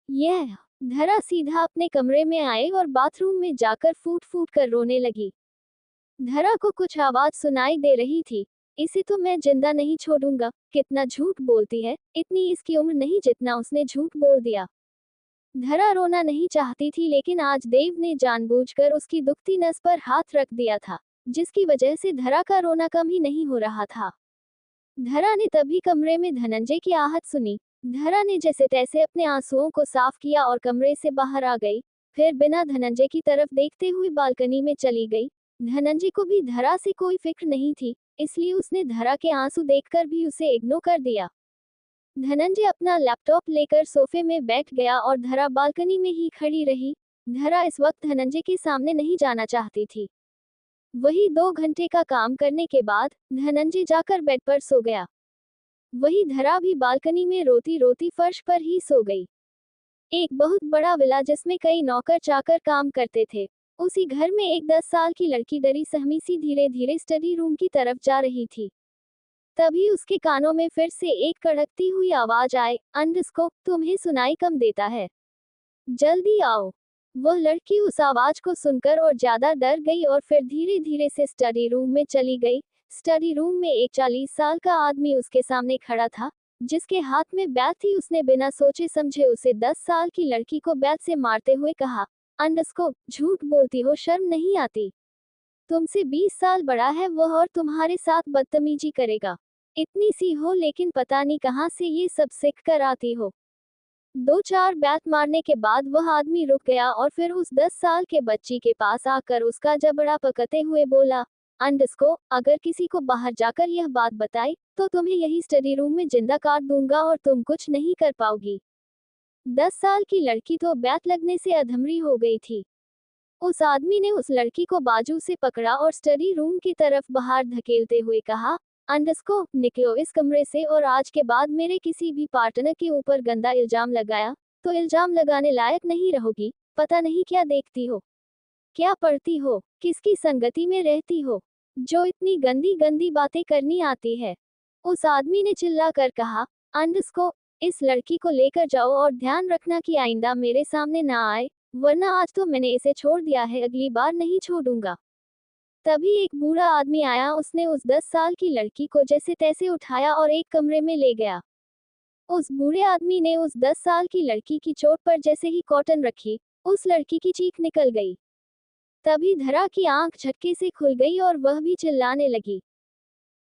यह धरा सीधा अपने कमरे में आए और बाथरूम में जाकर फूट फूट कर रोने लगी। धरा को कुछ आवाज सुनाई दे रही थी। इसे तो मैं जिंदा नहीं छोड़ूंगा, कितना झूठ बोलती है, इतनी इसकी उम्र नहीं जितना उसने झूठ बोल दिया। धरा रोना नहीं चाहती थी, लेकिन आज देव ने जानबूझकर उसकी दुखती नस पर हाथ रख दिया था, जिसकी वजह से धरा का रोना कम ही नहीं हो रहा था। धरा ने तभी कमरे में धनंजय की आहट सुनी। धरा ने जैसे तैसे अपने आंसुओं को साफ किया और कमरे से बाहर आ गई। फिर बिना धनंजय की तरफ देखते हुए बालकनी में चली गई। धनंजय को भी धरा से कोई फिक्र नहीं थी, इसलिए उसने धरा के आंसू देखकर भी उसे इग्नोर कर दिया। धनंजय अपना लैपटॉप लेकर सोफे में बैठ गया और धरा बालकनी में ही खड़ी रही। धरा इस वक्त धनंजय के सामने नहीं जाना चाहती थी। वही 2 घंटे का काम करने के बाद धनंजय जाकर बेड पर सो गया। वही धरा भी बालकनी में रोती रोती फर्श पर ही सो गई। एक बहुत बड़ा विला जिसमें कई नौकर चाकर काम करते थे, उसी घर में एक 10 साल की लड़की डरी सहमी सी धीरे धीरे स्टडी रूम की तरफ जा रही थी। तभी उसके कानों में फिर से एक कड़कती हुई आवाज आए, अंडरस्कोप, तुम्हें सुनाई कम देता है, जल्दी आओ। वह लड़की उस आवाज को सुनकर और ज्यादा डर गई और फिर धीरे धीरे से स्टडी रूम में चली गई। स्टडी रूम में एक 40 साल का आदमी उसके सामने खड़ा था, जिसके हाथ में बैट थी। उसने बिना सोचे समझे उसे 10 साल की लड़की को बैट से मारते हुए कहा, अंडरस्कोप, झूठ बोलती हो, शर्म नहीं आती? तुमसे 20 साल बड़ा है वह और तुम्हारे साथ बदतमीजी करेगा। इतनी सी हो लेकिन पता नहीं कहां से ये सब सीख कर आती हो। 2-4 बैट मारने के बाद वह आदमी रुक गया और फिर उस 10 साल के बच्ची के पास आकर उसका जबड़ा पकड़ते हुए बोला, अंडरस्को, अगर किसी को बाहर जाकर यह बात बताई तो तुम्हें यही स्टडी रूम में जिंदा काट दूंगा और तुम कुछ नहीं कर पाओगी। 10 साल की लड़की तो बैट लगने से अधमरी हो गई थी। उस आदमी ने उस लड़की को बाजू से पकड़ा और स्टडी रूम की तरफ बाहर धकेलते हुए कहा, अंडरस्को, निकलो इस कमरे से, और आज के बाद मेरे किसी भी पार्टनर के ऊपर गंदा इल्जाम लगाया तो इल्जाम लगाने लायक नहीं रहोगी। पता नहीं क्या देखती हो, क्या पढ़ती हो, किसकी संगति में रहती हो, जो इतनी गंदी गंदी बातें करनी आती है। उस आदमी ने चिल्ला कर कहा, अंडरस्को, इस लड़की को लेकर जाओ और ध्यान रखना कि आइंदा मेरे सामने ना आए, वरना आज तो मैंने इसे छोड़ दिया है, अगली बार नहीं छोड़ूंगा। तभी एक बूढ़ा आदमी आया। उसने उस 10 साल की लड़की को जैसे तैसे उठाया और एक कमरे में ले गया। उस बूढ़े आदमी ने उस 10 साल की लड़की की चोट पर जैसे ही कॉटन रखी, उस लड़की की चीख निकल गई। तभी धरा की आंख झटके से खुल गई और वह भी चिल्लाने लगी।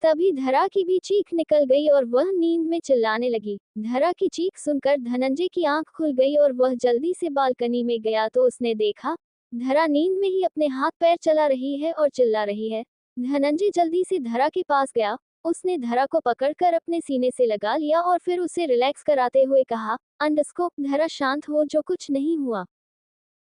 तभी धरा की भी चीख निकल गई और वह नींद में चिल्लाने लगी। धरा की चीख सुनकर धनंजय की आंख खुल गई और वह जल्दी से बालकनी में गया तो उसने देखा धरा नींद में ही अपने हाथ पैर चला रही है और चिल्ला रही है। धनंजय जल्दी से धरा के पास गया। उसने धरा को पकड़कर अपने सीने से लगा लिया और फिर उसे रिलैक्स कराते हुए कहा, अंडरस्को, धरा शांत हो, जो कुछ नहीं हुआ।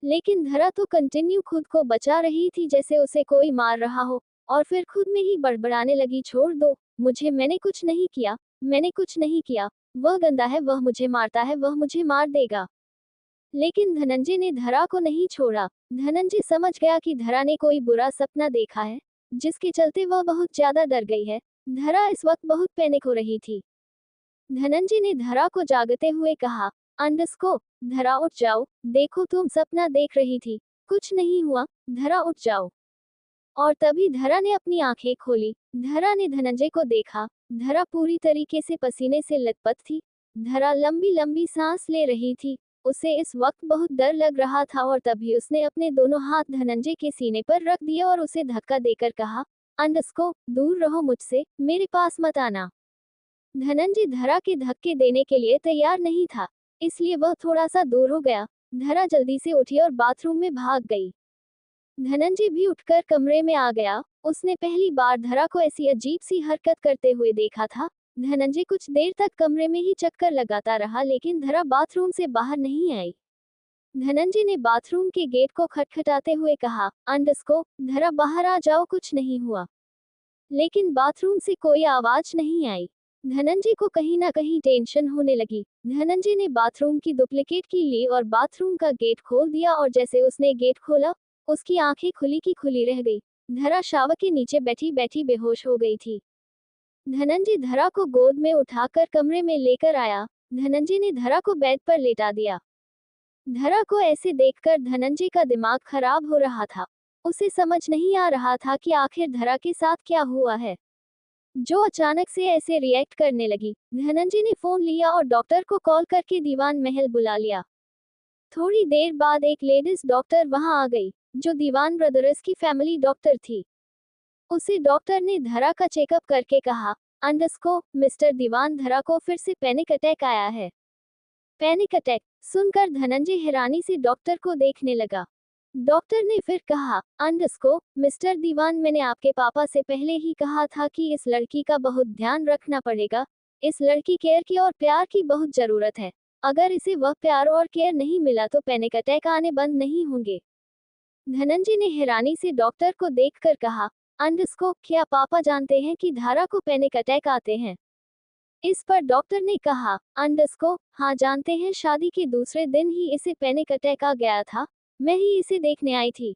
लेकिन धरा तो कंटिन्यू खुद को बचा रही थी जैसे उसे कोई मार रहा हो, और फिर खुद में ही बड़बड़ाने लगी, छोड़ दो मुझे, मैंने कुछ नहीं किया, मैंने कुछ नहीं किया, वह गंदा है, वह मुझे मारता है, वह मुझे मार देगा। लेकिन धनंजय ने धरा को नहीं छोड़ा। धनंजय समझ गया कि धरा ने कोई बुरा सपना देखा है, जिसके चलते वह बहुत ज्यादा डर गई है। धरा इस वक्त बहुत पैनिक हो रही थी। धनंजय ने धरा को जागते हुए कहा, अंडरस्को, धरा उठ जाओ, देखो तुम सपना देख रही थी, कुछ नहीं हुआ, धरा उठ जाओ। और तभी धरा ने अपनी आंखें खोली। धरा ने धनंजय को देखा। धरा पूरी तरीके से पसीने से लथपथ थी। धरा लंबी लंबी सांस ले रही थी। उसे इस वक्त बहुत डर लग रहा था और तभी उसने अपने दोनों हाथ धनंजय के सीने पर रख दिए और उसे धक्का देकर कहा, अंडरस्को, दूर रहो मुझसे, मेरे पास मत आना। धनंजय धरा के धक्के देने के लिए तैयार नहीं था, इसलिए वह थोड़ा सा दूर हो गया। धरा जल्दी से उठी और बाथरूम में भाग गई। धनंजय भी उठकर कमरे में आ गया। उसने पहली बार धरा को ऐसी अजीब सी हरकत करते हुए देखा था। धनंजय कुछ देर तक कमरे में ही चक्कर लगाता रहा, लेकिन धरा बाथरूम से बाहर नहीं आई। धनंजय ने बाथरूम के गेट को खटखटाते हुए कहा, अंडरस्को, धरा बाहर आ जाओ, कुछ नहीं हुआ। लेकिन बाथरूम से कोई आवाज नहीं आई। धनंजय को कहीं ना कहीं टेंशन होने लगी। धनंजय ने बाथरूम की डुप्लीकेट की ली और बाथरूम का गेट खोल दिया, और जैसे उसने गेट खोला, उसकी आंखें खुली की खुली रह गई। धरा शावर के नीचे बैठी बैठी बेहोश हो गई थी। धनंजय धरा को गोद में उठाकर कमरे में लेकर आया। धनंजय ने धरा को बेड पर लेटा दिया। धरा को ऐसे देखकर धनंजय का दिमाग खराब हो रहा था। उसे समझ नहीं आ रहा था कि आखिर धरा के साथ क्या हुआ है जो अचानक से ऐसे रिएक्ट करने लगी। धनंजय ने फोन लिया और डॉक्टर को कॉल करके दीवान महल बुला लिया। थोड़ी देर बाद एक लेडीज डॉक्टर वहां आ गई जो दीवान ब्रदर्स की फैमिली डॉक्टर थी। उसे डॉक्टर ने धरा का चेकअप करके कहा, मिस्टर दीवान, धरा को फिर से पैनिक अटैक आया है। पैनिक अटैक सुनकर धनंजय हैरानी से डॉक्टर को देखने लगा। डॉक्टर ने फिर कहा, मिस्टर दीवान, मैंने आपके पापा से पहले ही कहा था कि इस लड़की का बहुत ध्यान रखना पड़ेगा। इस लड़की केयर की और प्यार की बहुत जरूरत है। अगर इसे वह प्यार और केयर नहीं मिला तो पैनिक अटैक आने बंद नहीं होंगे। धनंजय ने हैरानी से डॉक्टर को देखकर कहा, क्या पापा जानते हैं कि धारा को पैनिक अटैक आते हैं? इस पर डॉक्टर ने कहा, हाँ जानते हैं, शादी के दूसरे दिन ही इसे पैनिक अटैक आ गया था। मैं ही इसे देखने आई थी।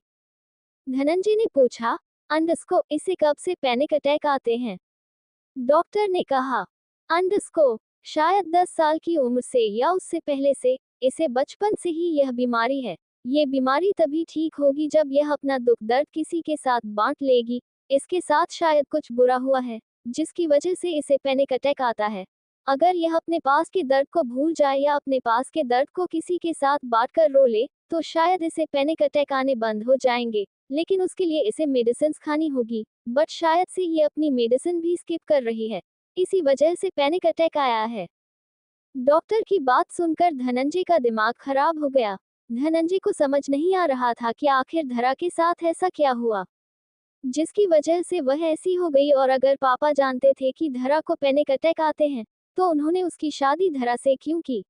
धनंजय ने पूछा, इसे कब से पैनिक अटैक आते हैं? डॉक्टर ने कहा, शायद 10 साल की उम्र से या उससे पहले से। इसे बचपन से ही यह बीमारी है। ये बीमारी तभी ठीक होगी जब यह अपना दुख दर्द किसी के साथ बांट लेगी। इसके साथ शायद कुछ बुरा हुआ है जिसकी वजह से इसे पैनिक अटैक आता है। अगर यह अपने पास के दर्द को भूल जाए या अपने पास के दर्द को किसी के साथ बांट कर रो ले तो शायद इसे पैनिक अटैक आने बंद हो जाएंगे। लेकिन उसके लिए इसे मेडिसिन खानी होगी, बट शायद से ये अपनी मेडिसिन भी स्किप कर रही है, इसी वजह से पैनिक अटैक आया है। डॉक्टर की बात सुनकर धनंजय का दिमाग खराब हो गया। धनंजय को समझ नहीं आ रहा था कि आखिर धरा के साथ ऐसा क्या हुआ जिसकी वजह से वह ऐसी हो गई, और अगर पापा जानते थे कि धरा को पैनिक अटैक आते हैं तो उन्होंने उसकी शादी धरा से क्यों की?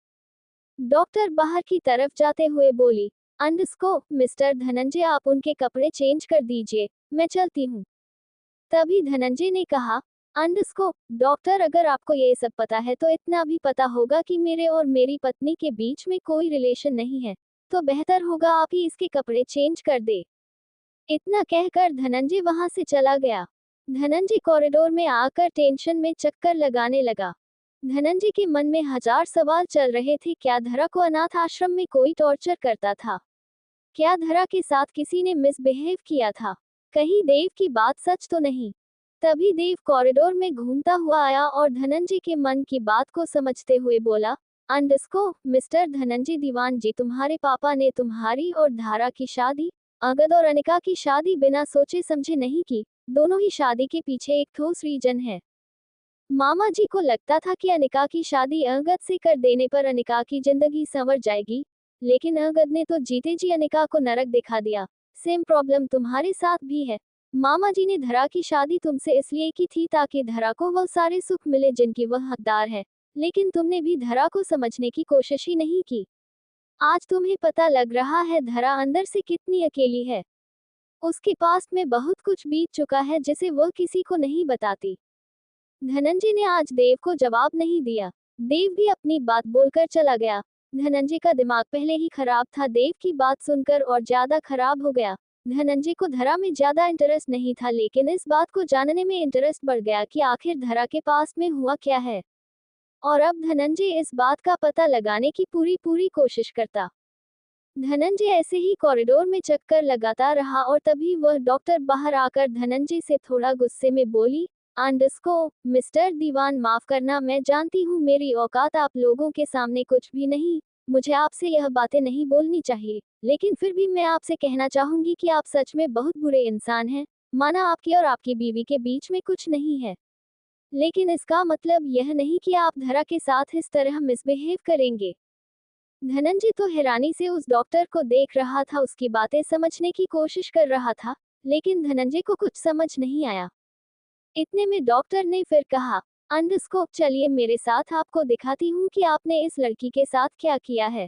डॉक्टर बाहर की तरफ जाते हुए बोली, मिस्टर धनंजय, आप उनके कपड़े चेंज कर दीजिए, मैं चलती हूँ। तभी धनंजय ने कहा, डॉक्टर, अगर आपको ये सब पता है तो इतना भी पता होगा कि मेरे और मेरी पत्नी के बीच में कोई रिलेशन नहीं है, तो बेहतर होगा आप ही इसके कपड़े चेंज कर दे। इतना कहकर धनंजय वहां से चला गया। धनंजय कॉरिडोर में आकर टेंशन में चक्कर लगाने लगा। धनंजय के मन में हजार सवाल चल रहे थे। क्या धरा को अनाथ आश्रम में कोई टॉर्चर करता था? क्या धरा के साथ किसी ने मिसबिहेव किया था? कहीं देव की बात सच तो नहीं? तभी देव कॉरिडोर में घूमता हुआ आया और धनंजय के मन की बात को समझते हुए बोला, मिस्टर धनंजय दीवान जी, तुम्हारे पापा ने तुम्हारी और धारा की शादी, अंगद और अनिका की शादी बिना सोचे समझे नहीं की। दोनों ही शादी के पीछे एक ठोस रीजन है। मामा जी को लगता था कि अनिका की शादी अंगद से कर देने पर अनिका की जिंदगी संवर जाएगी, लेकिन अंगद ने तो जीते जी अनिका को नरक दिखा दिया। सेम प्रॉब्लम तुम्हारे साथ भी है। मामा जी ने धरा की शादी तुमसे इसलिए की थी ताकि धरा को वह सारे सुख मिले जिनकी वह हकदार है, लेकिन तुमने भी धरा को समझने की कोशिश ही नहीं की। आज तुम्हें पता लग रहा है धरा अंदर से कितनी अकेली है। उसके पास में बहुत कुछ बीत चुका है जिसे वह किसी को नहीं बताती। धनंजय ने आज देव को जवाब नहीं दिया। देव भी अपनी बात बोलकर चला गया। धनंजय का दिमाग पहले ही खराब था, देव की बात सुनकर और ज्यादा खराब हो गया। धनंजय को धरा में ज्यादा इंटरेस्ट नहीं था, लेकिन इस बात को जानने में इंटरेस्ट बढ़ गया कि आखिर धरा के पास में हुआ क्या है, और अब धनंजय इस बात का पता लगाने की पूरी कोशिश करता। धनंजय ऐसे ही कॉरिडोर में चक्कर लगाता रहा और तभी वह डॉक्टर बाहर आकर धनंजय से थोड़ा गुस्से में बोली, मिस्टर दीवान, माफ करना, मैं जानती हूँ मेरी औकात आप लोगों के सामने कुछ भी नहीं, मुझे आपसे यह बातें नहीं बोलनी चाहिए, लेकिन फिर भी मैं आपसे कहना चाहूंगी कि आप सच में बहुत बुरे इंसान हैं। माना आपकी और आपकी बीवी के बीच में कुछ नहीं है, लेकिन इसका मतलब यह नहीं कि आप धरा के साथ इस तरह मिसबिहेव करेंगे। धनंजय तो हैरानी से उस डॉक्टर को देख रहा था, उसकी बातें समझने की कोशिश कर रहा था, लेकिन धनंजय को कुछ समझ नहीं आया। इतने में डॉक्टर ने फिर कहा, चलिए मेरे साथ, आपको दिखाती हूँ कि आपने इस लड़की के साथ क्या किया है।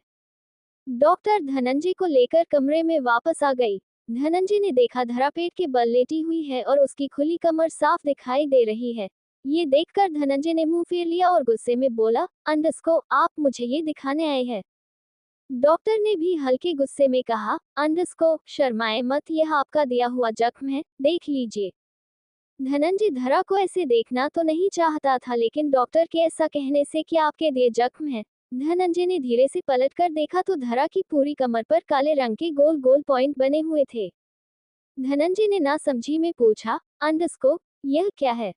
डॉक्टर धनंजय को लेकर कमरे में वापस आ गई। धनंजय ने देखा धरा पेट के बल लेटी हुई है और उसकी खुली कमर साफ दिखाई दे रही है। ये देखकर धनंजय ने मुंह फेर लिया और गुस्से में बोला, आप मुझे ये दिखाने आए हैं? डॉक्टर ने भी हल्के गुस्से में कहा, शर्माए मत, यह आपका दिया हुआ जख्म है, देख लीजिए। धनंजय धरा को ऐसे देखना तो नहीं चाहता था, लेकिन डॉक्टर के ऐसा कहने से कि आपके दिए जख्म है, धनंजय ने धीरे से पलटकर देखा तो धरा की पूरी कमर पर काले रंग के गोल गोल पॉइंट बने हुए थे। धनंजय ने ना समझी में पूछा, अंडरस्कोप, यह क्या है?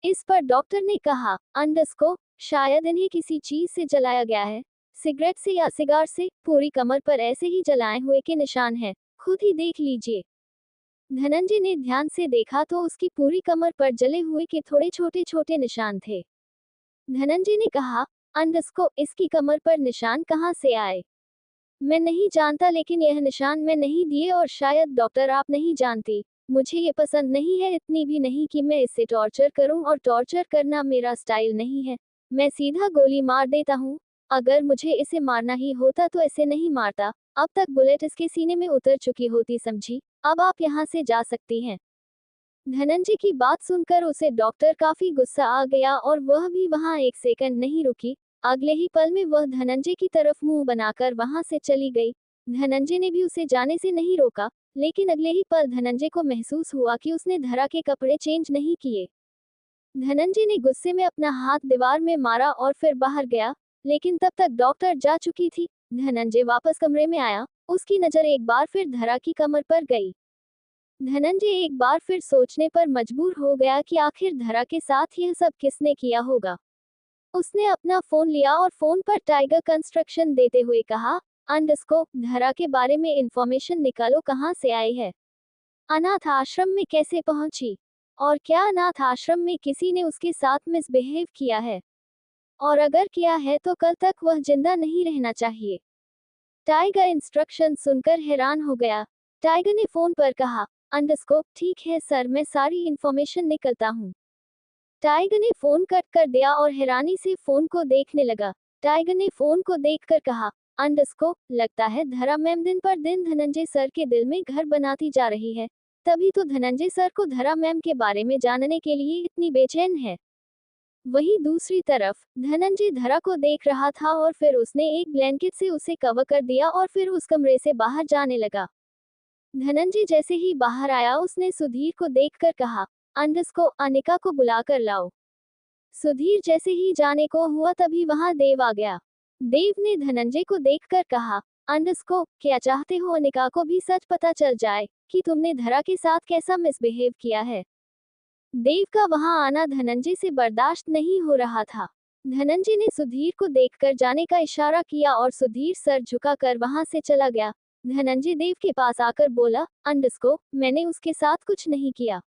इस पर डॉक्टर ने कहा, अंडरस्कोप, शायद इन्हें किसी चीज से जलाया गया है, सिगरेट से या सिगार से। पूरी कमर पर ऐसे ही जलाए हुए के निशान हैं, खुद ही देख लीजिए। धनंजय ने ध्यान से देखा तो उसकी पूरी कमर पर जले हुए के थोड़े छोटे छोटे निशान थे। धनंजय ने कहा, अंडरस्कोप, इसकी कमर पर निशान कहाँ से आए? मैं नहीं जानता, लेकिन यह निशान मैं नहीं दिए और शायद डॉक्टर आप नहीं जानती। मुझे ये पसंद नहीं है, इतनी भी नहीं कि मैं इससे टॉर्चर करूं, और टॉर्चर करना मेरा स्टाइल नहीं है। मैं सीधा गोली मार देता हूं। अगर मुझे इसे मारना ही होता तो इसे नहीं मारता, अब तक बुलेट इसके सीने में उतर चुकी होती, समझी? अब आप यहाँ से जा सकती हैं। धनंजय की बात सुनकर उसे डॉक्टर काफी गुस्सा आ गया और वह भी वहां एक सेकंड नहीं रुकी। अगले ही पल में वह धनंजय की तरफ मुंह बनाकर वहां से चली गई। धनंजय ने भी उसे जाने से नहीं रोका, लेकिन अगले ही पल धनंजय को महसूस हुआ कि उसने धरा के कपड़े चेंज नहीं किए। धनंजय ने गुस्से में अपना हाथ दीवार में मारा और फिर बाहर गया, लेकिन तब तक डॉक्टर जा चुकी थी। धनंजय वापस कमरे में आया, उसकी नजर एक बार फिर धरा की कमर पर गई। धनंजय एक बार फिर सोचने पर मजबूर हो गया कि आखिर धरा के साथ यह सब किसने किया होगा। उसने अपना फोन लिया और फोन पर टाइगर कंस्ट्रक्शन देते हुए कहा, अंडरस्कोप, धरा के बारे में इंफॉर्मेशन निकालो, कहाँ से आई है, अनाथ आश्रम में कैसे पहुंची, और क्या अनाथ आश्रम में किसी ने उसके साथ मिसबिहेव किया है, और अगर किया है तो कल तक वह जिंदा नहीं रहना चाहिए। टाइगर इंस्ट्रक्शन सुनकर हैरान हो गया। टाइगर ने फोन पर कहा, अंडरस्कोप, ठीक है सर, मैं सारी इंफॉर्मेशन निकलता हूँ। टाइगर ने फोन कट कर दिया और हैरानी से फोन को देखने लगा। टाइगर ने फोन को देखकर कहा, अंडरस्कोप, लगता है धरा मैम दिन पर दिन धनंजय सर के दिल में घर बनाती जा रही है, तभी तो धनंजय सर को धरा मैम के बारे में जानने के लिए इतनी बेचैन है। वहीं दूसरी तरफ धनंजय धरा को देख रहा था और फिर उसने एक ब्लैंकेट से उसे कवर कर दिया और फिर उस कमरे से बाहर जाने लगा। धनंजय जैसे ही बाहर आया उसने सुधीर को देखकर कहा, अंडरस्कोप, अनिका को बुलाकर लाओ। सुधीर जैसे ही जाने को हुआ तभी वहां देव आ गया। देव ने धनंजय को देखकर कहा, अंडरस्कोप, क्या चाहते हो अनिका को भी सच पता चल जाए कि तुमने धरा के साथ कैसा मिसबिहेव किया है? देव का वहां आना धनंजय से बर्दाश्त नहीं हो रहा था। धनंजय ने सुधीर को देखकर जाने का इशारा किया और सुधीर सर झुकाकर वहां से चला गया। धनंजय देव के पास आकर बोला, अंडरस्कोप, मैंने उसके साथ कुछ नहीं किया।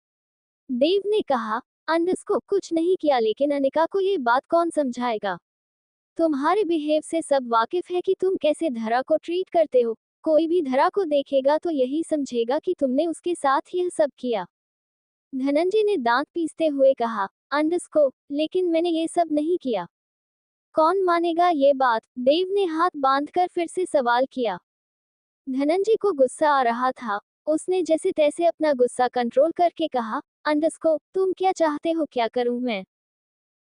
देव ने कहा, अंडरस्कोप, कुछ नहीं किया, लेकिन अनिका को ये बात कौन समझाएगा? तुम्हारे बिहेव से सब वाकिफ है कि तुम कैसे धरा को ट्रीट करते हो। कोई भी धरा को देखेगा तो यही समझेगा कि तुमने उसके साथ यह सब किया। धनंजय ने दांत पीसते हुए कहा, अंडरस्कोप, लेकिन मैंने ये सब नहीं किया। कौन मानेगा ये बात? देव ने हाथ बांधकर फिर से सवाल किया। धनंजय को गुस्सा आ रहा था। उसने जैसे तैसे अपना गुस्सा कंट्रोल करके कहा, अंडरस्कोप, तुम क्या चाहते हो, क्या करूं मैं?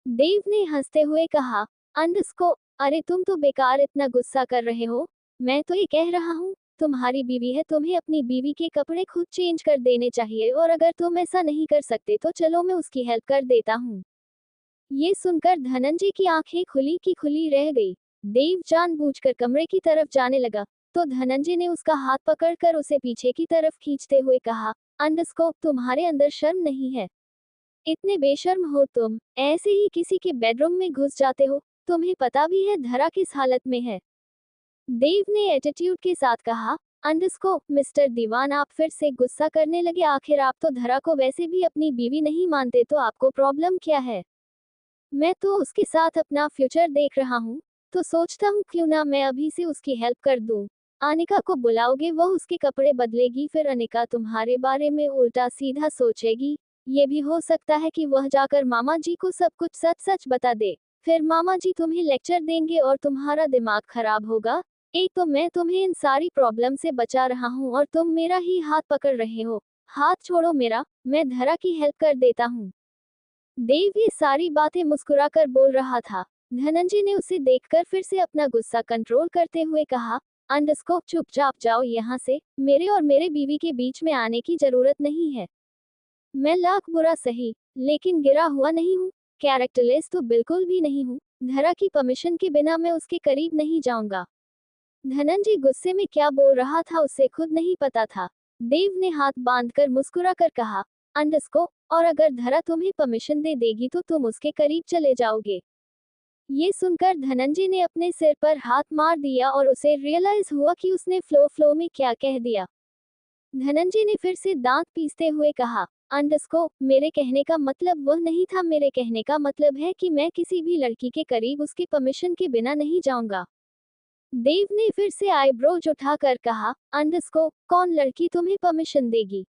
देव ने हंसते हुए कहा, अंडरस्कोप, अरे तुम तो बेकार इतना गुस्सा कर रहे हो। मैं तो ये कह रहा हूँ, तुम्हारी बीवी है, तुम्हें अपनी बीवी के कपड़े खुद चेंज कर देने चाहिए, और अगर तुम ऐसा नहीं कर सकते तो चलो मैं उसकी हेल्प कर देता हूँ। ये सुनकर धनंजय की आंखें खुली की खुली रह गई। देव जानबूझकर कमरे की तरफ जाने लगा तो धनंजय ने उसका हाथ पकड़कर उसे पीछे की तरफ खींचते हुए कहा, अंडरस्कोप, तुम्हारे अंदर शर्म नहीं है? इतने बेशर्म हो तुम, ऐसे ही किसी के बेडरूम में घुस जाते हो। तुम्हें पता भी है धरा किस हालत में है? देव ने एटीट्यूड के साथ कहा, अंडरस्कोप, मिस्टर दीवान, आप फिर से गुस्सा करने लगे। आखिर आप तो धरा को वैसे भी अपनी बीवी नहीं मानते, तो आपको प्रॉब्लम क्या है? मैं तो उसके साथ अपना फ्यूचर देख रहा हूँ, तो सोचता हूँ क्यों ना मैं अभी से उसकी हेल्प कर दूँ। अनिका को बुलाओगे, वह उसके कपड़े बदलेगी, फिर अनिका तुम्हारे बारे में उल्टा सीधा सोचेगी। ये भी हो सकता है कि वह जाकर मामा जी को सब कुछ सच सच बता दे, फिर मामा जी तुम्हें लेक्चर देंगे और तुम्हारा दिमाग खराब होगा। एक तो मैं तुम्हें इन सारी प्रॉब्लम से बचा रहा हूँ और तुम मेरा ही हाथ पकड़ रहे हो। हाथ छोड़ो मेरा, मैं धरा की हेल्प कर देता हूँ। देव ये सारी बातें मुस्कुराकर बोल रहा था। धनंजय ने उसे देखकर फिर से अपना गुस्सा कंट्रोल करते हुए कहा, अंडरस्कोप, चुपचाप जाओ यहाँ से, मेरे और मेरे बीवी के बीच में आने की जरूरत नहीं है। मैं लाख बुरा सही, लेकिन गिरा हुआ नहीं हूँ, कैरेक्टरलेस तो बिल्कुल भी नहीं हूँ। धरा की परमिशन के बिना मैं उसके करीब नहीं जाऊंगा। धनंजय गुस्से में क्या बोल रहा था उसे खुद नहीं पता था। देव ने हाथ बांधकर मुस्कुराकर कहा, अंडरस्को, और अगर धरा तुम्हें परमिशन दे देगी तो तुम उसके करीब चले जाओगे। ये सुनकर धनंजय ने अपने सिर पर हाथ मार दिया और उसे रियलाइज हुआ कि उसने फ्लो में क्या कह दिया। धनंजय ने फिर से दांत पीसते हुए कहा, अंडरस्को, मेरे कहने का मतलब वह नहीं था। मेरे कहने का मतलब है कि मैं किसी भी लड़की के करीब उसकी परमिशन के बिना नहीं जाऊंगा। देव ने फिर से आईब्रोज उठाकर कहा, अंडरस्को, कौन लड़की तुम्हें परमिशन देगी?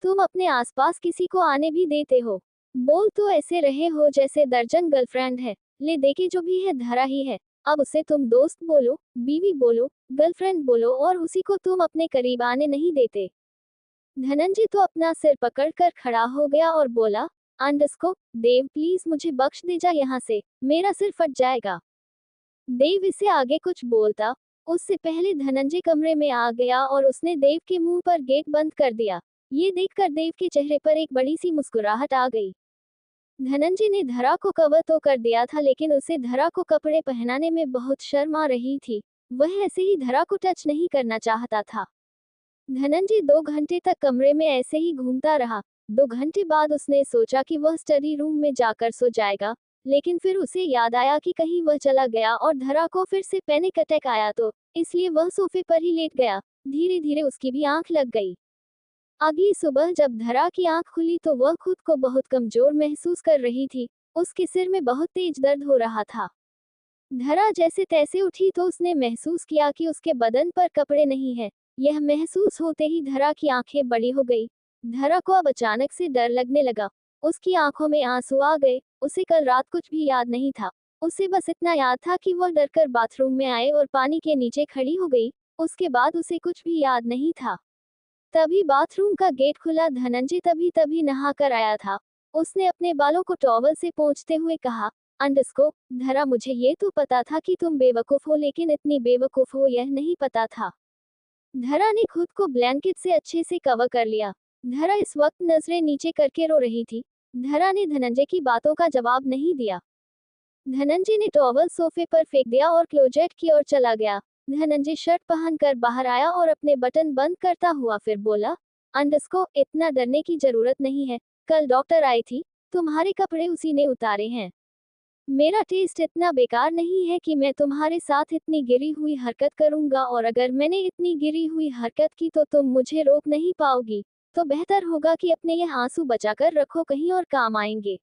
तुम अपने आसपास किसी को आने भी देते हो? बोल तो ऐसे रहे हो जैसे दर्जन गर्लफ्रेंड है। ले देखे जो भी है धरा ही है। अब उसे तुम दोस्त बोलो, बीवी बोलो, गर्लफ्रेंड बोलो, और उसी को तुम अपने करीब आने नहीं देते। धनंजय तो अपना सिर पकड़कर खड़ा हो गया और बोला, अंडरस्को, देव प्लीज मुझे बख्श दे, जा यहाँ से, मेरा सिर फट जाएगा। देव इसे आगे कुछ बोलता उससे पहले धनंजय कमरे में आ गया और उसने देव के मुंह पर गेट बंद कर दिया। ये देखकर देव के चेहरे पर एक बड़ी सी मुस्कुराहट आ गई। धनंजय ने धरा को कवर तो कर दिया था, लेकिन उसे धरा को कपड़े पहनाने में बहुत शर्म आ रही थी। वह ऐसे ही धरा को टच नहीं करना चाहता था। धनंजय 2 घंटे तक कमरे में ऐसे ही घूमता रहा। 2 घंटे बाद उसने सोचा कि वह स्टडी रूम में जाकर सो जाएगा, लेकिन फिर उसे याद आया कि कहीं वह चला गया और धरा को फिर से पैनिक अटैक आया, तो इसलिए वह सोफे पर ही लेट गया। धीरे धीरे उसकी भी आंख लग गई। अगली सुबह जब धरा की आंख खुली तो वह खुद को बहुत कमजोर महसूस कर रही थी। उसके सिर में बहुत तेज दर्द हो रहा था। धरा जैसे तैसे उठी तो उसने महसूस किया कि उसके बदन पर कपड़े नहीं है। यह महसूस होते ही धरा की आंखें बड़ी हो गई। धरा को अब अचानक से डर लगने लगा। उसकी आंखों में आंसू आ गए। उसे कल रात कुछ भी याद नहीं था। उसे बस इतना याद था कि वह डरकर बाथरूम में आए और पानी के नीचे खड़ी हो गई। उसके बाद उसे कुछ भी याद नहीं था। तभी बाथरूम का गेट खुला। धनंजय तभी तभी नहाकर आया था। उसने अपने बालों को टॉवल से पोंछते हुए कहा, अंडरस्को, धरा, मुझे ये तो पता था कि तुम बेवकूफ हो, लेकिन इतनी बेवकूफ हो यह नहीं पता था। धरा ने खुद को ब्लैंकेट से अच्छे से कवर कर लिया। धरा इस वक्त नजरें नीचे करके रो रही थी। धरा ने धनंजय की बातों का जवाब नहीं दिया। धनंजय ने टॉवल सोफे पर फेंक दिया और क्लोजेट की ओर चला गया। धनंजय शर्ट पहनकर बाहर आया और अपने बटन बंद करता हुआ फिर बोला, अंडरस्को, इतना डरने की जरूरत नहीं है। कल डॉक्टर आई थी, तुम्हारे कपड़े उसी ने उतारे हैं। मेरा टेस्ट इतना बेकार नहीं है कि मैं तुम्हारे साथ इतनी गिरी हुई हरकत करूंगा, और अगर मैंने इतनी गिरी हुई हरकत की तो तुम मुझे रोक नहीं पाओगी। तो बेहतर होगा कि अपने ये आंसू बचाकर रखो, कहीं और काम आएंगे।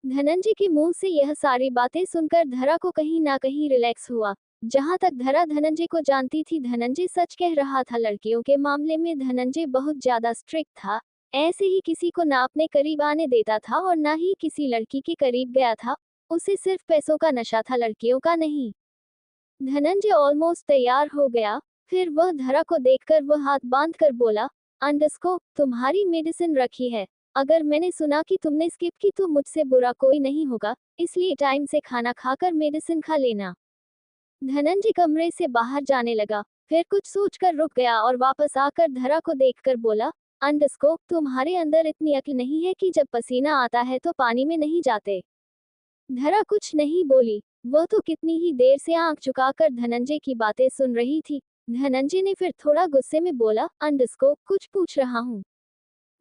धनंजय के मुंह से यह सारी बातें सुनकर धरा को कहीं ना कहीं रिलैक्स हुआ। जहां तक धरा धनंजय को जानती थी, धनंजय सच कह रहा था। लड़कियों के मामले में धनंजय बहुत ज्यादा स्ट्रिक्ट था। ऐसे ही किसी को ना अपने करीब आने देता था और ना ही किसी लड़की के करीब गया था। उसे सिर्फ पैसों का नशा था, लड़कियों का नहीं। धनंजय ऑलमोस्ट तैयार हो गया। फिर वह धरा को देखकर वह हाथ बांध कर बोला, अंडरस्को, तुम्हारी मेडिसिन रखी है। अगर मैंने सुना कि तुमने स्किप की तो मुझसे बुरा कोई नहीं होगा, इसलिए टाइम से खाना खाकर मेडिसिन खा लेना। धनंजय कमरे से बाहर जाने लगा, फिर कुछ सोचकर रुक गया और वापस आकर धरा को देखकर बोला, अंडरस्को, तुम्हारे अंदर इतनी अक्ल नहीं है कि जब पसीना आता है तो पानी में नहीं जाते। धरा कुछ नहीं बोली। वह तो कितनी ही देर से आंख झुकाकर धनंजय की बातें सुन रही थी। धनंजय ने फिर थोड़ा गुस्से में बोला, अंडरस्को, कुछ पूछ रहा हूँ।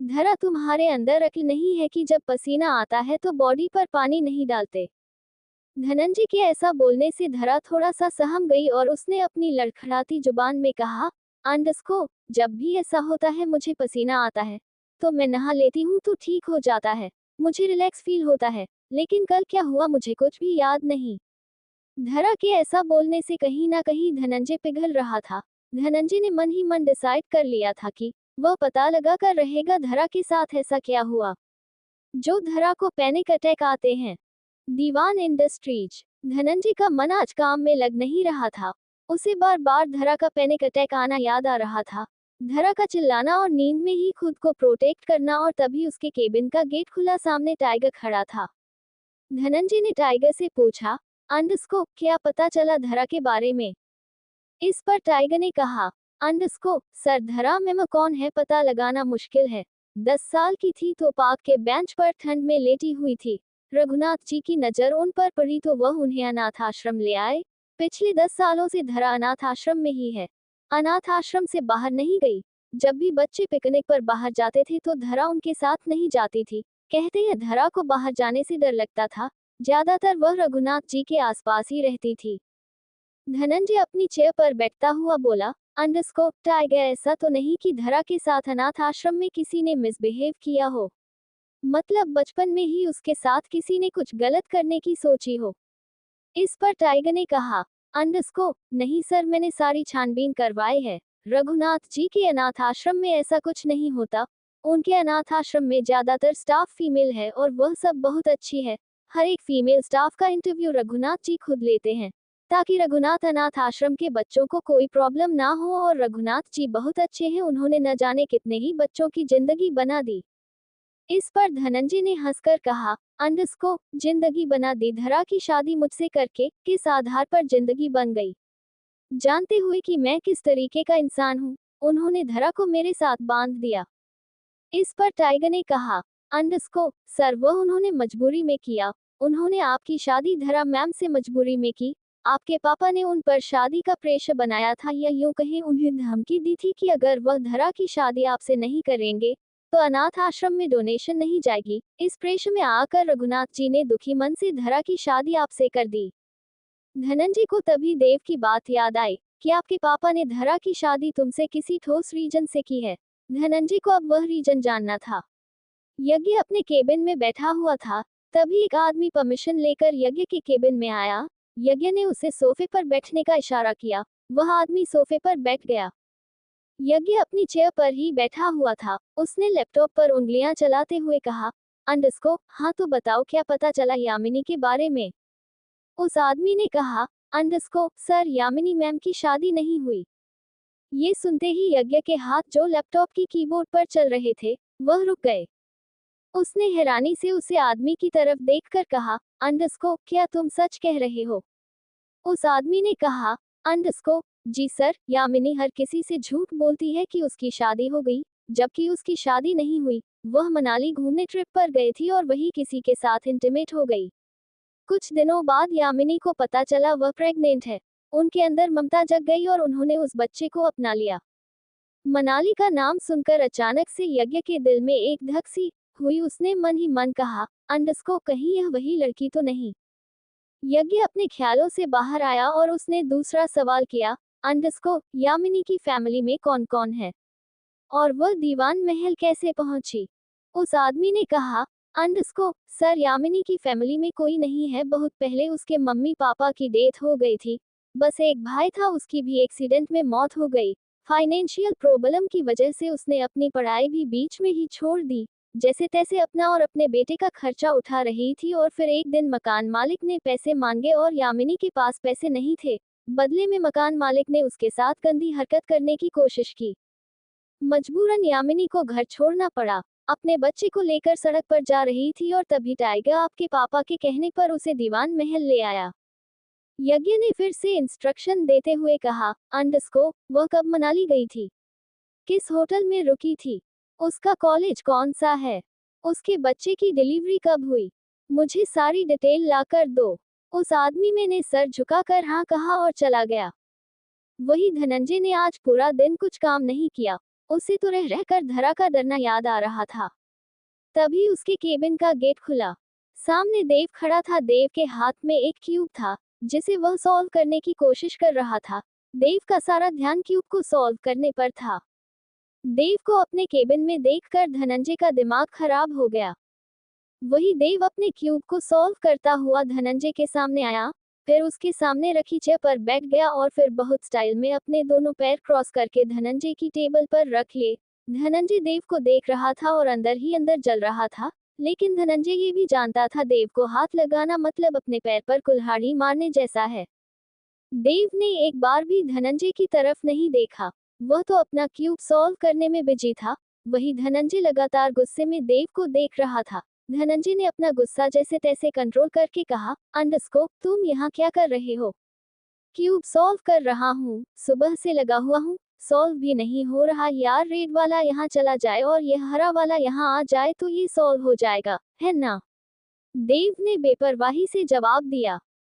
धरा, तुम्हारे अंदर अक्ल नहीं है कि जब पसीना आता है तो बॉडी पर पानी नहीं डालते। धनंजय के ऐसा बोलने से धरा थोड़ा सा सहम गई और उसने अपनी लड़खड़ाती जुबान में कहा, अंडरस्को, जब भी ऐसा होता है, मुझे पसीना आता है तो मैं नहा लेती हूँ तो ठीक हो जाता है। मुझे रिलैक्स फील होता है। लेकिन कल क्या हुआ मुझे कुछ भी याद नहीं। धरा के ऐसा बोलने से कहीं ना कहीं धनंजय पिघल रहा था। धनंजय ने मन ही मन डिसाइड कर लिया था कि वह पता लगा कर रहेगा धरा के साथ ऐसा क्या हुआ जो धरा को पैनिक अटैक आते हैं। दीवान इंडस्ट्रीज। धनंजय का मन आज काम में लग नहीं रहा था। उसे बार बार धरा का पैनिक अटैक आना याद आ रहा था। धरा का चिल्लाना और नींद में ही खुद को प्रोटेक्ट करना, और तभी उसके केबिन का गेट खुला, सामने टाइगर खड़ा था। धनंजय ने टाइगर से पूछा, अंडरस्को, क्या पता चला धरा के बारे में? इस पर टाइगर ने कहा, अंडरस्को, सर, धरा में कौन है पता लगाना मुश्किल है। 10 साल की थी तो पार्क के बेंच पर ठंड में लेटी हुई थी। रघुनाथ जी की नजर उन पर पड़ी तो वह उन्हें अनाथ आश्रम ले आए। पिछले 10 सालों से धरा अनाथ आश्रम में ही है। अनाथ आश्रम से बाहर नहीं गई। जब भी बच्चे पिकनिक पर बाहर जाते थे तो धरा उनके साथ नहीं जाती थी। कहते हैं धरा को बाहर जाने से डर लगता था। ज्यादातर वह रघुनाथ जी के आसपास ही रहती थी। धनंजय अपनी चेयर पर बैठता हुआ बोला, अंडरस्कोप टाइगर, ऐसा तो नहीं कि धरा के साथ अनाथ आश्रम में किसी ने मिसबिहेव किया हो? मतलब बचपन में ही उसके साथ किसी ने कुछ गलत करने की सोची हो? इस पर टाइगर ने कहा, अंडरस्कोप नहीं सर, मैंने सारी छानबीन करवाई है। रघुनाथ जी के अनाथ आश्रम में ऐसा कुछ नहीं होता। उनके अनाथ आश्रम में ज्यादातर स्टाफ फीमेल है और वह सब बहुत अच्छी है। हर एक फीमेल स्टाफ का इंटरव्यू रघुनाथ जी खुद लेते हैं ताकि रघुनाथ अनाथ आश्रम के बच्चों को कोई प्रॉब्लम ना हो, और रघुनाथ जी बहुत अच्छे हैं, उन्होंने न जाने कितने ही बच्चों की जिंदगी बना दी। इस पर धनंजय ने हंसकर कहा, अंडरस्कोप जिंदगी बना दी? धरा की शादी मुझसे करके किस आधार पर जिंदगी बन गई? जानते हुए कि मैं किस तरीके का इंसान हूँ, उन्होंने धरा को मेरे साथ बांध दिया। इस पर टाइगर ने कहा, अंडरस्कोप सर, वह उन्होंने मजबूरी में किया। उन्होंने आपकी शादी धरा मैम से मजबूरी में की। आपके पापा ने उन पर शादी का प्रेशर बनाया था, या यूं कहें उन्हें धमकी दी थी कि अगर वह धरा की शादी आपसे नहीं करेंगे तो अनाथ आश्रम में डोनेशन नहीं जाएगी। इस प्रेशर में आकर रघुनाथ जी ने दुखी मन से धरा की शादी आपसे कर दी। धनंजय को तभी देव की बात याद आई कि आपके पापा ने धरा की शादी तुमसे किसी ठोस रीजन से की है। धनंजय को अब वह रीजन जानना था। यज्ञ अपने केबिन में बैठा हुआ था। तभी एक आदमी परमिशन लेकर यज्ञ के केबिन में आया। यज्ञ ने उसे सोफे पर बैठने का इशारा किया। वह आदमी सोफे पर बैठ गया। यज्ञ अपनी चेयर पर ही बैठा हुआ था। उसने लैपटॉप पर उंगलियां चलाते हुए कहा, अंडरस्कोप हाँ तो बताओ, क्या पता चला यामिनी के बारे में? उस आदमी ने कहा, अंडरस्कोप सर, यामिनी मैम की शादी नहीं हुई। ये सुनते ही यज्ञ के हाथ जो लैपटॉप की कीबोर्ड पर चल रहे थे वह रुक गए। उसने हैरानी से उसे आदमी की तरफ देखकर कहा, अंडरस्कोप क्या तुम सच कह रहे हो? उस आदमी ने कहा, अंडरस्कोप जी सर, यामिनी हर किसी से झूठ बोलती है कि उसकी शादी हो गई, जबकि उसकी शादी नहीं हुई। वह मनाली घूमने ट्रिप पर गई थी और वही किसी के साथ इंटीमेट हो गई। कुछ दिनों बाद यामिनी को पता चला वह प्रेग्नेंट है। उनके अंदर ममता जग गई और उन्होंने उस बच्चे को अपना लिया। मनाली का नाम सुनकर अचानक से यज्ञ के दिल में एक धक सी हुई। उसने मन ही मन कहा, अंडरस्कोप कहीं यह वही लड़की तो नहीं? यज्ञ अपने ख्यालों से बाहर आया और उसने दूसरा सवाल किया, अंडरस्कोप यामिनी की फैमिली में कौन कौन है और वह दीवान महल कैसे पहुंची? उस आदमी ने कहा, अंडरस्कोप सर, यामिनी की फैमिली में कोई नहीं है। बहुत पहले उसके मम्मी पापा की डेथ हो गई थी। बस एक भाई था, उसकी भी एक्सीडेंट में मौत हो गई। फाइनेंशियल प्रॉब्लम की वजह से उसने अपनी पढ़ाई भी बीच में ही छोड़ दी। जैसे तैसे अपना और अपने बेटे का खर्चा उठा रही थी और फिर एक दिन मकान मालिक ने पैसे मांगे और यामिनी के पास पैसे नहीं थे। बदले में मकान मालिक ने उसके साथ गंदी हरकत करने की कोशिश की। मजबूरन यामिनी को घर छोड़ना पड़ा। अपने बच्चे को लेकर सड़क पर जा रही थी और तभी टाइगर आपके पापा के कहने पर उसे दीवान महल ले आया। यज्ञ ने फिर से इंस्ट्रक्शन देते हुए कहा, अंडरस्कोप वह कब मनाली गई थी? किस होटल में रुकी थी? उसका कॉलेज कौन सा है? उसके बच्चे की डिलीवरी कब हुई? मुझे सारी डिटेल लाकर दो। उस आदमी ने सर झुकाकर हाँ कहा और चला गया। वही धनंजय ने आज पूरा दिन कुछ काम नहीं किया। उसे तो रह रहकर धरा का डरना याद आ रहा था। तभी उसके केबिन का गेट खुला। सामने देव खड़ा था। देव के हाथ में एक क्यूब था जिसे वह सॉल्व करने की कोशिश कर रहा था। देव का सारा ध्यान क्यूब को सॉल्व करने पर था। देव को अपने केबिन में देखकर धनंजय का दिमाग खराब हो गया। वही देव अपने क्यूब को सॉल्व करता हुआ धनंजय के सामने आया, फिर उसके सामने रखी चेयर पर बैठ गया और फिर बहुत स्टाइल में अपने दोनों पैर क्रॉस करके धनंजय की टेबल पर रख लिए। धनंजय देव को देख रहा था और अंदर ही अंदर जल रहा था, लेकिन धनंजय ये भी जानता था देव को हाथ लगाना मतलब अपने पैर पर कुल्हाड़ी मारने जैसा है। देव ने एक बार भी धनंजय की तरफ नहीं देखा। वह तो अपना क्यूब सॉल्व करने में बिजी था। वही धनंजय लगातार गुस्से में देव को देख रहा था। धनंजय ने अपना गुस्सा जैसे तैसे कंट्रोल करके कहा, अंडरस्कोप तुम यहाँ क्या कर रहे हो? क्यूब सॉल्व कर रहा हूँ, सुबह से लगा हुआ हूँ, सॉल्व भी नहीं हो रहा यार। रेड वाला यहाँ चला जाए और यह हरा वाला यहाँ आ जाए तो ये सॉल्व हो जाएगा, है ना? देव ने बेपरवाही से जवाब दिया।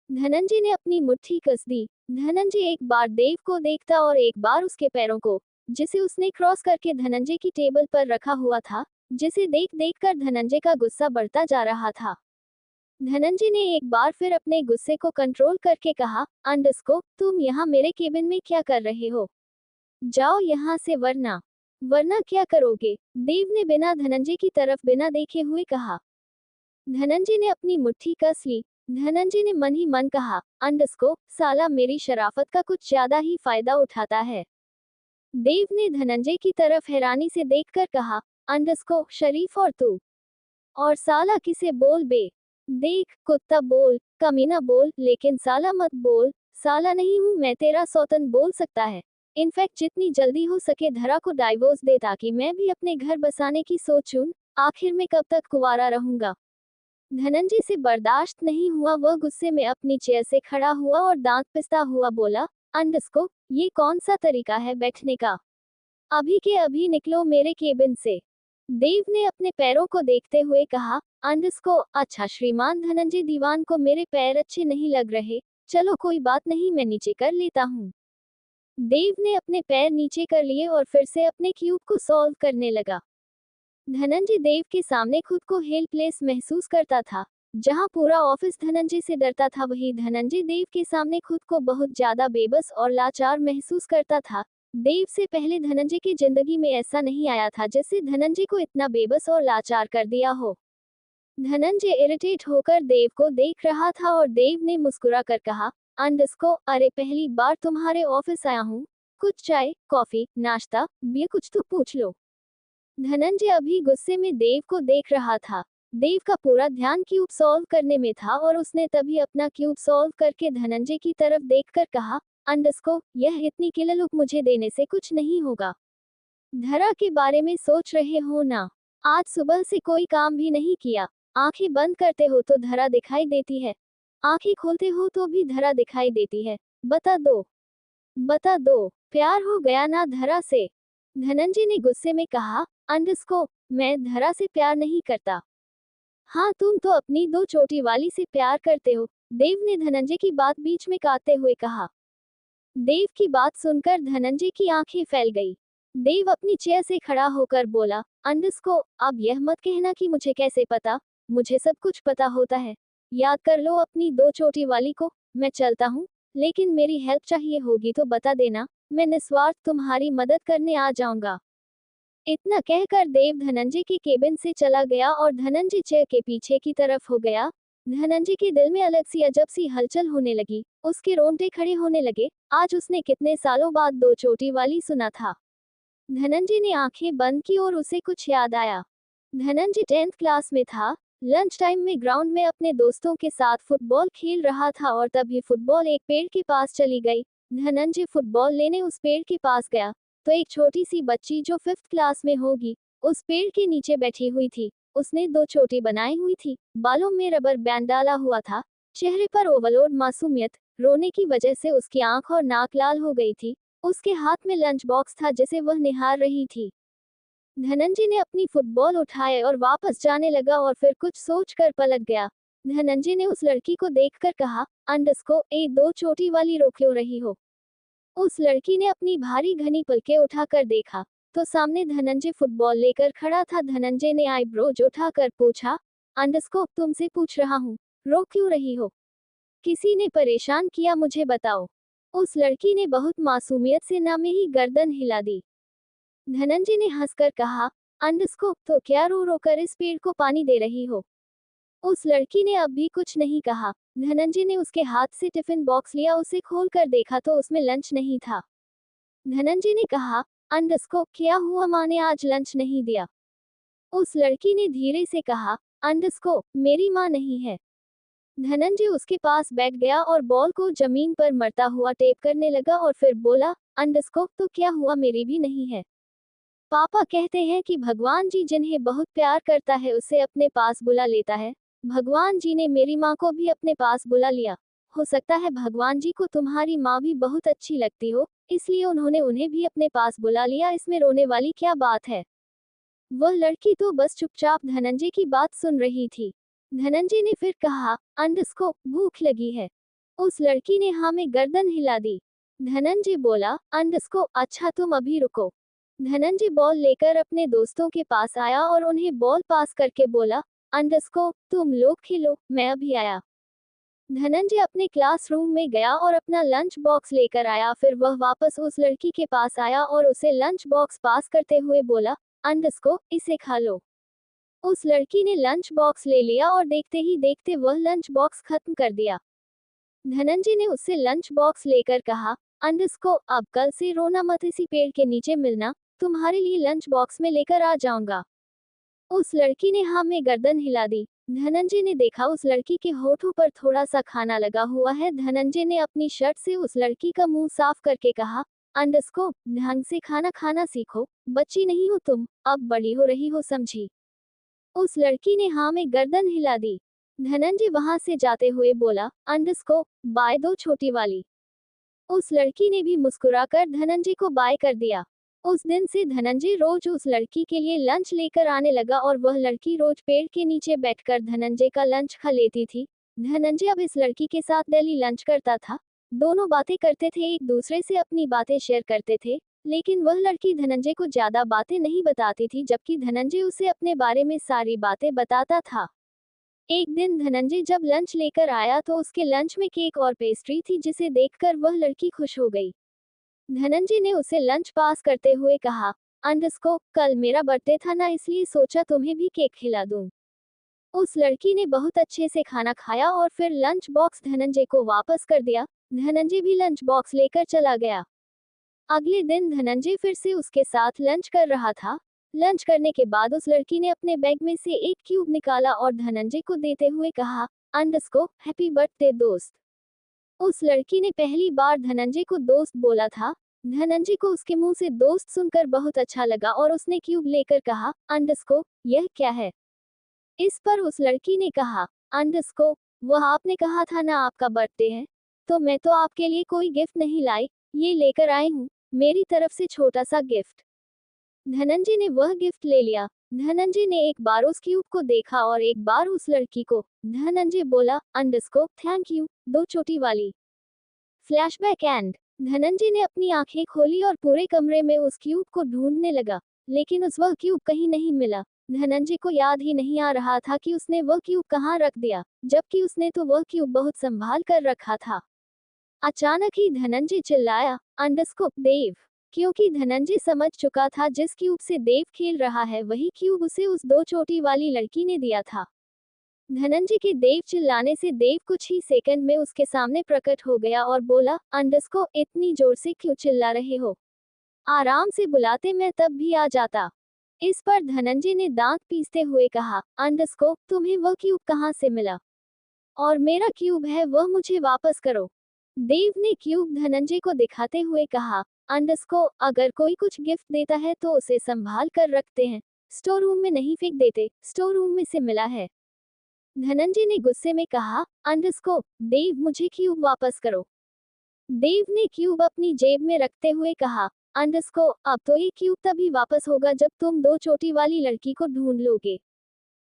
धनंजय ने अपनी मुट्ठी कस दी। धनंजय एक बार देव को देखता और एक बार उसके पैरों को, जिसे उसने क्रॉस करके धनंजय की टेबल पर रखा हुआ था, जिसे देख देख कर धनंजय का गुस्सा बढ़ता जा रहा था। धनंजय ने एक बार फिर अपने गुस्से को कंट्रोल करके कहा, अंडरस्कोप, तुम यहाँ मेरे केबिन में क्या कर रहे हो? जाओ यहाँ से, वरना। वरना क्या करोगे? देव ने बिना धनंजय की तरफ बिना देखे हुए कहा। धनंजय ने अपनी मुट्ठी कस ली। धनंजय ने मन ही मन कहा, अंडरस्कोप, साला मेरी शराफत का कुछ ज्यादा ही फायदा उठाता है। देव ने धनंजय की तरफ हैरानी से देखकर कहा, अंडरस्कोप, शरीफ और तू? और साला किसे बोल बे? देख, कुत्ता बोल, कमीना बोल, लेकिन साला मत बोल। साला नहीं हूं मैं तेरा सौतन बोल सकता है। इनफैक्ट जितनी जल्दी हो सके धरा को डाइवोर्स दे ताकि मैं भी अपने घर बसाने की सोचूं। आखिर में कब तक कुंवारा रहूंगा? धनंजय से बर्दाश्त नहीं हुआ, वह गुस्से में अपनी चेयर से खड़ा हुआ और दांत पिसता हुआ बोला, अंडरस्कोप, ये कौन सा तरीका है बैठने का? अभी के अभी निकलो मेरे केबिन से। देव ने अपने पैरों को देखते हुए कहा, अंडरस्कोप, अच्छा श्रीमान धनंजय दीवान को मेरे पैर अच्छे नहीं लग रहे, चलो कोई बात नहीं, मैं नीचे कर लेता हूँ। देव ने अपने पैर नीचे कर लिए और फिर से अपने क्यूब को सॉल्व करने लगा। धनंजय देव के सामने खुद को हेल्पलेस महसूस करता था। जहां पूरा ऑफिस धनंजय से डरता था, वहीं धनंजय देव के सामने खुद को बहुत ज्यादा बेबस और लाचार महसूस करता था। देव से पहले धनंजय की जिंदगी में ऐसा नहीं आया था जिससे धनंजय को इतना बेबस और लाचार कर दिया हो। धनंजय इरिटेट होकर देव को देख रहा था और देव ने मुस्कुरा कर कहा, अंडरस्कोप, अरे पहली बार तुम्हारे ऑफिस आया हूँ, कुछ चाय, कॉफी, नाश्ता, बियर कुछ तो पूछ लो। धनंजय अभी गुस्से में देव को देख रहा था। देव का पूरा ध्यान क्यूब सॉल्व करने में था और उसने तभी अपना क्यूब सॉल्व करके धनंजय की तरफ देखकर कहा, अंडरस्कोप, यह इतनी किलो लुक मुझे देने से कुछ नहीं होगा। धरा के बारे में सोच रहे हो ना? आज सुबह से कोई काम भी नहीं किया। आंखें बंद करते हो तो धरा दिखाई देती है, आंखें खोलते हो तो भी धरा दिखाई देती है। बता दो, बता दो, प्यार हो गया ना धरा से? धनंजय ने गुस्से में कहा, अंडरस्कोप, मैं धरा से प्यार नहीं करता। हाँ, तुम तो अपनी दो चोटी वाली से प्यार करते हो। देव ने धनंजय की बात बीच में काटते हुए कहा। देव की बात सुनकर धनंजय की आंखें फैल गई। देव अपनी चेयर से खड़ा होकर बोला, अंडरस्कोप, अब यह मत कहना कि मुझे कैसे पता, मुझे सब कुछ पता होता है। याद कर लो अपनी दो चोटी वाली को। मैं चलता हूँ, लेकिन मेरी हेल्प चाहिए होगी तो बता देना, मैं निस्वार्थ तुम्हारी मदद करने आ जाऊंगा। इतना कहकर देव धनंजय के केबिन से चला गया और धनंजय चेयर के पीछे की तरफ हो गया। धनंजय के दिल में अलग सी अजब सी हलचल होने लगी, उसके रोंगटे खड़े होने लगे। आज उसने कितने सालों बाद दो चोटी वाली सुना था। धनंजय ने आंखें बंद की और उसे कुछ याद आया। धनंजय 10th क्लास में था। लंच टाइम में ग्राउंड में अपने दोस्तों के साथ फुटबॉल खेल रहा था और तभी फुटबॉल एक पेड़ के पास चली गई। धनंजय फुटबॉल लेने उस पेड़ के पास गया तो एक छोटी सी बच्ची जो 5th क्लास में होगी, उस पेड़ के नीचे बैठी हुई थी। उसने दो चोटी बनाई हुई थी, बालों में रबर बैंड डाला हुआ था, चेहरे पर ओवरलोड मासूमियत। रोने की वजह से उसकी आंख और नाक लाल हो गई थी। उसके हाथ में लंच बॉक्स था जिसे वह निहार रही थी। धनंजय ने अपनी फुटबॉल उठाए और वापस जाने लगा और फिर कुछ सोचकर पलट गया। धनंजय ने उस लड़की को देखकर कहा, अंडरस्कोप, ए दो चोटी वाली रो क्यों रही हो? उस लड़की ने अपनी भारी घनी पलकें उठाकर देखा तो सामने धनंजय फुटबॉल लेकर खड़ा था। धनंजय ने आईब्रोज उठाकर पूछा, अंडरस्कोप, तुमसे पूछ रहा हूँ, रो क्यों रही हो? किसी ने परेशान किया मुझे बताओ। उस लड़की ने बहुत मासूमियत से ना में ही गर्दन हिला दी। धनंजय ने हंसकर कहा, अंडरस्कोप, तो क्या रो रो कर इस पेड़ को पानी दे रही हो? उस लड़की ने अब भी कुछ नहीं कहा। धनंजय ने उसके हाथ से टिफिन बॉक्स लिया, उसे खोलकर देखा तो उसमें लंच नहीं था। धनंजय ने कहा, अंडरस्कोप, क्या हुआ, माँ ने आज लंच नहीं दिया? उस लड़की ने धीरे से कहा, अंडरस्कोप, मेरी माँ नहीं है। धनंजय उसके पास बैठ गया और बॉल को जमीन पर मरता हुआ टेप करने लगा और फिर बोला, अंडरस्कोप, तो क्या हुआ, मेरी भी नहीं है। पापा कहते हैं कि भगवान जी जिन्हें बहुत प्यार करता है उसे अपने पास बुला लेता है। भगवान जी ने मेरी माँ को भी अपने पास बुला लिया। हो सकता है भगवान जी को तुम्हारी माँ भी बहुत अच्छी लगती हो, इसलिए उन्होंने उन्हें भी अपने पास बुला लिया। इसमें रोने वाली क्या बात है? वह लड़की तो बस चुपचाप धनंजय की बात सुन रही थी। धनंजय ने फिर कहा, अंडरस्कोप भूख लगी है। उस लड़की ने हाँ में गर्दन हिला दी। धनंजय बोला, अंडरस्कोप अच्छा तुम अभी रुको। धनंजय बॉल लेकर अपने दोस्तों के पास आया और उन्हें बॉल पास करके बोला, अंडरस्कोप तुम लोग खेलो, मैं अभी आया। धनंजय अपने क्लासरूम में गया और अपना लंच बॉक्स लेकर आया। फिर वह वापस उस लड़की के पास आया और उसे लंच बॉक्स पास करते हुए बोला, अंडरस्कोप इसे खा लो। उस लड़की ने लंच बॉक्स ले लिया और देखते ही देखते वह लंच बॉक्स खत्म कर दिया। धनंजय ने उससे लंच बॉक्स लेकर कहा, अंडरस्कोप अब कल से रोना मत, इसी पेड़ के नीचे मिलना, तुम्हारे लिए लंच बॉक्स में लेकर आ जाऊंगा। उस लड़की ने हाँ में गर्दन हिला दी। धनंजय ने देखा उस लड़की के होठों पर थोड़ा सा खाना लगा हुआ है। धनंजय ने अपनी शर्ट से उस लड़की का मुंह साफ करके कहा, अंडरस्कोप ढंग से खाना खाना सीखो, बच्ची नहीं हो तुम, अब बड़ी हो रही हो समझी। उस लड़की ने हाँ में गर्दन हिला दी। धनंजय वहां से जाते हुए बोला, अंडरस्कोप बाय दो छोटी वाली। उस लड़की ने भी मुस्कुराकर धनंजय को बाय कर दिया। उस दिन से धनंजय रोज उस लड़की के लिए लंच लेकर आने लगा और वह लड़की रोज पेड़ के नीचे बैठकर धनंजय का लंच खा लेती थी। धनंजय अब इस लड़की के साथ डेली लंच करता था। दोनों बातें करते थे, एक दूसरे से अपनी बातें शेयर करते थे, लेकिन वह लड़की धनंजय को ज्यादा बातें नहीं बताती थी, जबकि धनंजय उसे अपने बारे में सारी बातें बताता था। एक दिन धनंजय जब लंच लेकर आया तो उसके लंच में केक और पेस्ट्री थी, जिसे देखकर वह लड़की खुश हो गई। धनंजय ने उसे लंच पास करते हुए कहा, अंडरस्कोप कल मेरा बर्थडे था ना, इसलिए सोचा तुम्हें भी केक खिला दूं। उस लड़की ने बहुत अच्छे से खाना खाया और फिर लंच बॉक्स धनंजय को वापस कर दिया। धनंजय भी लंच बॉक्स लेकर चला गया। अगले दिन धनंजय फिर से उसके साथ लंच कर रहा था। लंच करने के बाद उस लड़की ने अपने बैग में से एक क्यूब निकाला और धनंजय को देते हुए कहा, अंडरस्कोप हैप्पी बर्थडे दोस्त। उस लड़की ने पहली बार धनंजय को दोस्त बोला था। धनंजय को उसके मुंह से दोस्त सुनकर बहुत अच्छा लगा और उसने क्यूब लेकर कहा, अंडरस्कोप यह क्या है? इस पर उस लड़की ने कहा, अंडरस्कोप वह आपने कहा था ना आपका बर्थडे है, तो मैं तो आपके लिए कोई गिफ्ट नहीं लाई, ये लेकर आई हूँ, मेरी तरफ से छोटा सा गिफ्ट। धनंजय ने वह गिफ्ट ले लिया। धनंजय ने एक बार उस क्यूब को देखा और एक बार उस लड़की को। धनंजय बोला, अंडरस्कोप थैंक यू, दो छोटी वाली। फ्लैशबैक एंड धनंजय ने अपनी आंखें खोली और पूरे कमरे में उस क्यूब को ढूंढने लगा, लेकिन उस वह क्यूब कहीं नहीं मिला। धनंजय को याद ही नहीं आ रहा था कि उसने वह क्यूब कहाँ रख दिया, जबकि उसने तो वह क्यूब बहुत संभाल कर रखा था। अचानक ही धनंजय चिल्लाया, अंडरस्कोप देव, क्योंकि धनंजय समझ चुका था जिस क्यूब से देव खेल रहा है वही क्यूब उसे उस दो छोटी वाली लड़की ने दिया था। धनंजय के देव चिल्लाने से देव कुछ ही सेकंड में उसके सामने प्रकट हो गया और बोला, अंडरस्कोप इतनी जोर से क्यों चिल्ला रहे हो? आराम से बुलाते मैं तब भी आ जाता। इस पर धनंजय ने दांत पीसते हुए कहा, अंडरस्कोप तुम्हें वह क्यूब कहाँ से मिला? और मेरा क्यूब है वह मुझे वापस करो। देव ने क्यूब धनंजय को दिखाते हुए कहा, अंडरस्कोप अगर कोई कुछ गिफ्ट देता है तो उसे संभाल कर रखते हैं, स्टोर रूम में नहीं फेंक देते, स्टोर रूम में से मिला है। धनंजय ने गुस्से में कहा, अंडरस्कोप देव मुझे क्यूब वापस करो। देव ने क्यूब अपनी जेब में रखते हुए कहा, अंडरस्कोप अब तो ये क्यूब तभी वापस होगा जब तुम दो छोटी वाली लड़की को ढूंढ लोगे।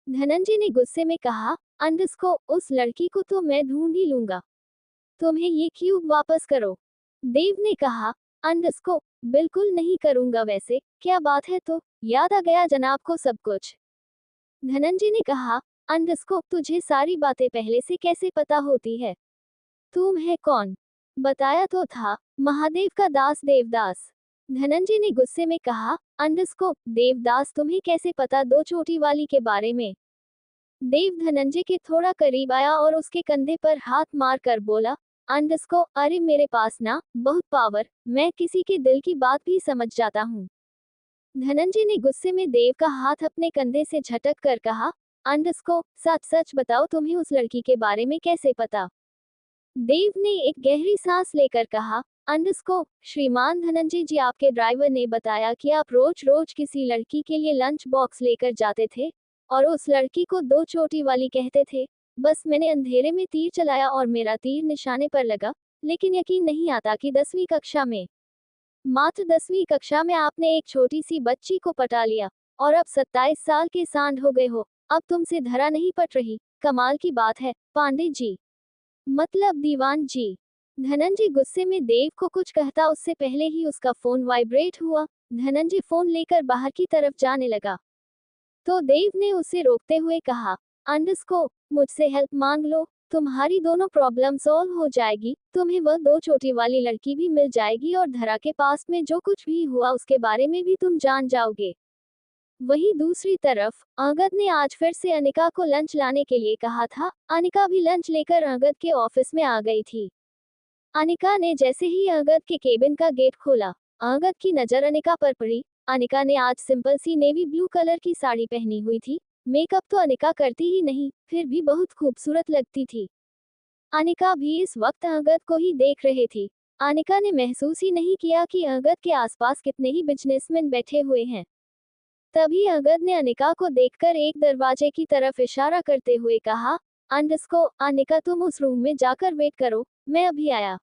धनंजय ने गुस्से में कहा, अंडरस्कोप उस लड़की को तो मैं ढूंढ ही लूंगा, तुम्हें ये क्यूब वापस करो। देव ने कहा, अंडरस्कोप बिल्कुल नहीं करूंगा, वैसे क्या बात है, तो याद आ गया जनाब को सब कुछ। धनंजय ने कहा, अंडरस्कोप तुझे सारी बातें पहले से कैसे पता होती है? तुम है कौन? बताया तो था, महादेव का दास देवदास। धनंजय ने गुस्से में कहा, अंडरस्कोप देवदास तुम्हें कैसे पता दो छोटी वाली के बारे में? देव धनंजय के थोड़ा करीब आया और उसके कंधे पर हाथ मार कर बोला, अंडरस्कोप अरे मेरे पास ना बहुत पावर, मैं किसी के दिल की बात भी समझ जाता हूँ। धनंजय ने गुस्से में देव का हाथ अपने कंधे से झटक कर कहा, अंडरस्कोप सच सच बताओ तुम्हें उस लड़की के बारे में कैसे पता? देव ने एक गहरी सांस लेकर कहा, अंडरस्कोप श्रीमान धनंजय जी आपके ड्राइवर ने बताया कि आप रोज रोज किसी लड़की के लिए लंच बॉक्स लेकर जाते थे और उस लड़की को दो छोटी वाली कहते थे। बस मैंने अंधेरे में तीर चलाया और मेरा तीर निशाने पर लगा, लेकिन यकीन नहीं आता कि 10वीं कक्षा में, मात्र 10वीं कक्षा में आपने एक छोटी सी बच्ची को पटा लिया और अब 27 साल के सांड हो गए हो। अब तुमसे धरा नहीं पट रही, कमाल की बात है पांडे जी, मतलब दीवान जी। धनंजय गुस्से में देव को कुछ कहता उससे पहले ही उसका फोन वाइब्रेट हुआ। धनंजय फोन लेकर बाहर की तरफ जाने लगा तो देव ने उसे रोकते हुए कहा, अंडरस्को, मुझसे हेल्प मांग लो, तुम्हारी दोनों प्रॉब्लम सॉल्व हो जाएगी, तुम्हें वह 2 चोटी वाली लड़की भी मिल जाएगी और धरा के पास में जो कुछ भी हुआ उसके बारे में भी तुम जान जाओगे। वहीं दूसरी तरफ अंगद ने आज फिर से अनिका को लंच लाने के लिए कहा था। अनिका भी लंच लेकर अंगद के ऑफिस में आ गई थी। अनिका ने जैसे ही अंगद के केबिन का गेट खोला, अंगद की नजर अनिका पर पड़ी। अनिका ने आज सिंपल सी नेवी ब्लू कलर की साड़ी पहनी हुई थी। मेकअप तो अनिका करती ही नहीं, फिर भी बहुत खूबसूरत लगती थी। अनिका भी इस वक्त अंगद को ही देख रहे थी। अनिका ने महसूस ही नहीं किया कि अंगद के आसपास कितने ही बिजनेसमैन बैठे हुए हैं। तभी अंगद ने अनिका को देखकर एक दरवाजे की तरफ इशारा करते हुए कहा, अंडस्को, अनिका तुम उस रूम में जाकर वेट करो, मैं अभी आया।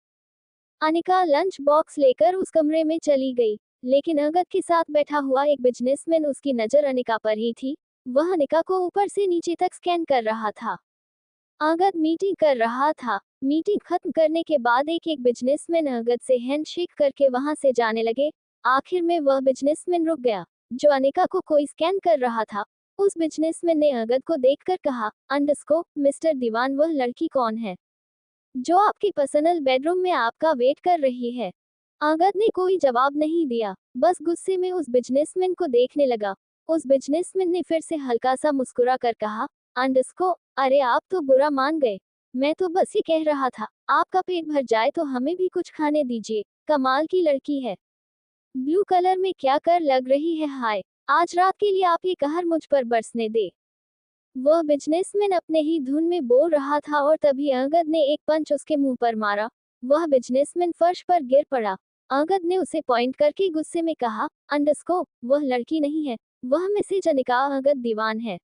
अनिका लंच बॉक्स लेकर उस कमरे में चली गई, लेकिन अंगद के साथ बैठा हुआ एक बिजनेसमैन उसकी नजर अनिका पर ही थी। वह अनिका को ऊपर से नीचे तक स्कैन कर रहा था। अंगद मीटिंग कर रहा था। मीटिंग खत्म करने के बाद एक एक बिजनेसमैन अंगद से हैंडशेक करके वहां से जाने लगे। आखिर में वह बिजनेसमैन रुक गया जो अनिका को कोई स्कैन कर रहा था। उस बिजनेसमैन ने अंगद को देखकर कहा, अंडस्को, मिस्टर दीवान, वह लड़की कौन है जो आपके पर्सनल बेडरूम में आपका वेट कर रही है? अंगद ने कोई जवाब नहीं दिया, बस गुस्से में उस बिजनेसमैन को देखने लगा। उस बिजनेसमैन ने फिर से हल्का सा मुस्कुरा कर कहा, अंडस्को, अरे आप तो बुरा मान गए, मैं तो बस ये कह रहा था, आपका पेट भर जाए तो हमें भी कुछ खाने दीजिए, कमाल की लड़की है। ब्लू कलर में क्या कर लग रही है, हाय, आज रात के लिए आप ये कहर मुझ पर बरसने दे। वह बिजनेसमैन अपने ही धुन में बोल रहा था और तभी अंगद ने एक पंच उसके मुंह पर मारा। वह बिजनेसमैन फर्श पर गिर पड़ा। अंगद ने उसे पॉइंट करके गुस्से में कहा, अंडस्को, वह लड़की नहीं है, वह मिसेज अनिका अंगद दीवान है।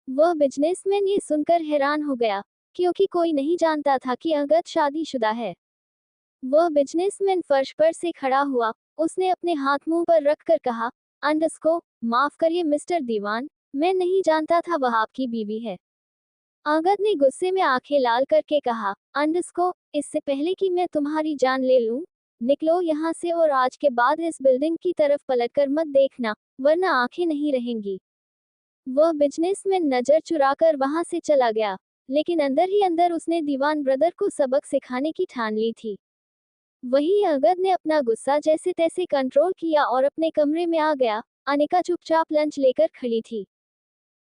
वह बिजनेसमैन ये सुनकर हैरान हो गया, क्योंकि कोई नहीं जानता था कि अंगद शादीशुदा है। वह बिजनेसमैन फर्श पर से खड़ा हुआ, उसने अपने हाथ मुंह पर रखकर कहा, अंडस्को, माफ करिए मिस्टर दीवान, मैं नहीं जानता था वह आपकी बीवी है। अंगद ने गुस्से में आंखें लाल करके कहा, अंडस्को, इससे पहले कि मैं तुम्हारी जान ले लूं, निकलो यहाँ से और आज के बाद इस बिल्डिंग की तरफ पलटकर मत देखना, वरना आंखें नहीं रहेंगी। वह बिजनेसमैन नजर चुराकर वहां से चला गया, लेकिन अंदर ही अंदर उसने दीवान ब्रदर को सबक सिखाने की ठान ली थी। वहीं अंगद ने अपना गुस्सा जैसे तैसे कंट्रोल किया और अपने कमरे में आ गया। अनिका चुपचाप लंच लेकर खड़ी थी।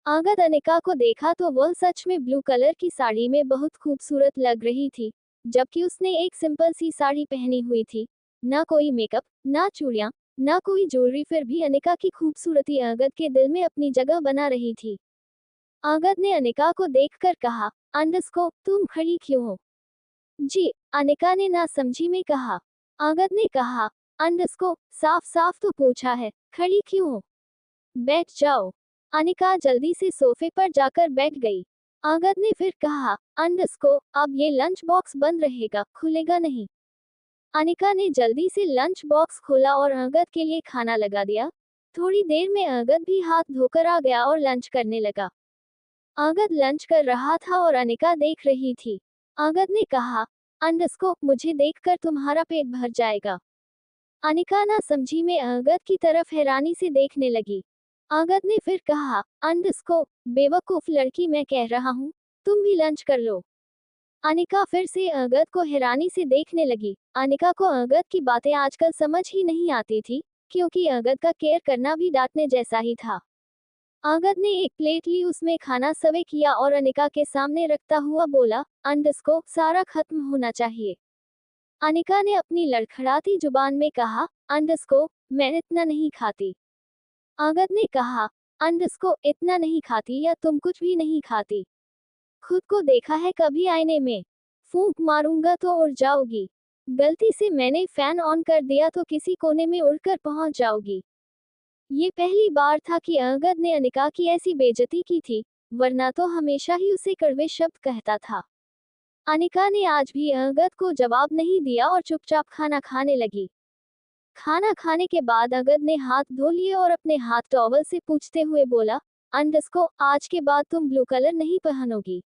अंगद अनिका को देखा तो वह सच में ब्लू कलर की साड़ी में बहुत खूबसूरत लग रही थी, जबकि उसने एक सिंपल सी साड़ी पहनी हुई थी। ना कोई मेकअप, ना चूड़ियां, ना कोई ज्वेलरी, फिर भी अनिका की खूबसूरती अंगद के दिल में अपनी जगह बना रही थी। अंगद ने अनिका को देखकर कहा, अंडस्को, तुम खड़ी क्यों हो? जी, अनिका ने नासमझी में कहा। अंगद ने कहा, अंडस्को, साफ साफ तो पूछा है, खड़ी क्यों हो? बैठ जाओ। अनिका जल्दी से सोफे पर जाकर बैठ गई। अंगद ने फिर कहा, अंडस्को, अब ये लंच बॉक्स बंद रहेगा, खुलेगा नहीं। अनिका ने जल्दी से लंच बॉक्स खोला और अंगद के लिए खाना लगा दिया। थोड़ी देर में अंगद भी हाथ धोकर आ गया और लंच करने लगा। अंगद लंच कर रहा था और अनिका देख रही थी। अंगद ने कहा, अंडस्को, मुझे देखकर तुम्हारा पेट भर जाएगा। अनिका ना समझी में अंगद की तरफ हैरानी से देखने लगी। अंगद ने फिर कहा, अंडस्को, बेवकूफ लड़की, मैं कह रहा हूँ, तुम भी लंच कर लो। अनिका फिर से अंगद को हैरानी से देखने लगी। अनिका को अंगद की बातें आजकल समझ ही नहीं आती थी, क्योंकि अंगद का केयर करना भी डांटने जैसा ही था। अंगद ने एक प्लेट ली, उसमें खाना सर्व किया और अनिका के सामने रखता हुआ बोला, अंडस्को, सारा खत्म होना चाहिए। अनिका ने अपनी लड़खड़ाती जुबान में कहा, अंडस्को, मैं इतना नहीं खाती। अंगद ने कहा, अंडस्को, इतना नहीं खाती या तुम कुछ भी नहीं खाती? खुद को देखा है कभी आईने में? फूंक मारूंगा तो उड़ जाओगी। गलती से मैंने फैन ऑन कर दिया तो किसी कोने में उड़कर पहुंच जाओगी। ये पहली बार था कि अंगद ने अनिका की ऐसी बेइज्जती की थी, वरना तो हमेशा ही उसे कड़वे शब्द कहता था। अनिका ने आज भी अंगद को जवाब नहीं दिया और चुपचाप खाना खाने लगी। खाना खाने के बाद अंगद ने हाथ धो लिए और अपने हाथ टॉवल से पोंछते हुए बोला, अंडस्को आज के बाद तुम ब्लू कलर नहीं पहनोगी।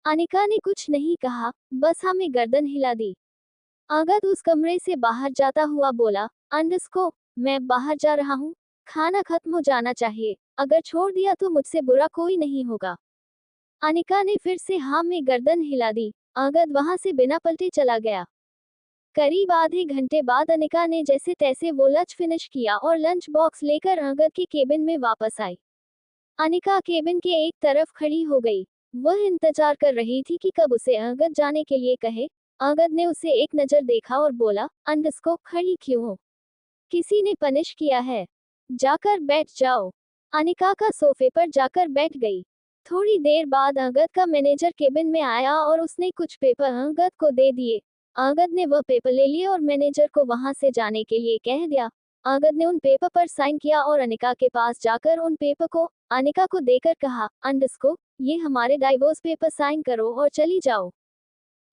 अनिका ने कुछ नहीं कहा, बस हमें गर्दन हिला दी। अगद उस कमरे से बाहर जाता हुआ बोला, अंडस्को, मैं बाहर जा रहा हूँ, खाना खत्म हो जाना चाहिए, अगर छोड़ दिया तो मुझसे बुरा कोई नहीं होगा। अनिका ने फिर से हाँ में गर्दन हिला दी। अगद वहां से बिना पलटे चला गया। करीब आधे घंटे बाद अनिका ने जैसे तैसे वो लंच फिनिश किया और लंच बॉक्स लेकर अगद के केबिन में वापस आई। अनिका केबिन के एक तरफ खड़ी हो गई। वह इंतजार कर रही थी कि कब उसे अगद जाने के लिए कहे। अगद ने उसे एक नजर देखा और बोला, अंडस्को, खड़ी क्यों हो? किसी ने पनिश किया है? जाकर बैठ जाओ। अनिका का सोफे पर जाकर बैठ गई। थोड़ी देर बाद अगद का मैनेजर केबिन में आया और उसने कुछ पेपर अगद को दे दिए। अगद ने वह पेपर ले लिए और मैनेजर को वहां से जाने के लिए कह दिया। अगद ने उन पेपर पर साइन किया और अनिका के पास जाकर उन पेपर को अनिका को देकर कहा, अंडस्को, ये हमारे डाइवोर्स पेपर साइन करो और चली जाओ।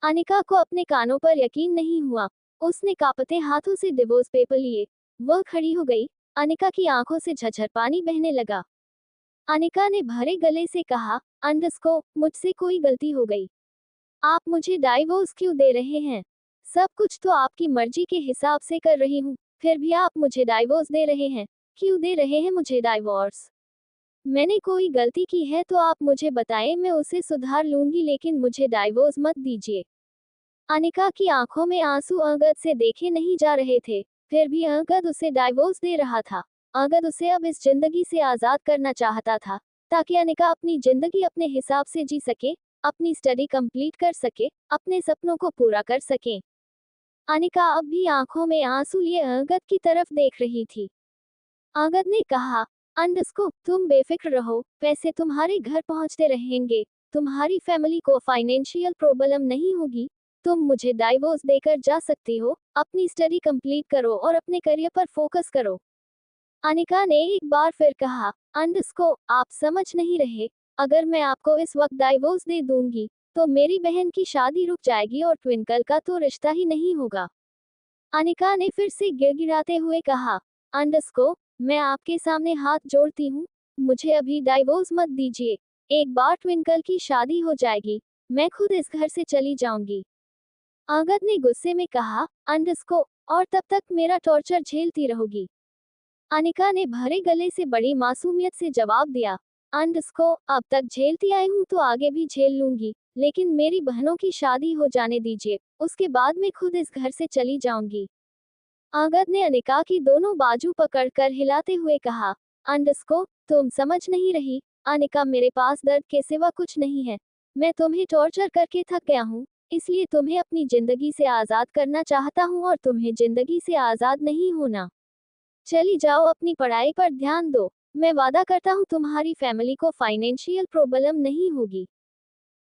अनिका को अपने कानों पर यकीन नहीं हुआ। उसने कांपते हाथों से डिवोर्स पेपर लिए। वह खड़ी हो गई। अनिका की आंखों से झरझर पानी बहने लगा। अनिका ने भरे गले से कहा, अंडस्को, मुझसे कोई गलती हो गई। आप मुझे डाइवोर्स क्यों दे रहे हैं? सब कुछ तो आपकी मर्जी के हिसाब से कर रही हूँ, फिर भी आप मुझे डाइवोर्स दे रहे हैं। क्यों दे रहे हैं मुझे डाइवोर्स? मैंने कोई गलती की है तो आप मुझे बताएं, मैं उसे सुधार लूंगी, लेकिन मुझे डाइवोर्स मत दीजिए। अनिका की आंखों में आंसू अगद से देखे नहीं जा रहे थे, फिर भी अगद उसे डाइवोर्स दे रहा था। अगद उसे अब इस जिंदगी से आजाद करना चाहता था, ताकि अनिका अपनी जिंदगी अपने हिसाब से जी सके, अपनी स्टडी कंप्लीट कर सके, अपने सपनों को पूरा कर सके। अनिका अब भी आंखों में आंसू लिए अगद की तरफ देख रही थी। अगद ने कहा, अंडस्को, तुम बेफिक्र रहो, पैसे तुम्हारे घर पहुंचते रहेंगे, तुम्हारी फैमिली को फाइनेंशियल प्रॉब्लम नहीं होगी, तुम मुझे डाइवोर्स देकर जा सकती हो, अपनी स्टडी कंप्लीट करो और अपने करियर पर फोकस करो। अनिका ने एक बार फिर कहा, अंडस्को, आप समझ नहीं रहे, अगर मैं आपको इस वक्त डाइवोर्स दे दूंगी तो मेरी बहन की शादी रुक जाएगी और ट्विंकल का तो रिश्ता ही नहीं होगा। अनिका ने फिर से गिड़गिड़ाते हुए कहा, अंडस्को, मैं आपके सामने हाथ जोड़ती हूँ, मुझे अभी डाइवोर्स मत दीजिए। एक बार ट्विंकल की शादी हो जाएगी, मैं खुद इस घर से चली जाऊंगी। अगद ने गुस्से में कहा, अंडस्को, और तब तक मेरा टॉर्चर झेलती रहोगी। अनिका ने भरे गले से बड़ी मासूमियत से जवाब दिया, अंडस्को, अब तक झेलती आई हूँ तो आगे भी झेल लूंगी, लेकिन मेरी बहनों की शादी हो जाने दीजिए, उसके बाद मैं खुद इस घर से चली जाऊंगी। अगद ने अनिका की दोनों बाजू पकड़कर हिलाते हुए कहा, अंडस्को, तुम समझ नहीं रही, अनिका, मेरे पास दर्द के सिवा कुछ नहीं है। मैं तुम्हें टॉर्चर करके थक गया हूँ, इसलिए तुम्हें अपनी जिंदगी से आजाद करना चाहता हूँ और तुम्हें जिंदगी से आजाद नहीं होना। चली जाओ, अपनी पढ़ाई पर ध्यान दो। मैं वादा करता हूँ तुम्हारी फैमिली को फाइनेंशियल प्रॉब्लम नहीं होगी।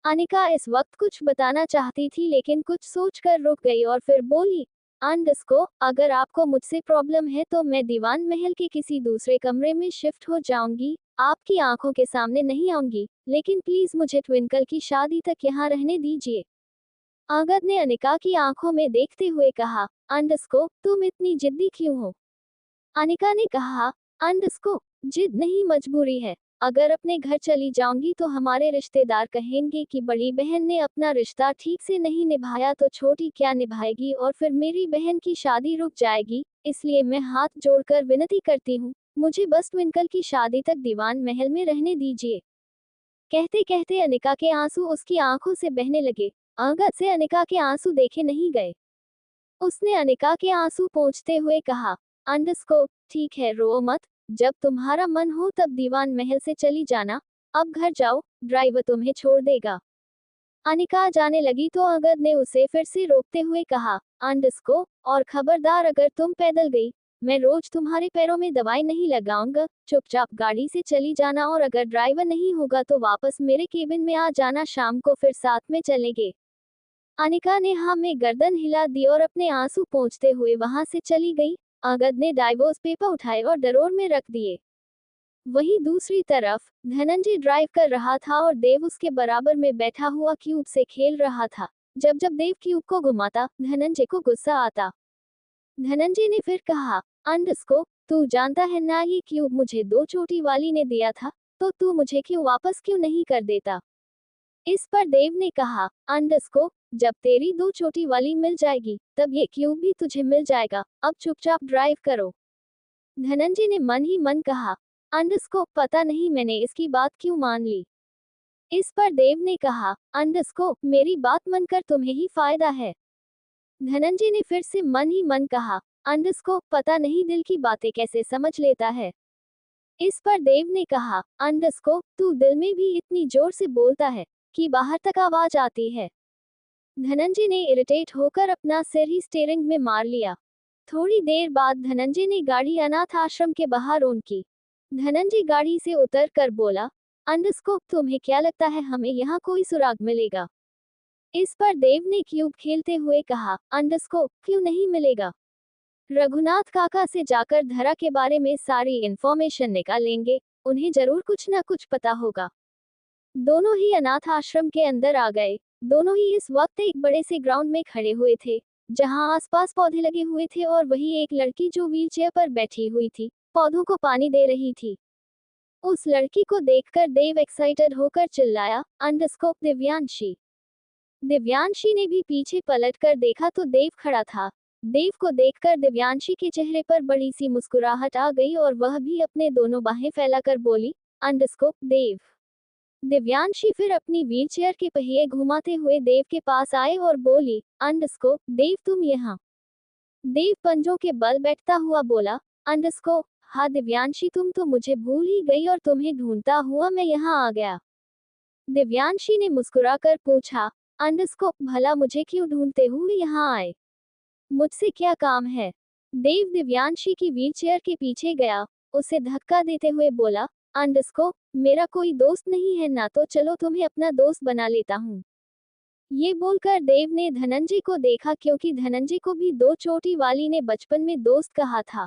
अनिका इस वक्त कुछ बताना चाहती थी, लेकिन कुछ सोचकर रुक गई और फिर बोली, अंडस्को, अगर आपको मुझसे प्रॉब्लम है तो मैं दीवान महल के किसी दूसरे कमरे में शिफ्ट हो जाऊंगी, आपकी आंखों के सामने नहीं आऊंगी, लेकिन प्लीज मुझे ट्विंकल की शादी तक यहाँ रहने दीजिए। अगद ने अनिका की आंखों में देखते हुए कहा, अंडस्को, तुम इतनी जिद्दी क्यों हो? अनिका ने कहा, अंडस्को, जिद नहीं, मजबूरी है। अगर अपने घर चली जाऊंगी तो हमारे रिश्तेदार कहेंगे कि बड़ी बहन ने अपना रिश्ता ठीक से नहीं निभाया तो छोटी क्या निभाएगी, और फिर मेरी बहन की शादी रुक जाएगी, इसलिए मैं हाथ जोड़कर विनती करती हूँ, मुझे बस ट्विंकल की शादी तक दीवान महल में रहने दीजिए। कहते कहते अनिका के आंसू उसकी आंखों से बहने लगे। अगद से अनिका के आंसू देखे नहीं गए। उसने अनिका के आंसू पोंछते हुए कहा, अंडस्को, ठीक है, रो मत, जब तुम्हारा मन हो तब दीवान महल से चली जाना, अब घर जाओ, ड्राइवर तुम्हें छोड़ देगा। अनिका जाने लगी तो अगद ने उसे फिर से रोकते हुए कहा, अंडस्को, और खबरदार, अगर तुम पैदल गई, मैं रोज तुम्हारे पैरों में दवाई नहीं लगाऊंगा, चुपचाप गाड़ी से चली जाना, और अगर ड्राइवर नहीं होगा तो वापस मेरे केबिन में आ जाना, शाम को फिर साथ में चलेंगे। अनिका ने हाँ में गर्दन हिला दी और अपने आंसू पोंछते हुए वहां से चली गई। अगद ने डाइवोर्स पेपर उठाए और ड्रॉर में रख दिए। वहीं दूसरी तरफ धनंजय ड्राइव कर रहा था और देव उसके बराबर में बैठा हुआ क्यूब से खेल रहा था। जब जब देव क्यूब को घुमाता, धनंजय को गुस्सा आता। धनंजय ने फिर कहा, अंडस्को, तू जानता है ना, ये क्यूब मुझे दो चोटी वाली ने दिया था, तो तू मुझे वापस क्यों नहीं कर देता? इस पर देव ने कहा, अंडरस्को, जब तेरी 2 चोटी वाली मिल जाएगी, तब ये क्यूब भी तुझे मिल जाएगा, अब चुपचाप ड्राइव करो। धनंजय ने मन ही मन कहा, अंडरस्को, पता नहीं मैंने इसकी बात क्यों मान ली। इस पर देव ने कहा, अंडरस्को, मेरी बात मानकर तुम्हें ही फायदा है। धनंजय ने फिर से मन ही मन कहा, अंडरस्को, पता नहीं दिल की बातें कैसे समझ लेता है। इस पर देव ने कहा, अंडरस्को, तू दिल में भी इतनी जोर से बोलता है कि बाहर तक आवाज आती है। धनंजय ने इरिटेट होकर अपना सिर ही स्टीयरिंग में मार लिया। थोड़ी देर बाद धनंजय ने गाड़ी अनाथ आश्रम के बाहर ऑन की। धनंजय गाड़ी से उतर कर बोला, अंडरस्को, तुम्हें क्या लगता है हमें यहाँ कोई सुराग मिलेगा? इस पर देव ने क्यूब खेलते हुए कहा, अंडरस्को, क्यों नहीं मिलेगा? रघुनाथ काका से जाकर धरा के बारे में सारी इंफॉर्मेशन निकालेंगे, उन्हें जरूर कुछ न कुछ पता होगा। दोनों ही अनाथ आश्रम के अंदर आ गए। दोनों ही इस वक्त एक बड़े से ग्राउंड में खड़े हुए थे, जहां आसपास पौधे लगे हुए थे और वही एक लड़की जो व्हीलचेयर पर बैठी हुई थी, पौधों को पानी दे रही थी। उस लड़की को देखकर देव एक्साइटेड होकर चिल्लाया, अंडरस्को, दिव्यांशी। दिव्यांशी ने भी पीछे पलटकर देखा तो देव खड़ा था। देव को देखकर दिव्यांशी के चेहरे पर बड़ी सी मुस्कुराहट आ गई और वह भी अपने दोनों बाहें फैलाकर बोली, अंडरस्को, देव। दिव्यांशी फिर अपनी व्हीलचेयर के पहिए घुमाते हुए देव के पास आए और बोली, अंडरस्को, देव तुम यहाँ? देव पंजों के बल बैठता हुआ बोला, अंडरस्को, हाँ दिव्यांशी, तुम तो मुझे भूल ही गई और तुम्हें ढूंढता हुआ मैं यहाँ आ गया। दिव्यांशी ने मुस्कुराकर पूछा, अंडरस्को, भला मुझे क्यों ढूंढते हुए यहाँ आए? मुझसे क्या काम है? देव दिव्यांशी की व्हीलचेयर के पीछे गया, उसे धक्का देते हुए बोला, अंडरस्को, मेरा कोई दोस्त नहीं है ना, तो चलो तुम्हें अपना दोस्त बना लेता हूँ। ये बोलकर देव ने धनंजय को देखा, क्योंकि धनंजय को भी 2 चोटी वाली ने बचपन में दोस्त कहा था।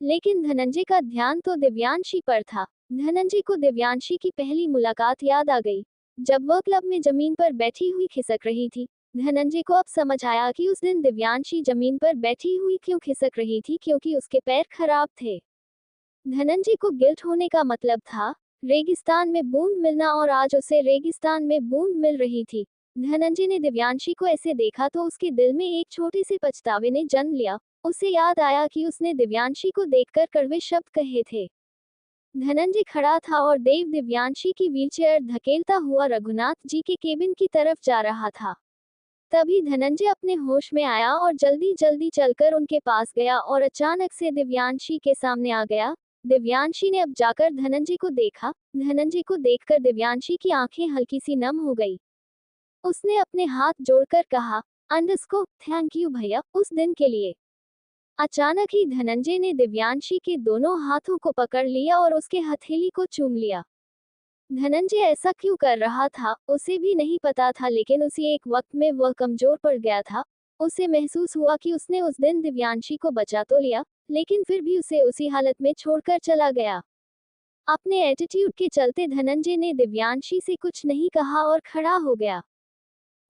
लेकिन धनंजय का ध्यान तो दिव्यांशी पर था। धनंजय को दिव्यांशी की पहली मुलाकात याद आ गई, जब वह क्लब में जमीन पर बैठी हुई खिसक रही थी। धनंजय को अब समझ आया कि उस दिन दिव्यांशी जमीन पर बैठी हुई क्यों खिसक रही थी, क्योंकि उसके पैर खराब थे। धनंजय को गिल्ट होने का मतलब था रेगिस्तान में बूंद मिलना, और आज उसे रेगिस्तान में बूंद मिल रही थी। धनंजय ने दिव्यांशी को ऐसे देखा तो उसके दिल में एक छोटे से पछतावे ने जन्म लिया। उसे याद आया कि उसने दिव्यांशी को देखकर कड़वे शब्द कहे थे। धनंजय खड़ा था और देव दिव्यांशी की व्हीलचेयर धकेलता हुआ रघुनाथ जी के केबिन की तरफ जा रहा था। तभी धनंजय अपने होश में आया और जल्दी जल्दी चलकर उनके पास गया और अचानक से दिव्यांशी के सामने आ गया। दिव्यांशी ने अब जाकर धनंजय को देखा। धनंजय को देखकर दिव्यांशी की आंखें हल्की सी नम हो गई। उसने अपने हाथ जोड़कर कहा, अंडरस्को, थैंक यू भैया, उस दिन के लिए। अचानक ही धनंजय ने दिव्यांशी के दोनों हाथों को पकड़ लिया और उसके हथेली को चूम लिया। धनंजय ऐसा क्यों कर रहा था उसे भी नहीं पता था, लेकिन उसी एक वक्त में वह कमजोर पड़ गया था। उसे महसूस हुआ कि उसने उस दिन दिव्यांशी को बचा तो लिया, लेकिन फिर भी उसे उसी हालत में छोड़कर चला गया। अपने एटीट्यूड के चलते धनंजय ने दिव्यांशी से कुछ नहीं कहा और खड़ा हो गया।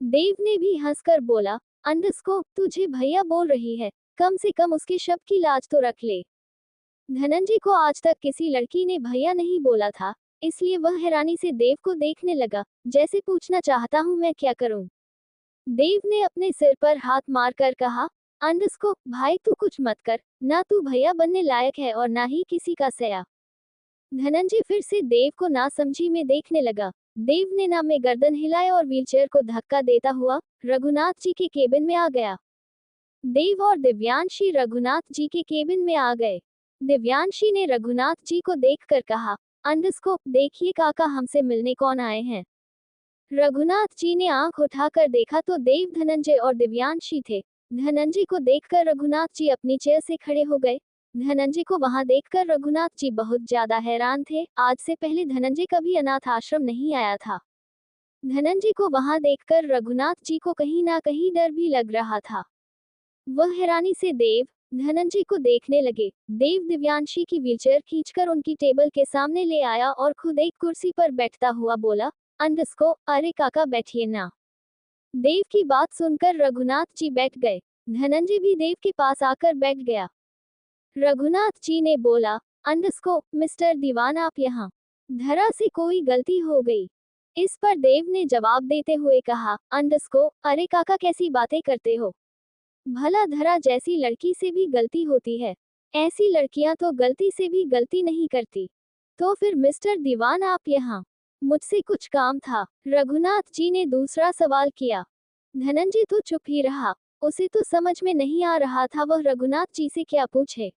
देव ने भी हंसकर बोला, अंडरस्को, तुझे भैया बोल रही है, कम से कम उसके शब्द की लाज तो रख ले। धनंजय को आज तक किसी लड़की ने भैया नहीं बोला था, इसलिए वह हैरानी से देव को देखने लगा, जैसे पूछना चाहता हूँ मैं क्या करूँ। देव ने अपने सिर पर हाथ मारकर कहा, अंडरस्को, भाई तू कुछ मत कर, ना तू भैया बनने लायक है और ना ही किसी का सया। धनंजय फिर से देव को नासमझी में देखने लगा। देव ने ना में गर्दन हिलाए और व्हीलचेयर को धक्का देता हुआ रघुनाथ जी के केबिन में आ गया। देव और दिव्यांशी रघुनाथ जी के केबिन में आ गए। दिव्यांशी ने रघुनाथ जी को देखकर कहा, अंडरस्को, देखिए काका हमसे मिलने कौन आए हैं। रघुनाथ जी ने आंख उठाकर देखा तो देव, धनंजय और दिव्यांशी थे। धनंजय को देखकर रघुनाथ जी अपनी चेयर से खड़े हो गए। धनंजय को वहां देखकर रघुनाथ जी बहुत ज्यादा हैरान थे। आज से पहले धनंजय कभी अनाथ आश्रम नहीं आया था। धनंजय को वहां देखकर रघुनाथ जी को कहीं ना कहीं डर भी लग रहा था। वह हैरानी से देव, धनंजय को देखने लगे। देव दिव्यांशी की व्हीलचेयर खींचकर उनकी टेबल के सामने ले आया और खुद एक कुर्सी पर बैठता हुआ बोला, अंडरस्को, अरे काका बैठिए ना। देव की बात सुनकर रघुनाथ जी बैठ गए। धनंजय भी देव के पास आकर बैठ गया। रघुनाथ जी ने बोला, अंडरस्को, मिस्टर दीवान आप यहाँ। धरा से कोई गलती हो गई। इस पर देव ने जवाब देते हुए कहा, अंडस्को, अरे काका कैसी बातें करते हो। भला धरा जैसी लड़की से भी गलती होती है। ऐसी लड़कियां तो गलती से भी गलती नहीं करती। तो फिर मिस्टर दीवान आप यहाँ? मुझसे कुछ काम था। रघुनाथ जी ने दूसरा सवाल किया। धनंजय तो चुप ही रहा। उसे तो समझ में नहीं आ रहा था वह रघुनाथ जी से क्या पूछे।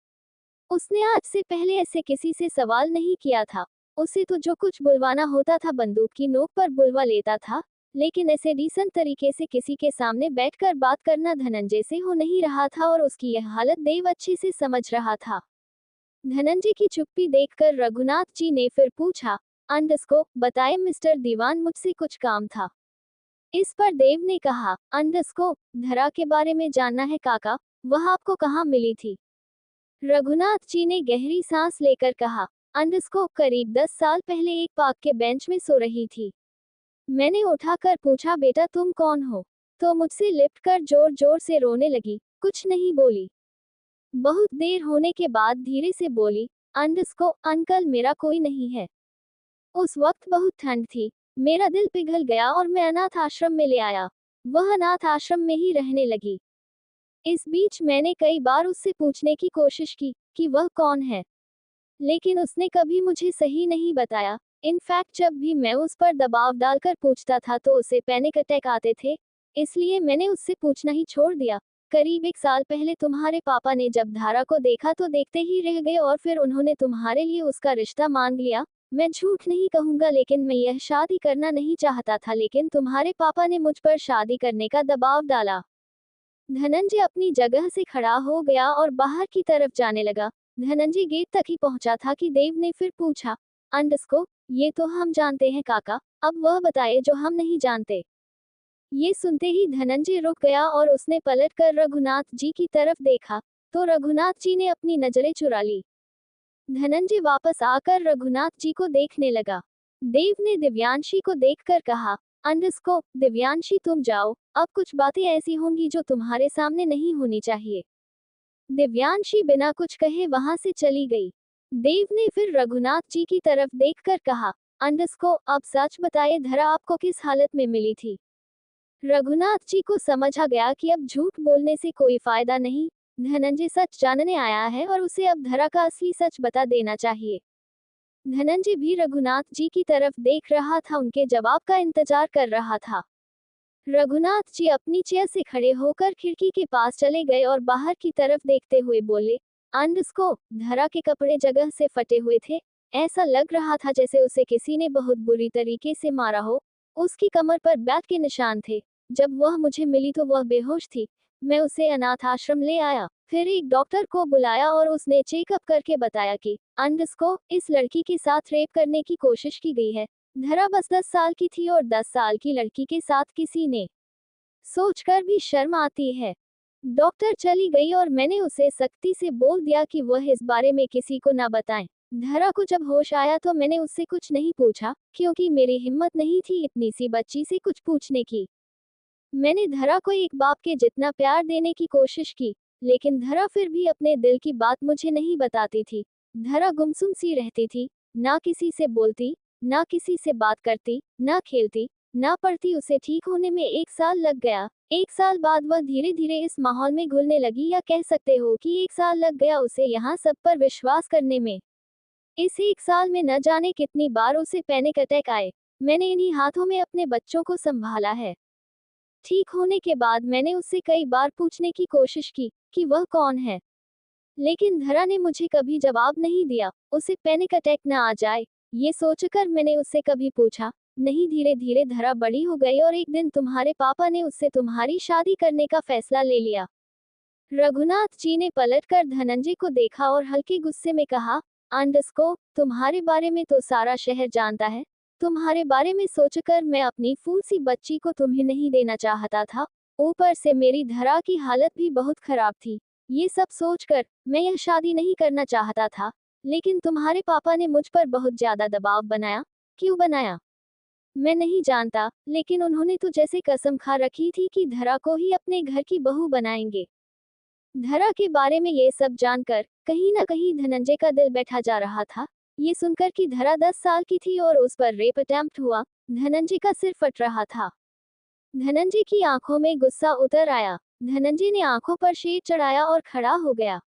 उसने आज से पहले ऐसे किसी से सवाल नहीं किया था। उसे तो जो कुछ बुलवाना होता था बंदूक की नोक पर बुलवा लेता था, लेकिन ऐसे डिसेंट तरीके से किसी के सामने बैठकर बात करना धनंजय से हो नहीं रहा था और उसकी यह हालत देव अच्छे से समझ रहा था। धनंजय की चुप्पी देखकर रघुनाथ जी ने फिर पूछा, अंडस्को, बताए मिस्टर दीवान, मुझसे कुछ काम था। इस पर देव ने कहा, अंडस्को, धरा के बारे में जानना है काका, वह आपको कहाँ मिली थी। रघुनाथ जी ने गहरी सांस लेकर कहा, अंडस्को, करीब 10 साल पहले एक पार्क के बेंच में सो रही थी। मैंने उठाकर पूछा, बेटा तुम कौन हो। तो मुझसे लिपट कर जोर जोर से रोने लगी, कुछ नहीं बोली। बहुत देर होने के बाद धीरे से बोली, अंडस्को, अंकल मेरा कोई नहीं है। उस वक्त बहुत ठंड थी। मेरा दिल पिघल गया और मैं अनाथ आश्रम में ले आया। वह अनाथ आश्रम में ही रहने लगी। इस बीच मैंने कई बार उससे पूछने की कोशिश की कि वह कौन है, लेकिन उसने कभी मुझे सही नहीं बताया। इनफैक्ट जब भी मैं उस पर दबाव डालकर पूछता था तो उसे पैनिक अटैक आते थे, इसलिए मैंने उससे पूछना ही छोड़ दिया। करीब 1 साल पहले तुम्हारे पापा ने जब धारा को देखा तो देखते ही रह गए और फिर उन्होंने तुम्हारे लिए उसका रिश्ता मांग लिया। मैं झूठ नहीं कहूंगा, लेकिन मैं यह शादी करना नहीं चाहता था, लेकिन तुम्हारे पापा ने मुझ पर शादी करने का दबाव डाला। धनंजय अपनी जगह से खड़ा हो गया और बाहर की तरफ जाने लगा। धनंजय गेट तक ही पहुंचा था कि देव ने फिर पूछा, अंडस्को, ये तो हम जानते हैं काका, अब वह बताए जो हम नहीं जानते। ये सुनते ही धनंजय रुक गया और उसने पलटकर रघुनाथ जी की तरफ देखा, तो रघुनाथ जी ने अपनी नजरें चुरा ली। धनंजय वापस आकर रघुनाथ जी को देखने लगा। देव ने दिव्यांशी को देखकर कहा, अंडस्को, दिव्यांशी तुम जाओ, अब कुछ बातें ऐसी होंगी जो तुम्हारे सामने नहीं होनी चाहिए। दिव्यांशी बिना कुछ कहे वहां से चली गई। देव ने फिर रघुनाथ जी की तरफ देखकर कहा, अंडस्को, अब सच बताए धरा आपको किस हालत में मिली थी। रघुनाथ जी को समझ आ गया कि अब झूठ बोलने से कोई फायदा नहीं। धनंजय सच जानने आया है और उसे अब धरा का असली सच बता देना चाहिए। धनंजय भी रघुनाथ जी की तरफ देख रहा था, उनके जवाब का इंतजार कर रहा था। रघुनाथ जी अपनी चेयर से खड़े होकर खिड़की के पास चले गए और बाहर की तरफ देखते हुए बोले, अंडस्को, धरा के कपड़े जगह से फटे हुए थे। ऐसा लग रहा था जैसे उसे किसी ने बहुत बुरी तरीके से मारा हो। उसकी कमर पर बैट के निशान थे। जब वह मुझे मिली तो वह बेहोश थी। मैं उसे अनाथ आश्रम ले आया, फिर एक डॉक्टर को बुलाया और उसने चेकअप करके बताया कि अंडस्को, इस लड़की के साथ रेप करने की कोशिश की गई है। धरा बस 10 साल की थी और 10 साल की लड़की के साथ किसी ने, सोचकर भी शर्म आती है। डॉक्टर चली गई और मैंने उसे सख्ती से बोल दिया कि वह इस बारे में किसी को ना बताएं। धरा को जब होश आया तो मैंने उससे कुछ नहीं पूछा, क्योंकि मेरी हिम्मत नहीं थी इतनी सी बच्ची से कुछ पूछने की। मैंने धरा को एक बाप के जितना प्यार देने की कोशिश की, लेकिन धरा फिर भी अपने दिल की बात मुझे नहीं बताती थी। धरा गुमसुम सी रहती थी, ना किसी से बोलती, ना किसी से बात करती, ना खेलती, ना पढ़ती। उसे ठीक होने में 1 साल लग गया। 1 साल बाद वह धीरे धीरे इस माहौल में घुलने लगी, या कह सकते हो कि 1 साल लग गया उसे यहाँ सब पर विश्वास करने में। इस 1 साल में न जाने कितनी बार उसे पैनिक अटैक आए। मैंने इन्हीं हाथों में अपने बच्चों को संभाला है। ठीक होने के बाद मैंने उससे कई बार पूछने की कोशिश की कि वह कौन है, लेकिन धरा ने मुझे कभी जवाब नहीं दिया। उसे पैनिक अटैक न आ जाए, ये सोचकर मैंने उससे कभी पूछा नहीं। धीरे धीरे धरा बड़ी हो गई और एक दिन तुम्हारे पापा ने उससे तुम्हारी शादी करने का फैसला ले लिया। रघुनाथ जी ने पलटकर धनंजय को देखा और हल्के गुस्से में कहा, अंडस्को, तुम्हारे बारे में तो सारा शहर जानता है। तुम्हारे बारे में सोचकर मैं अपनी फूल सी बच्ची को तुम्हें नहीं देना चाहता था। ऊपर से मेरी धरा की हालत भी बहुत खराब थी। ये सब सोचकर मैं यह शादी नहीं करना चाहता था, लेकिन तुम्हारे पापा ने मुझ पर बहुत ज्यादा दबाव बनाया। क्यों बनाया मैं नहीं जानता, लेकिन उन्होंने तो जैसे कसम खा रखी थी कि धरा को ही अपने घर की बहू बनाएंगे। धरा के बारे में ये सब जानकर कहीं न कहीं धनंजय का दिल बैठा जा रहा था। ये सुनकर कि धरा 10 साल की थी और उस पर रेप अटेम्प्ट हुआ, धनंजय का सिर फट रहा था। धनंजय की आंखों में गुस्सा उतर आया। धनंजय ने आंखों पर शेर चढ़ाया और खड़ा हो गया।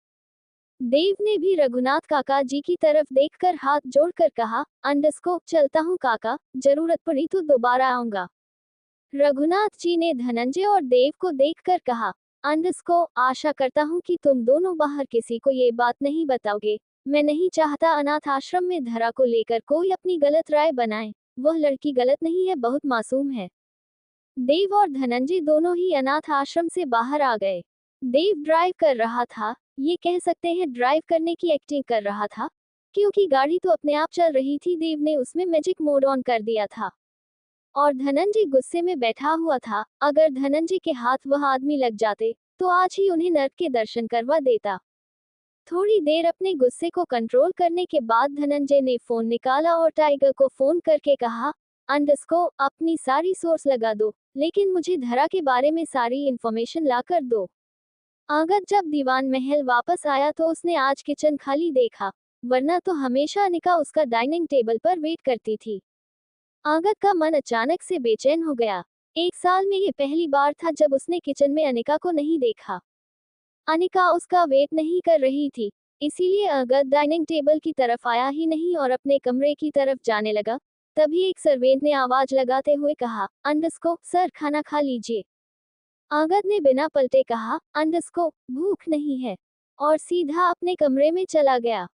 देव ने भी रघुनाथ काका जी की तरफ देखकर हाथ जोड़कर कहा, अंडरस्को, चलता हूँ काका, जरूरत पड़ी तो दोबारा आऊंगा। रघुनाथ जी ने धनंजय और देव को देखकर कहा, अंडरस्को, आशा करता हूँ कि तुम दोनों बाहर किसी को ये बात नहीं बताओगे। मैं नहीं चाहता अनाथ आश्रम में धरा को लेकर कोई अपनी गलत राय बनाए। वह लड़की गलत नहीं है, बहुत मासूम है। देव और धनंजय दोनों ही अनाथ आश्रम से बाहर आ गए। देव ड्राइव कर रहा था, ये कह सकते हैं ड्राइव करने की एक्टिंग कर रहा था, क्योंकि गाड़ी तो अपने आप चल रही थी। देव ने उसमें मैजिक मोड ऑन कर दिया था और धनंजय गुस्से में बैठा हुआ था। अगर धनंजय के हाथ वह आदमी लग जाते तो आज ही उन्हें नर्क के दर्शन करवा देता। थोड़ी देर अपने गुस्से को कंट्रोल करने के बाद धनंजय ने फोन निकाला और टाइगर को फोन करके कहा, अंडरस्को, अपनी सारी सोर्स लगा दो, लेकिन मुझे धरा के बारे में सारी इंफॉर्मेशन ला कर दो। आगत जब दीवान महल वापस आया तो उसने आज किचन खाली देखा, वरना तो हमेशा अनिका उसका डाइनिंग टेबल पर वेट करती थी। आगत का मन अचानक से बेचैन हो गया। 1 साल में ये पहली बार था जब उसने किचन में अनिका को नहीं देखा। अनिका उसका वेट नहीं कर रही थी, इसीलिए आगत डाइनिंग टेबल की तरफ आया ही नहीं और अपने कमरे की तरफ जाने लगा। तभी एक सर्वेंट ने आवाज लगाते हुए कहा, अंडरस्को, सर, खाना खा लीजिए। आगत ने बिना पलटे कहा, अंडरस्को, भूख नहीं है, और सीधा अपने कमरे में चला गया।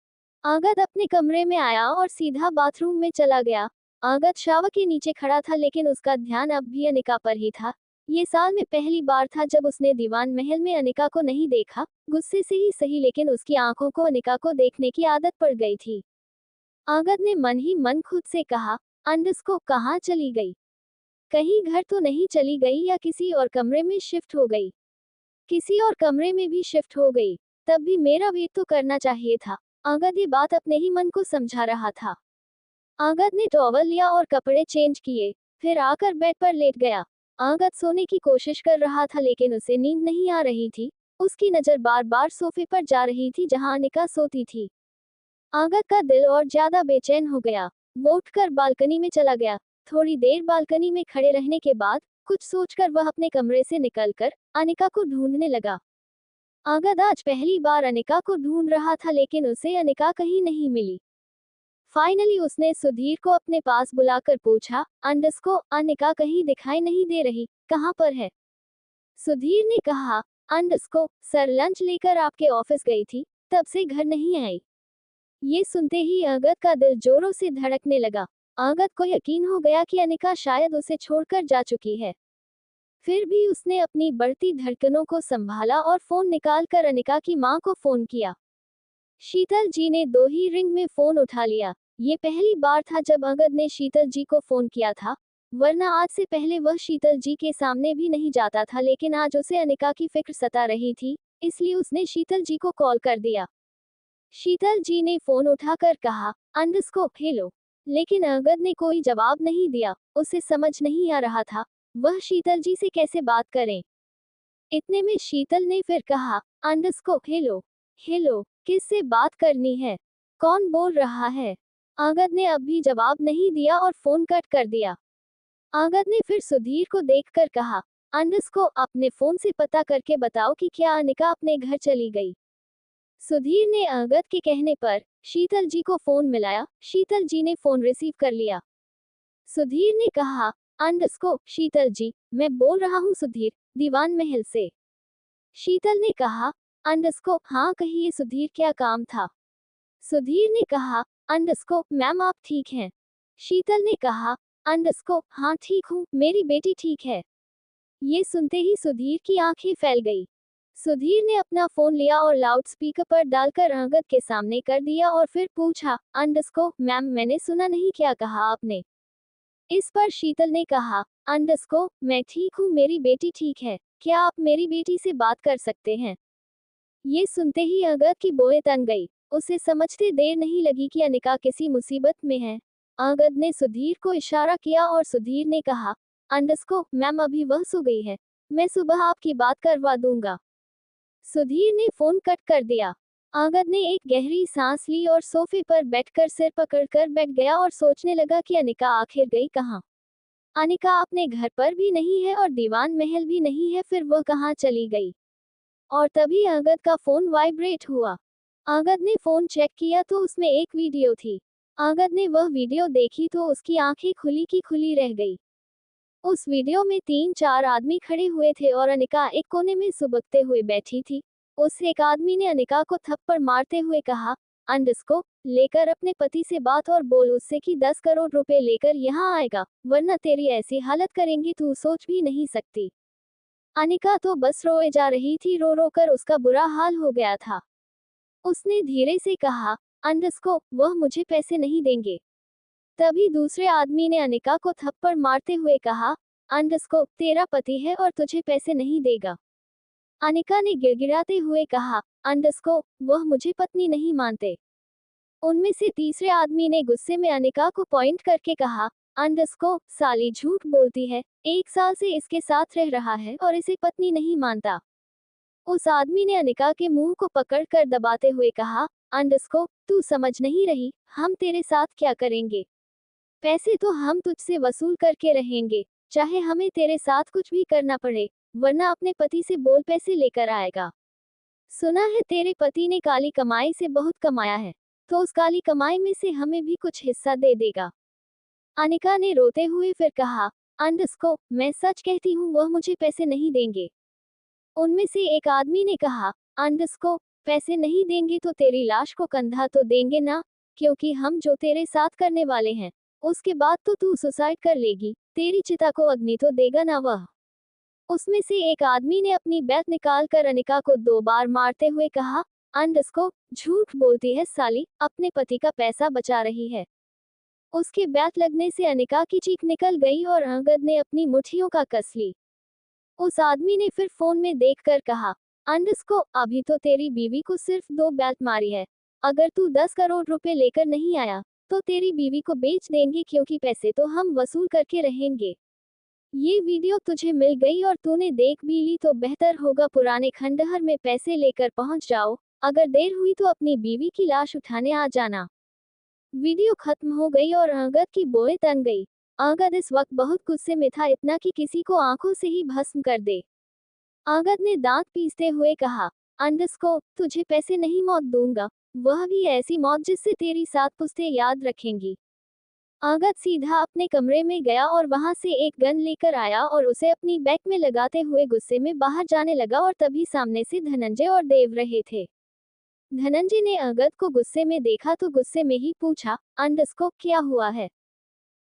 आगत अपने कमरे में आया और सीधा बाथरूम में चला गया। आगत शावर के नीचे खड़ा था, लेकिन उसका ध्यान अब भी अनिका पर ही था। ये साल में पहली बार था जब उसने दीवान महल में अनिका को नहीं देखा। गुस्से से ही सही, लेकिन उसकी आंखों को अनिका को देखने की आदत पड़ गई थी। आगत ने मन ही मन खुद से कहा, अंडरस्को कहाँ चली गई? कहीं घर तो नहीं चली गई या किसी और कमरे में शिफ्ट हो गई? किसी और कमरे में भी शिफ्ट हो गई, तब भी मेरा वेट तो करना चाहिए था। आगत ये बात अपने ही मन को समझा रहा था। आगत ने टॉवल लिया और कपड़े चेंज किए, फिर आकर बेड पर लेट गया। आगत सोने की कोशिश कर रहा था, लेकिन उसे नींद नहीं आ रही थी। उसकी नजर बार बार सोफे पर जा रही थी जहां अनिका सोती थी। आगत का दिल और ज्यादा बेचैन हो गया। वो उठकर बालकनी में चला गया। थोड़ी देर बालकनी में खड़े रहने के बाद कुछ सोचकर वह अपने कमरे से निकलकर अनिका को ढूंढने लगा। आगत आज पहली बार अनिका को ढूंढ रहा था, लेकिन उसे अनिका कहीं नहीं मिली। फाइनली उसने सुधीर को अपने पास बुलाकर पूछा, अंडरस्को, अनिका कहीं दिखाई नहीं दे रही, कहाँ पर है? सुधीर ने कहा, अंडरस्को, सर लंच लेकर आपके ऑफिस गई थी, तब से घर नहीं आई। ये सुनते ही आगत का दिल जोरों से धड़कने लगा। आगत को यकीन हो गया कि अनिका शायद उसे छोड़कर जा चुकी है। फिर भी उसने अपनी बढ़ती धड़कनों को संभाला और फोन निकालकर अनिका की मां को फोन किया। शीतल जी ने 2 ही रिंग में फोन उठा लिया। ये पहली बार था जब आगत ने शीतल जी को फोन किया था, वरना आज से पहले वह शीतल जी के सामने भी नहीं जाता था, लेकिन आज उसे अनिका की फिक्र सता रही थी, इसलिए उसने शीतल जी को कॉल कर दिया। शीतल जी ने फोन उठाकर कहा, अंडरस्को, हेलो। लेकिन आगत ने कोई जवाब नहीं दिया। उसे समझ नहीं आ रहा था वह शीतल जी से कैसे बात करें। इतने में शीतल ने फिर कहा, अंडरस्को, हेलो। हेलो, किससे बात करनी है? कौन बोल रहा है? आगत ने अब भी जवाब नहीं दिया और फोन कट कर दिया। आगत ने फिर सुधीर को देखकर कहा, अंडरस्को, अपने फोन से पता करके बताओ कि क्या अनिका अपने घर चली गई। सुधीर ने आगत के कहने पर शीतल जी को फोन मिलाया। शीतल जी ने फोन रिसीव कर लिया। सुधीर ने कहा, अंडरस्को, शीतल जी, मैं बोल रहा हूँ सुधीर, दीवान महल से। शीतल ने कहा, अंडरस्को, हाँ कहिए सुधीर, क्या काम था? सुधीर ने कहा, अंडरस्को, मैम आप ठीक हैं? शीतल ने कहा, अंडरस्को, हाँ ठीक हूँ, मेरी बेटी ठीक है। ये सुनते ही सुधीर की आंखें फैल गई। सुधीर ने अपना फोन लिया और लाउड स्पीकर पर डालकर आगत के सामने कर दिया और फिर पूछा, अंडरस्को, मैम मैंने सुना नहीं, क्या कहा आपने? इस पर शीतल ने कहा, अंडरस्को, मैं ठीक हूँ, मेरी बेटी ठीक है, क्या आप मेरी बेटी से बात कर सकते हैं? ये सुनते ही आगत की बोए तन गई। उसे समझते देर नहीं लगी कि अनिका किसी मुसीबत में है। आगत ने सुधीर को इशारा किया और सुधीर ने कहा, अंडरस्को, मैम अभी वह सो गई है, मैं सुबह आपकी बात करवा दूंगा। सुधीर ने फोन कट कर दिया। आगद ने एक गहरी सांस ली और सोफे पर बैठकर सिर पकड़कर बैठ गया और सोचने लगा कि अनिका आखिर गई कहाँ। अनिका अपने घर पर भी नहीं है और दीवान महल भी नहीं है, फिर वह कहाँ चली गई। और तभी आगद का फोन वाइब्रेट हुआ। आगद ने फोन चेक किया तो उसमें एक वीडियो थी। आगद ने वह वीडियो देखी तो उसकी आंखें खुली की खुली रह गई। उस वीडियो में 3-4 आदमी खड़े हुए थे और अनिका एक कोने में सुबकते हुए बैठी थी। उस एक आदमी ने अनिका को थप्पड़ मारते हुए कहा, अंडस्को लेकर अपने पति से बात और बोल उससे कि 10 करोड़ रुपए लेकर यहाँ आएगा, वरना तेरी ऐसी हालत करेंगी तू सोच भी नहीं सकती। अनिका तो बस रोए जा रही थी, रो रो कर उसका बुरा हाल हो गया था। उसने धीरे से कहा, अंडस्को वह मुझे पैसे नहीं देंगे। तभी दूसरे आदमी ने अनिका को थप्पड़ मारते हुए कहा, अंडस्को तेरा पति है और तुझे पैसे नहीं देगा। अनिका ने गिड़गिड़ाते हुए कहा, अंडस्को वह मुझे पत्नी नहीं मानते। उनमें से तीसरे आदमी ने गुस्से में अनिका को पॉइंट करके कहा, अंडस्को साली झूठ बोलती है, 1 साल से इसके साथ रह रहा है और इसे पत्नी नहीं मानता। उस आदमी ने अनिका के मुंह को पकड़ कर दबाते हुए कहा, अंडस्को तू समझ नहीं रही, हम तेरे साथ क्या करेंगे। पैसे तो हम तुझसे वसूल करके रहेंगे, चाहे हमें तेरे साथ कुछ भी करना पड़े, वरना अपने पति से बोल पैसे लेकर आएगा। सुना है तेरे पति ने काली कमाई से बहुत कमाया है, तो उस काली कमाई में से हमें भी कुछ हिस्सा दे देगा। अनिका ने रोते हुए फिर कहा, अंडस्को मैं सच कहती हूँ वह मुझे पैसे नहीं देंगे। उनमें से एक आदमी ने कहा, अंडस्को पैसे नहीं देंगे तो तेरी लाश को कंधा तो देंगे ना, क्योंकि हम जो तेरे साथ करने वाले हैं उसके बाद तो तू सुसाइड कर लेगी, तेरी चिता को अग्नि तो देगा ना वह। उसमें से एक आदमी ने अपनी बैत निकाल कर अनिका को 2 बार मारते हुए कहा, अंडस्को झूठ बोलती है साली, अपने पति का पैसा बचा रही है। उसके बैत लगने से अनिका की चीख निकल गई और अंगद ने अपनी मुट्ठियों का कस ली। उस आदमी ने फिर फोन में देखकर कहा, अंडस्को अभी तो तेरी बीवी को सिर्फ 2 बैत मारी है, अगर तू 10 करोड़ रुपए लेकर नहीं आया तो तेरी बीवी को बेच देंगे, क्योंकि पैसे तो हम वसूल करके रहेंगे। ये वीडियो तुझे मिल गई और तूने देख भी ली तो बेहतर होगा पुराने खंडहर में पैसे लेकर पहुंच जाओ, अगर देर हुई तो अपनी बीवी की लाश उठाने आ जाना। वीडियो खत्म हो गई और अंगद की बोएं तन गई। अंगद इस वक्त बहुत गुस्से में था, इतना कि किसी को आंखों से ही भस्म कर दे। अंगद ने दांत पीसते हुए कहा, अंडस्को तुझे पैसे नहीं मौत दूंगा, वह भी ऐसी मौत जिससे तेरी 7 पुश्तें याद रखेंगी। अंगद सीधा अपने कमरे में गया और वहां से एक गन लेकर आया और उसे अपनी बैग में लगाते हुए गुस्से में बाहर जाने लगा और तभी सामने से धनंजय और देव रहे थे। धनंजय ने अंगद को गुस्से में देखा तो गुस्से में ही पूछा, अंडस्को क्या हुआ है,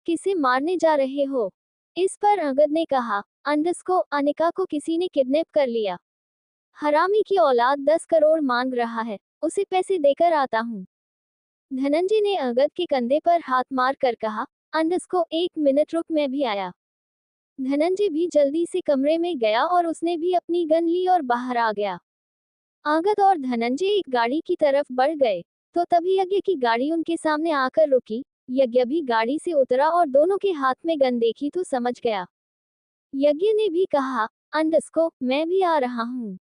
किसे मारने जा रहे हो। इस पर अंगद ने कहा, अंडस्को अनिका को किसी ने किडनैप कर लिया, हरामी की औलाद 10 करोड़ मांग रहा है, उसे पैसे देकर आता हूँ। धनंजय ने अंगद के कंधे पर हाथ मार कर कहा, अंडस्को 1 मिनट रुक मैं भी आया। धनंजय भी जल्दी से कमरे में गया और उसने भी अपनी गन ली और बाहर आ गया। अंगद और धनंजय एक गाड़ी की तरफ बढ़ गए तो तभी यज्ञ की गाड़ी उनके सामने आकर रुकी। यज्ञ भी गाड़ी से उतरा और दोनों के हाथ में गन देखी तो समझ गया। यज्ञ ने भी कहा, अंडस्को मैं भी आ रहा हूँ।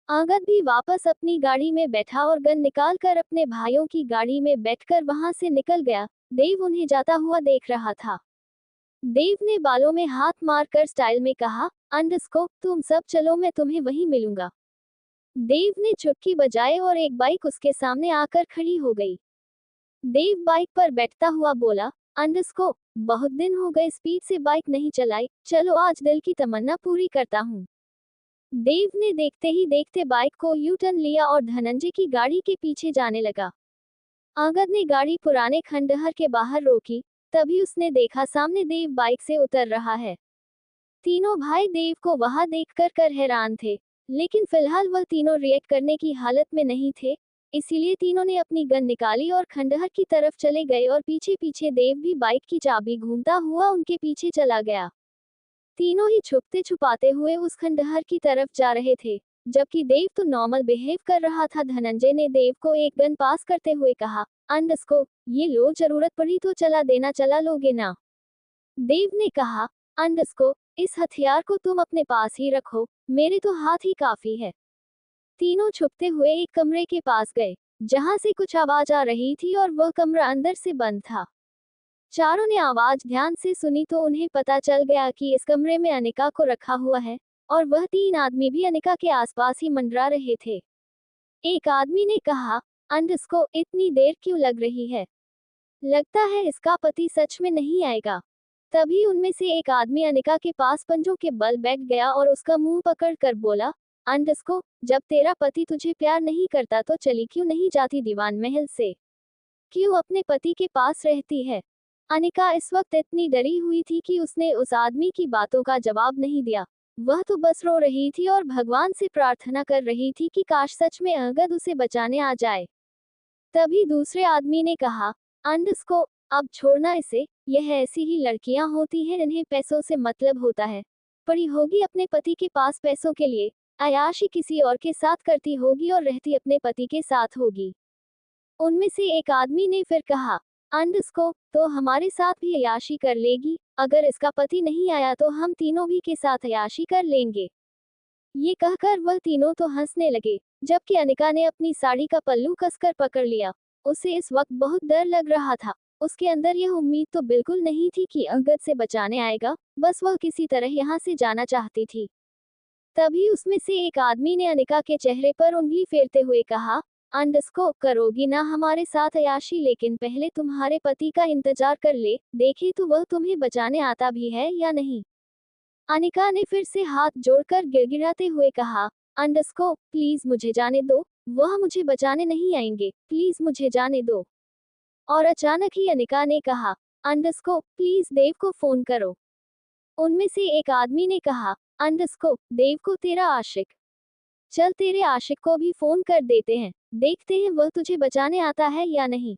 अंगद भी वापस अपनी गाड़ी में बैठा और गन निकाल कर अपने भाइयों की गाड़ी में बैठकर वहां से निकल गया। देव उन्हें जाता हुआ देख रहा था। देव ने बालों में हाथ मारकर स्टाइल में कहा, अंडस्को तुम सब चलो, मैं तुम्हें वहीं मिलूंगा। देव ने चुटकी बजाए और एक बाइक उसके सामने आकर खड़ी हो गई। देव बाइक पर बैठता हुआ बोला, अंडस्को बहुत दिन हो गए स्पीड से बाइक नहीं चलाई, चलो आज दिल की तमन्ना पूरी करता हूँ। देव ने देखते ही देखते बाइक को यू टर्न लिया और धनंजय की गाड़ी के पीछे जाने लगा। अंगद ने गाड़ी पुराने खंडहर के बाहर रोकी, तभी उसने देखा सामने देव बाइक से उतर रहा है। तीनों भाई देव को वहां देखकर कर हैरान थे, लेकिन फिलहाल वह तीनों रिएक्ट करने की हालत में नहीं थे, इसीलिए तीनों ने अपनी गन निकाली और खंडहर की तरफ चले गए और पीछे पीछे देव भी बाइक की चाबी घूमता हुआ उनके पीछे चला गया। तीनों ही छुपते छुपाते हुए उस खंडहर की तरफ जा रहे थे, जबकि देव तो नॉर्मल बिहेव कर रहा था। धनंजय ने देव को एक गन पास करते हुए कहा, अंडस्को ये लो, जरूरत पड़ी तो चला देना, चला लोगे ना। देव ने कहा, अंडस्को इस हथियार को तुम अपने पास ही रखो, मेरे तो हाथ ही काफी है। तीनों छुपते हुए एक कमरे के पास गए, जहां से कुछ आवाज आ रही थी और वह कमरा अंदर से बंद था। चारों ने आवाज ध्यान से सुनी तो उन्हें पता चल गया कि इस कमरे में अनिका को रखा हुआ है, और वह तीन आदमी भी अनिका के आसपास ही मंडरा रहे थे। एक आदमी ने कहा, अंडस्को, इतनी देर क्यों लग रही है? लगता है इसका पति सच में नहीं आएगा। तभी उनमें से एक आदमी अनिका के पास पंजों के बल बैठ गया और उसका मुंह पकड़ कर बोला, अंडस्को, जब तेरा पति तुझे प्यार नहीं करता तो चली क्यों नहीं जाती दीवान महल से? क्यों अपने पति के पास रहती है? अनिका इस वक्त इतनी डरी हुई थी कि उसने उस आदमी की बातों का जवाब नहीं दिया। वह तो बस रो रही थी और भगवान से प्रार्थना कर रही थी कि काश सच में अंगद उसे बचाने आ जाए। तभी दूसरे आदमी ने कहा, अंडस्को, अब छोड़ना इसे, यह ऐसी ही लड़कियां होती हैं, इन्हें पैसों से मतलब होता है। पड़ी होगी अपने पति के पास पैसों के लिए, अय्याशी किसी और के साथ करती होगी और रहती अपने पति के साथ होगी। उनमें से एक आदमी ने फिर कहा, अंडस्को, तो हमारे साथ भी अय्याशी कर लेगी? अगर इसका पति नहीं आया तो हम तीनों भी के साथ अय्याशी कर लेंगे। ये कहकर वह तीनों तो हंसने लगे, जबकि अनिका ने अपनी साड़ी का पल्लू कसकर पकड़ लिया। उसे इस वक्त बहुत डर लग रहा था। उसके अंदर यह उम्मीद तो बिल्कुल नहीं थी कि अंगद से बचाने आएगा, बस वह किसी तरह यहाँ से जाना चाहती थी। तभी उसमें से एक आदमी ने अनिका के चेहरे पर उंगली फेरते हुए कहा, अंडस्को, करोगी ना हमारे साथ अय्याशी, लेकिन पहले तुम्हारे पति का इंतजार कर ले, देखे तो वह तुम्हें बचाने आता भी है या नहीं। अनिका ने फिर से हाथ जोड़कर गिड़गिड़ाते हुए कहा, अंडस्को, प्लीज मुझे जाने दो, वह मुझे बचाने नहीं आएंगे, प्लीज मुझे जाने दो। और अचानक ही अनिका ने कहा, अंडस्को, प्लीज देव को फोन करो। उनमें से एक आदमी ने कहा, अंडस्को, देव को तेरा आशिक, चल तेरे आशिक को भी फोन कर देते हैं, देखते हैं वह तुझे बचाने आता है या नहीं।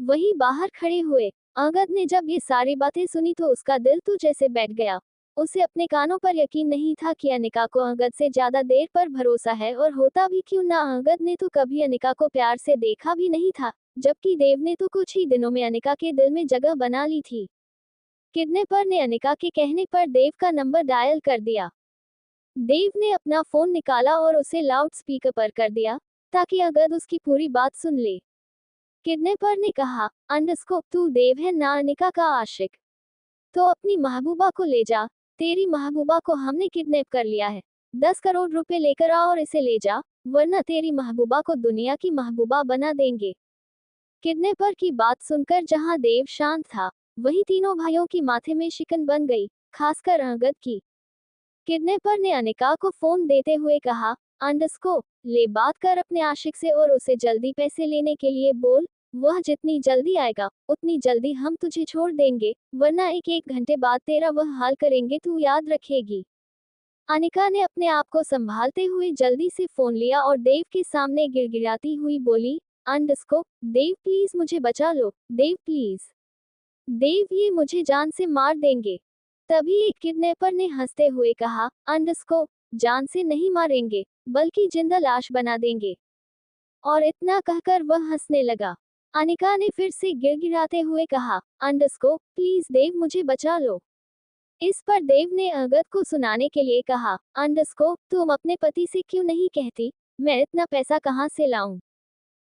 वही बाहर खड़े हुए अंगद ने जब ये सारी बातें सुनी तो उसका दिल तो जैसे बैठ गया। उसे अपने कानों पर यकीन नहीं था कि अनिका को अंगद से ज्यादा देर पर भरोसा है, और होता भी क्यों ना, अंगद ने तो कभी अनिका को प्यार से देखा भी नहीं था, जबकि देव ने तो कुछ ही दिनों में अनिका के दिल में जगह बना ली थी। किडनैपर ने अनिका के कहने पर देव का नंबर डायल कर दिया। देव ने अपना फोन निकाला और उसे लाउड स्पीकर पर कर दिया, ताकि अंगद उसकी पूरी बात सुन ले। किडनैपर ने कहा, अंडस्को, तू देव है ना अनिका का आशिक? तो अपनी महबूबा को ले जा, तेरी महबूबा को हमने किडनैप कर लिया है। 10 करोड़ रुपए लेकर आ और इसे ले जा, वरना तेरी महबूबा को दुनिया की महबूबा बना देंगे। किडनैपर की बात सुनकर जहां देव शांत था, वहीं तीनों भाइयों की माथे में शिकन बन गई, खासकर अंगद की। किडनैपर ने अनिका को फोन देते हुए कहा, अंडस्को, ले बात कर अपने आशिक से और उसे जल्दी पैसे लेने के लिए बोल। वह जितनी जल्दी आएगा उतनी जल्दी हम तुझे छोड़ देंगे, वरना एक घंटे बाद तेरा वह हाल करेंगे, तू याद रखेगी। अनिका ने अपने आप को संभालते हुए जल्दी से फोन लिया और देव के सामने गिड़गिड़ाती हुई बोली, अंडस्को, देव प्लीज मुझे बचा लो, देव प्लीज। देव, ये मुझे जान से मार देंगे। तभी एक किडनैपर ने हंसते हुए कहा, अंडस्को, जान से नहीं मारेंगे, बल्कि जिंदा लाश बना देंगे। और इतना कहकर वह हंसने लगा। अनिका ने फिर से गिड़गिड़ाते हुए कहा, अंडस्को, प्लीज देव मुझे बचा लो। इस पर देव ने अंगद को सुनाने के लिए कहा, अंडस्को, तुम अपने पति से क्यों नहीं कहती, मैं इतना पैसा कहाँ से लाऊं?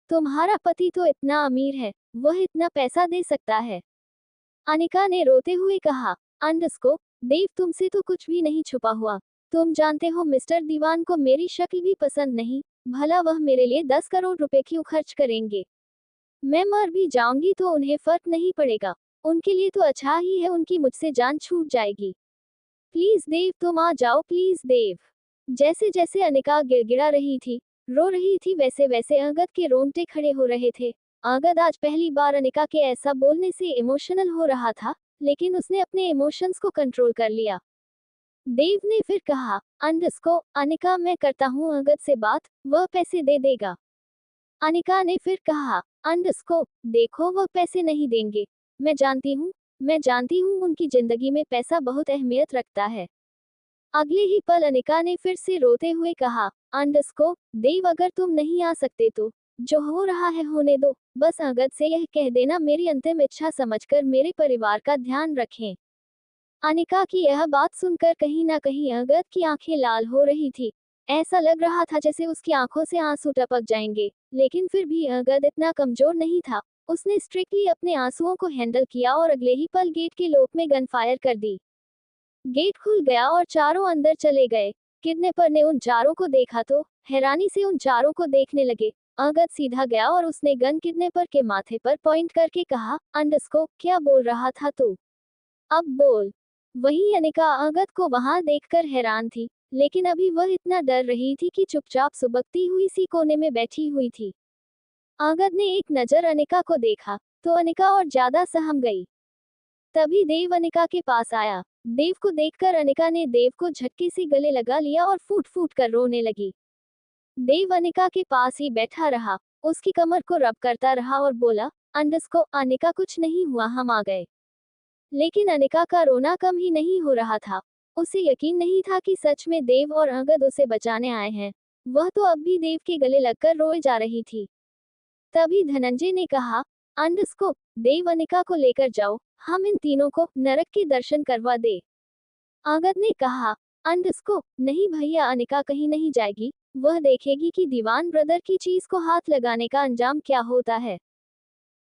तुम्हारा पति तो इतना अमीर है, वह इतना पैसा दे सकता है। अनिका ने रोते हुए कहा, अंडस्को, देव तुमसे तो कुछ भी नहीं छुपा हुआ। तुम जानते हो मिस्टर दीवान को मेरी शक्ल भी पसंद नहीं, भला वह मेरे लिए 10 करोड़ रुपए क्यों खर्च करेंगे? मैं मर भी जाऊंगी तो उन्हें फर्क नहीं पड़ेगा, उनके लिए तो अच्छा ही है उनकी मुझसे जान छूट जाएगी। प्लीज देव तुम आ जाओ, प्लीज देव। जैसे जैसे अनिका गिड़गिड़ा रही थी, रो रही थी, वैसे वैसे अंगद के रोंगटे खड़े हो रहे थे। अंगद आज पहली बार अनिका के ऐसा बोलने से इमोशनल हो रहा था, लेकिन उसने अपने इमोशंस को कंट्रोल कर लिया। देव ने फिर कहा, अंडस्को, अनिका, मैं करता हूँ अंगद से बात, वह पैसे दे देगा। अनिका ने फिर कहा, अंडस्को, देखो वह पैसे नहीं देंगे, मैं जानती हूँ उनकी जिंदगी में पैसा बहुत अहमियत रखता है। अगले ही पल अनिका ने फिर से रोते हुए कहा, अंडस्को, देव अगर तुम नहीं आ सकते तो जो हो रहा है होने दो, बस अंगद से यह कह देना मेरी अंतिम इच्छा समझकर मेरे परिवार का ध्यान रखें। अनिका की यह बात सुनकर कहीं ना कहीं अंगद की आंखें लाल हो रही थी। ऐसा लग रहा था जैसे उसकी आंखों से आंसू टपक जाएंगे, लेकिन फिर भी अंगद इतना कमजोर नहीं था। उसने स्ट्रिक्टली अपने आंसुओं को हैंडल किया और अगले ही पल गेट के लॉक में गन फायर कर दी। गेट खुल गया और चारों अंदर चले गए। किडनैपर ने उन चारों को देखा तो हैरानी से उन चारों को देखने लगे। अंगद सीधा गया और उसने गन किडनैपर के माथे पर पॉइंट करके कहा, अंडरस्को, क्या बोल रहा था तू? अब बोल। वहीं अनिका अंगद को वहां देखकर हैरान थी, लेकिन अभी वह इतना डर रही थी कि चुपचाप सुबकती हुई सी कोने में बैठी हुई थी। अंगद ने एक नजर अनिका को देखा तो अनिका और ज्यादा सहम गई। तभी देव अनिका के पास आया। देव को देखकर अनिका ने देव को झटके से गले लगा लिया और फूट फूट कर रोने लगी। देव अनिका के पास ही बैठा रहा, उसकी कमर को रब करता रहा और बोला, अंडरस्को, अनिका, कुछ नहीं हुआ, हम आ गए। लेकिन अनिका का रोना कम ही नहीं हो रहा था। उसे यकीन नहीं था कि सच में देव और अंगद उसे बचाने आए हैं। वह तो अब भी देव के गले लगकर रोए जा रही थी। तभी धनंजय ने कहा, अंडरस्को, देव अनिका को लेकर जाओ, हम इन तीनों को नरक के दर्शन करवा दे। अंगद ने कहा, अंडरस्को, नहीं भैया, अनिका कहीं नहीं जाएगी, वह देखेगी कि दीवान ब्रदर की चीज को हाथ लगाने का अंजाम क्या होता है।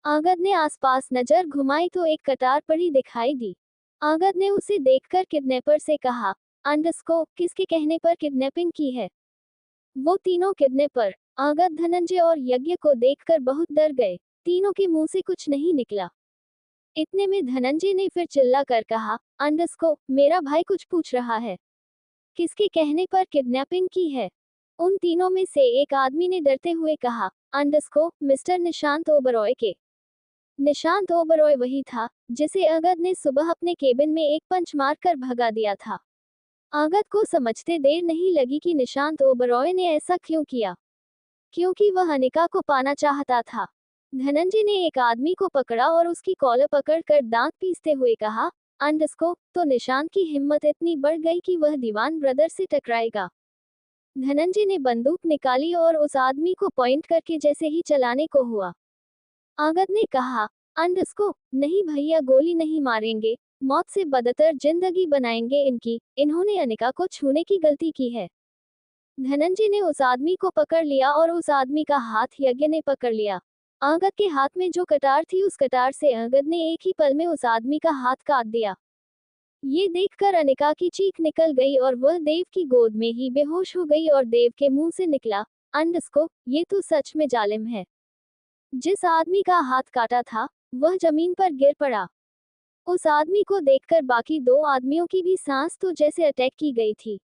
अंगद ने आसपास नजर घुमाई तो एक कटार पड़ी दिखाई दी। अंगद ने उसे देखकर किडनैपर से कहा, अंडरस्को, किसके कहने पर किडनैपिंग की है? वो तीनों किडनैपर अंगद, धनंजय और यज्ञ को देखकर बहुत डर गए। तीनों के मुंह से कुछ नहीं निकला। इतने में धनंजय ने फिर चिल्ला कर कहा, अंडरस्को, मेरा भाई कुछ पूछ रहा है। किसके कहने पर किडनैपिंग की है? उन तीनों में से एक आदमी ने डरते हुए कहा, अंडरस्को, मिस्टर निशांत ओबरॉय के। निशांत ओबरॉय वही था जिसे अंगद ने सुबह अपने केबिन में एक पंच मारकर भगा दिया था। अंगद को समझते देर नहीं लगी कि निशांत ओबरॉय ने ऐसा क्यों किया, क्योंकि वह अनिका को पाना चाहता था। धनंजय ने एक आदमी को पकड़ा और उसकी कॉलर पकड़कर दांत पीसते हुए कहा, अंडरस्को, तो निशांत की हिम्मत इतनी बढ़ गई कि वह दीवान ब्रदर से टकराएगा। धनंजय ने बंदूक निकाली और उस आदमी को पॉइंट करके जैसे ही चलाने को हुआ, अंगद ने कहा, अंडरस्को, नहीं भैया, गोली नहीं मारेंगे, मौत से बदतर जिंदगी बनाएंगे इनकी, इन्होंने अनिका को छूने की गलती की है। धनंजय ने उस आदमी को पकड़ लिया और उस आदमी का हाथ यज्ञ ने पकड़ लिया। अंगद के हाथ में जो कटार थी, उस कटार से अंगद ने एक ही पल में उस आदमी का हाथ काट दिया। ये देखकर अनिका की चीख निकल गई और वह देव की गोद में ही बेहोश हो गई और देव के मुंह से निकला, अंडरस्को, ये तो सच में जालिम है। जिस आदमी का हाथ काटा था वह जमीन पर गिर पड़ा। उस आदमी को देखकर बाकी दो आदमियों की भी सांस तो जैसे अटैक की गई थी।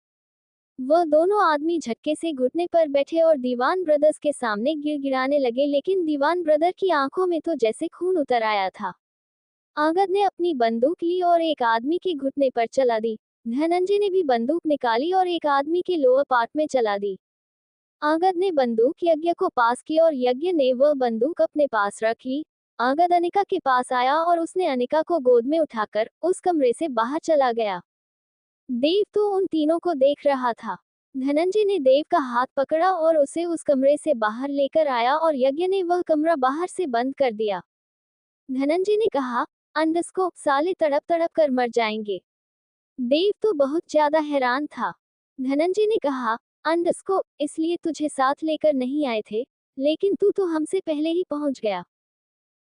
वह दोनों आदमी झटके से घुटने पर बैठे और दीवान ब्रदर्स के सामने गिड़गिड़ाने लगे, लेकिन दीवान ब्रदर की आंखों में तो जैसे खून उतर आया था। अंगद ने अपनी बंदूक ली और एक आदमी के घुटने पर चला दी। धनंजय ने भी बंदूक निकाली और एक आदमी के लोअर पार्ट में चला दी। अंगद ने बंदूक यज्ञ को पास की और यज्ञ ने वह बंदूक अपने पास रख ली। अंगद अनिका के पास आया और उसने अनिका को गोद में उठाकर उस कमरे से बाहर चला गया। देव तो उन तीनों को देख रहा था। धनंजय ने देव का हाथ पकड़ा और उसे उस कमरे से बाहर लेकर आया और यज्ञ ने वह कमरा बाहर से बंद कर दिया। धनंजय ने कहा, अंडरस्को, साले तड़प तड़प कर मर जाएंगे। देव तो बहुत ज्यादा हैरान था। धनंजय ने कहा, अंडरस्को, इसलिए तुझे साथ लेकर नहीं आए थे, लेकिन तू तो हमसे पहले ही पहुंच गया।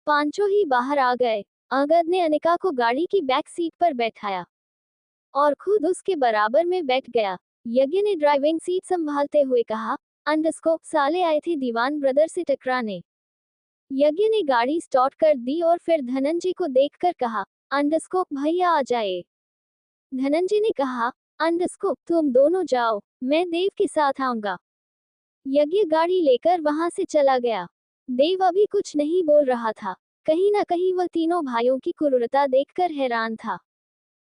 पांचों ही बाहर आ गए। अंगद ने अनिका को गाड़ी की बैक सीट पर बैठाया और खुद उसके बराबर में बैठ गया। यज्ञ ने ड्राइविंग सीट संभालते हुए कहा, अंडरस्को, साले आए थे दीवान ब्रदर से टकराने। यज्ञ ने गाड़ी स्टार्ट कर दी और फिर धनंजय को देखकर कहा, अंडरस्को, भैया आ जाए। धनंजय ने कहा, अंडरस्को, तुम दोनों जाओ, मैं देव के साथ आऊंगा। यज्ञ गाड़ी लेकर वहां से चला गया। देव अभी कुछ नहीं बोल रहा था। कहीं ना कहीं वह तीनों भाइयों की क्रूरता देखकर हैरान था।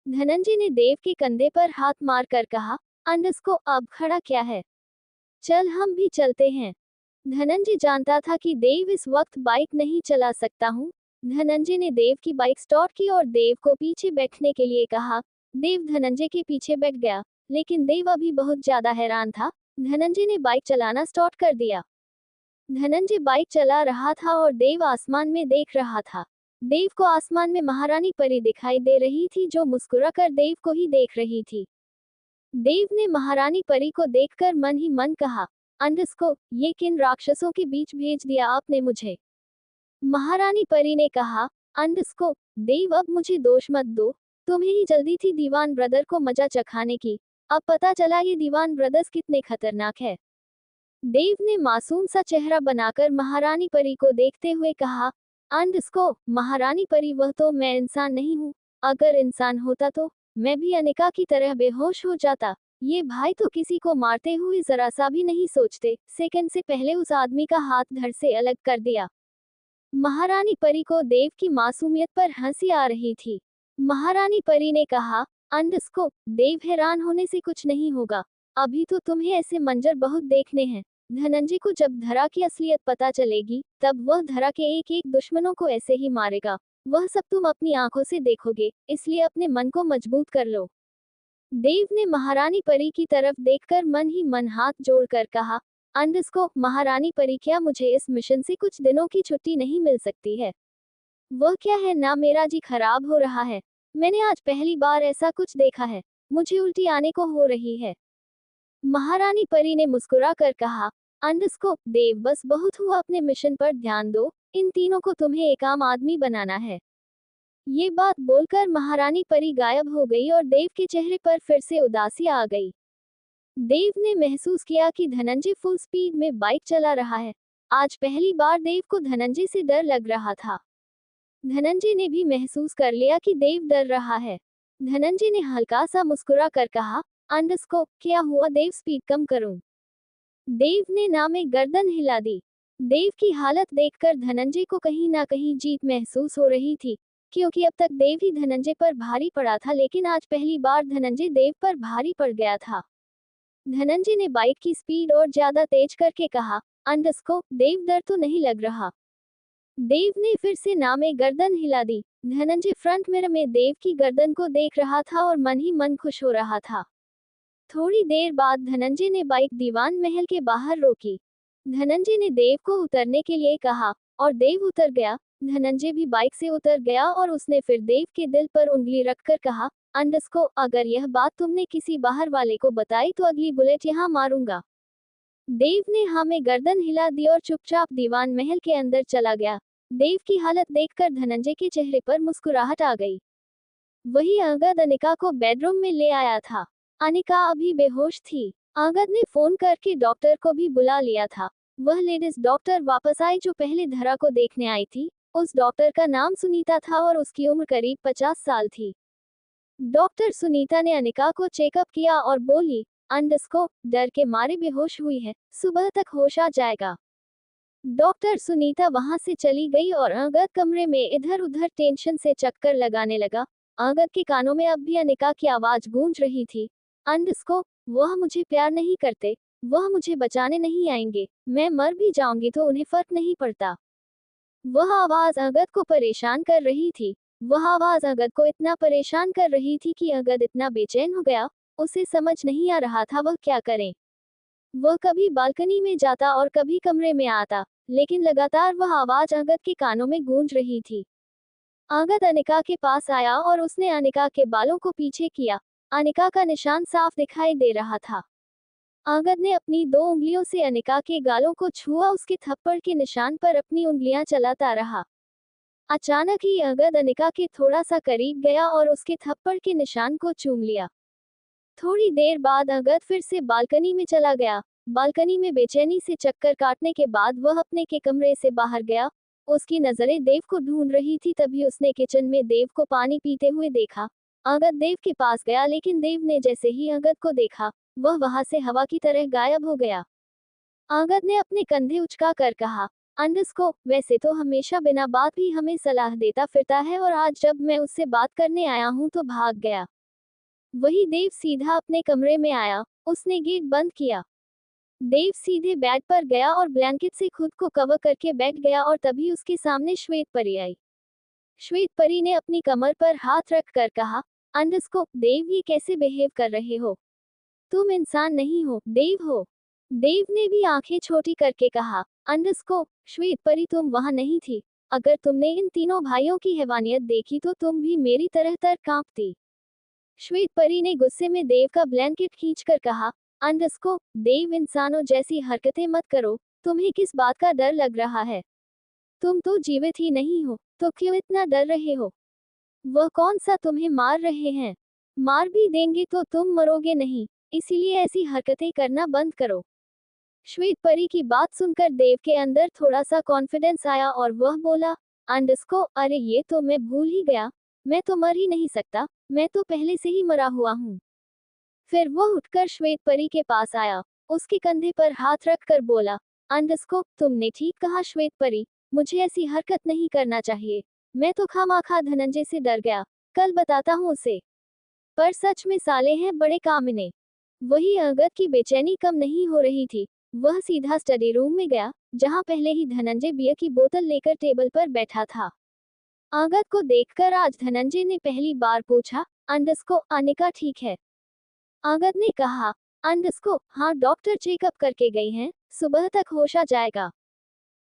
धनंजय ने देव के कंधे पर हाथ मारकर कहा, अंडरस्को, अब खड़ा क्या है, चल हम भी चलते हैं। धनंजय जानता था कि देव इस वक्त बाइक नहीं चला सकता हूँ। धनंजय ने देव की बाइक स्टार्ट की और देव को पीछे बैठने के लिए कहा। देव धनंजय के पीछे बैठ गया, लेकिन देव अभी बहुत ज्यादा हैरान था। धनंजय ने बाइक चलाना स्टार्ट कर दिया। धनंजय बाइक चला रहा था और देव आसमान में देख रहा था। देव को आसमान में महारानी परी दिखाई दे रही थी जो मुस्कुराकर देव को ही देख रही थी। देव ने महारानी परी को देखकर मन ही मन कहा, ये किन राक्षसों के बीच भेज दिया आपने मुझे। महारानी परी ने कहा, देव अब मुझे दोष मत दो, तुम्हें ही जल्दी थी दीवान ब्रदर को मजा चखाने की, अब पता चला ये दीवान ब्रदर्स कितने खतरनाक है। देव ने मासूम सा चेहरा बनाकर महारानी परी को देखते हुए कहा, महारानी परी वह तो मैं इंसान नहीं हूँ, अगर इंसान होता तो मैं भी अनिका की तरह बेहोश हो जाता। ये भाई तो किसी को मारते हुए जरा सा भी नहीं सोचते, सेकंड से पहले उस आदमी का हाथ धड़ से अलग कर दिया। महारानी परी को देव की मासूमियत पर हंसी आ रही थी। महारानी परी ने कहा, देव हैरान होने से कुछ नहीं होगा, अभी तो तुम्हें ऐसे मंजर बहुत देखने हैं। धनंजय को जब धरा की असलियत पता चलेगी, तब वह धरा के एक एक दुश्मनों को ऐसे ही मारेगा, वह सब तुम अपनी आंखों से देखोगे, इसलिए अपने मन को मजबूत कर लो। देव ने महारानी परी की तरफ देखकर मन ही मन हाथ जोड़कर कहा, महारानी परी, क्या मुझे इस मिशन से कुछ दिनों की छुट्टी नहीं मिल सकती है? वह क्या है ना, मेरा जी खराब हो रहा है, मैंने आज पहली बार ऐसा कुछ देखा है, मुझे उल्टी आने को हो रही है। महारानी परी ने मुस्कुरा कर कहा, देव बस बहुत हुआ, अपने मिशन पर ध्यान दो, इन तीनों को तुम्हें एक आम आदमी बनाना है। ये बात बोलकर महारानी परी गायब हो गई और देव के चेहरे पर फिर से उदासी आ गई। देव ने महसूस किया कि धनंजय फुल स्पीड में बाइक चला रहा है। आज पहली बार देव को धनंजय से डर लग रहा था। धनंजय ने भी महसूस कर लिया कि देव डर रहा है। धनंजय ने हल्का सा मुस्कुरा कर कहा, क्या हुआ देव, स्पीड कम करूं? देव ने ना में गर्दन हिला दी। देव की हालत देखकर धनंजय को कहीं ना कहीं जीत महसूस हो रही थी, क्योंकि अब तक देव ही धनंजय पर भारी पड़ा था, लेकिन आज पहली बार धनंजय देव पर भारी पड़ गया था। धनंजय ने बाइक की स्पीड और ज्यादा तेज करके कहा, देव डर तो नहीं लग रहा? देव ने फिर से ना में गर्दन हिला दी। धनंजय फ्रंट मिरर में देव की गर्दन को देख रहा था और मन ही मन खुश हो रहा था। थोड़ी देर बाद धनंजय ने बाइक दीवान महल के बाहर रोकी। धनंजय ने देव को उतरने के लिए कहा और देव उतर गया। धनंजय भी बाइक से उतर गया और उसने फिर देव के दिल पर उंगली रखकर कहा, अगर यह बात तुमने किसी बाहर वाले को बताई तो अगली बुलेट यहाँ मारूंगा। देव ने हाँ में गर्दन हिला दी और चुपचाप दीवान महल के अंदर चला गया। देव की हालत देखकर धनंजय के चेहरे पर मुस्कुराहट आ गई। वही अंगद अनिका को बेडरूम में ले आया था। अनिका अभी बेहोश थी। अंगद ने फोन करके डॉक्टर को भी बुला लिया था। वह लेडीज डॉक्टर वापस आई जो पहले धरा को देखने आई थी। उस डॉक्टर का नाम सुनीता था और उसकी उम्र करीब 50 साल थी। डॉक्टर सुनीता ने अनिका को चेकअप किया और बोली, डर के मारे बेहोश हुई है, सुबह तक होश आ जाएगा। डॉक्टर सुनीता वहां से चली गई और अंगद कमरे में इधर उधर टेंशन से चक्कर लगाने लगा। अंगद के कानों में अब भी अनिका की आवाज गूंज रही थी, वह मुझे प्यार नहीं करते, वह मुझे बचाने नहीं आएंगे, मैं मर भी जाऊंगी तो उन्हें फर्क नहीं पड़ता। वह आवाज अंगद को परेशान कर रही थी। वह आवाज अंगद को इतना परेशान कर रही थी कि अंगद इतना बेचैन हो गया, उसे समझ नहीं आ रहा था वह क्या करे। वह कभी बालकनी में जाता और कभी कमरे में आता, लेकिन लगातार वह आवाज अंगद के कानों में गूंज रही थी। अंगद अनिका के पास आया और उसने अनिका के बालों को पीछे किया। अनिका का निशान साफ दिखाई दे रहा था। अंगद ने अपनी 2 उंगलियों से अनिका के गालों को छुआ, उसके थप्पड़ के निशान पर अपनी उंगलियां चलाता रहा। अचानक ही अंगद अनिका के थोड़ा सा करीब गया और उसके थप्पड़ के निशान को चूम लिया। थोड़ी देर बाद अंगद फिर से बालकनी में चला गया। बालकनी में बेचैनी से चक्कर काटने के बाद वह अपने के कमरे से बाहर गया। उसकी नजरें देव को ढूंढ रही थी, तभी उसने किचन में देव को पानी पीते हुए देखा। अंगद देव के पास गया, लेकिन देव ने जैसे ही अंगद को देखा, वह वहां से हवा की तरह गायब हो गया। अंगद ने अपने कंधे उचका कर कहा, वैसे तो हमेशा बिना बात भी हमें सलाह देता फिरता है, और आज जब मैं उससे बात करने आया हूं तो भाग गया। वही देव सीधा अपने कमरे में आया। उसने गेट बंद किया। देव सीधे बेड पर गया और ब्लैंकेट से खुद को कवर करके बैठ गया, और तभी उसके सामने श्वेत परी आई। श्वेत परी ने अपनी कमर पर हाथ रख कर कहा, देव, ये कैसे बिहेव कर रहे हो? तुम इंसान नहीं हो, देव हो। देव ने भी आंखें छोटी करके कहा, श्वेत परी, तुम वहां नहीं थी। अगर तुमने इन तीनों भाइयों की हैवानियत देखी तो तुम भी मेरी तरह तर कांपती। श्वेत परी ने गुस्से में देव का ब्लैंकेट खींचकर कहा, अंडरस्को, देव इंसानों जैसी हरकतें मत करो, तुम्हें किस बात का डर लग रहा है? तुम तो जीवित ही नहीं हो, तो क्यों इतना डर रहे हो? वह कौन सा तुम्हें मार रहे हैं? मार भी देंगे तो तुम मरोगे नहीं, इसीलिए ऐसी हरकतें करना बंद करो। श्वेत परी की बात सुनकर देव के अंदर थोड़ा सा कॉन्फिडेंस आया और वह बोला, अंडरस्को, अरे ये तो मैं भूल ही गया, मैं तो मर ही नहीं सकता, मैं तो पहले से ही मरा हुआ हूँ। फिर वह उठकर श्वेत परी के पास आया, उसके कंधे पर हाथ रखकर बोला, अंडरस्को, तुमने ठीक कहा श्वेत परी, मुझे ऐसी हरकत नहीं करना चाहिए। मैं तो खामाखा धनंजय से डर गया, कल बताता हूँ उसे। पर सच में साले हैं बड़े कामिने। वही अंगद की बेचैनी कम नहीं हो रही थी। वह सीधा स्टडी रूम में गया, जहां पहले ही धनंजय बियर की बोतल लेकर टेबल पर बैठा था। अंगद को देखकर आज धनंजय ने पहली बार पूछा, अंडरस्को, अनिका ठीक है? अंगद ने कहा, अंडरस्को, हाँ डॉक्टर चेकअप करके गई हैं, सुबह तक होश आ जाएगा।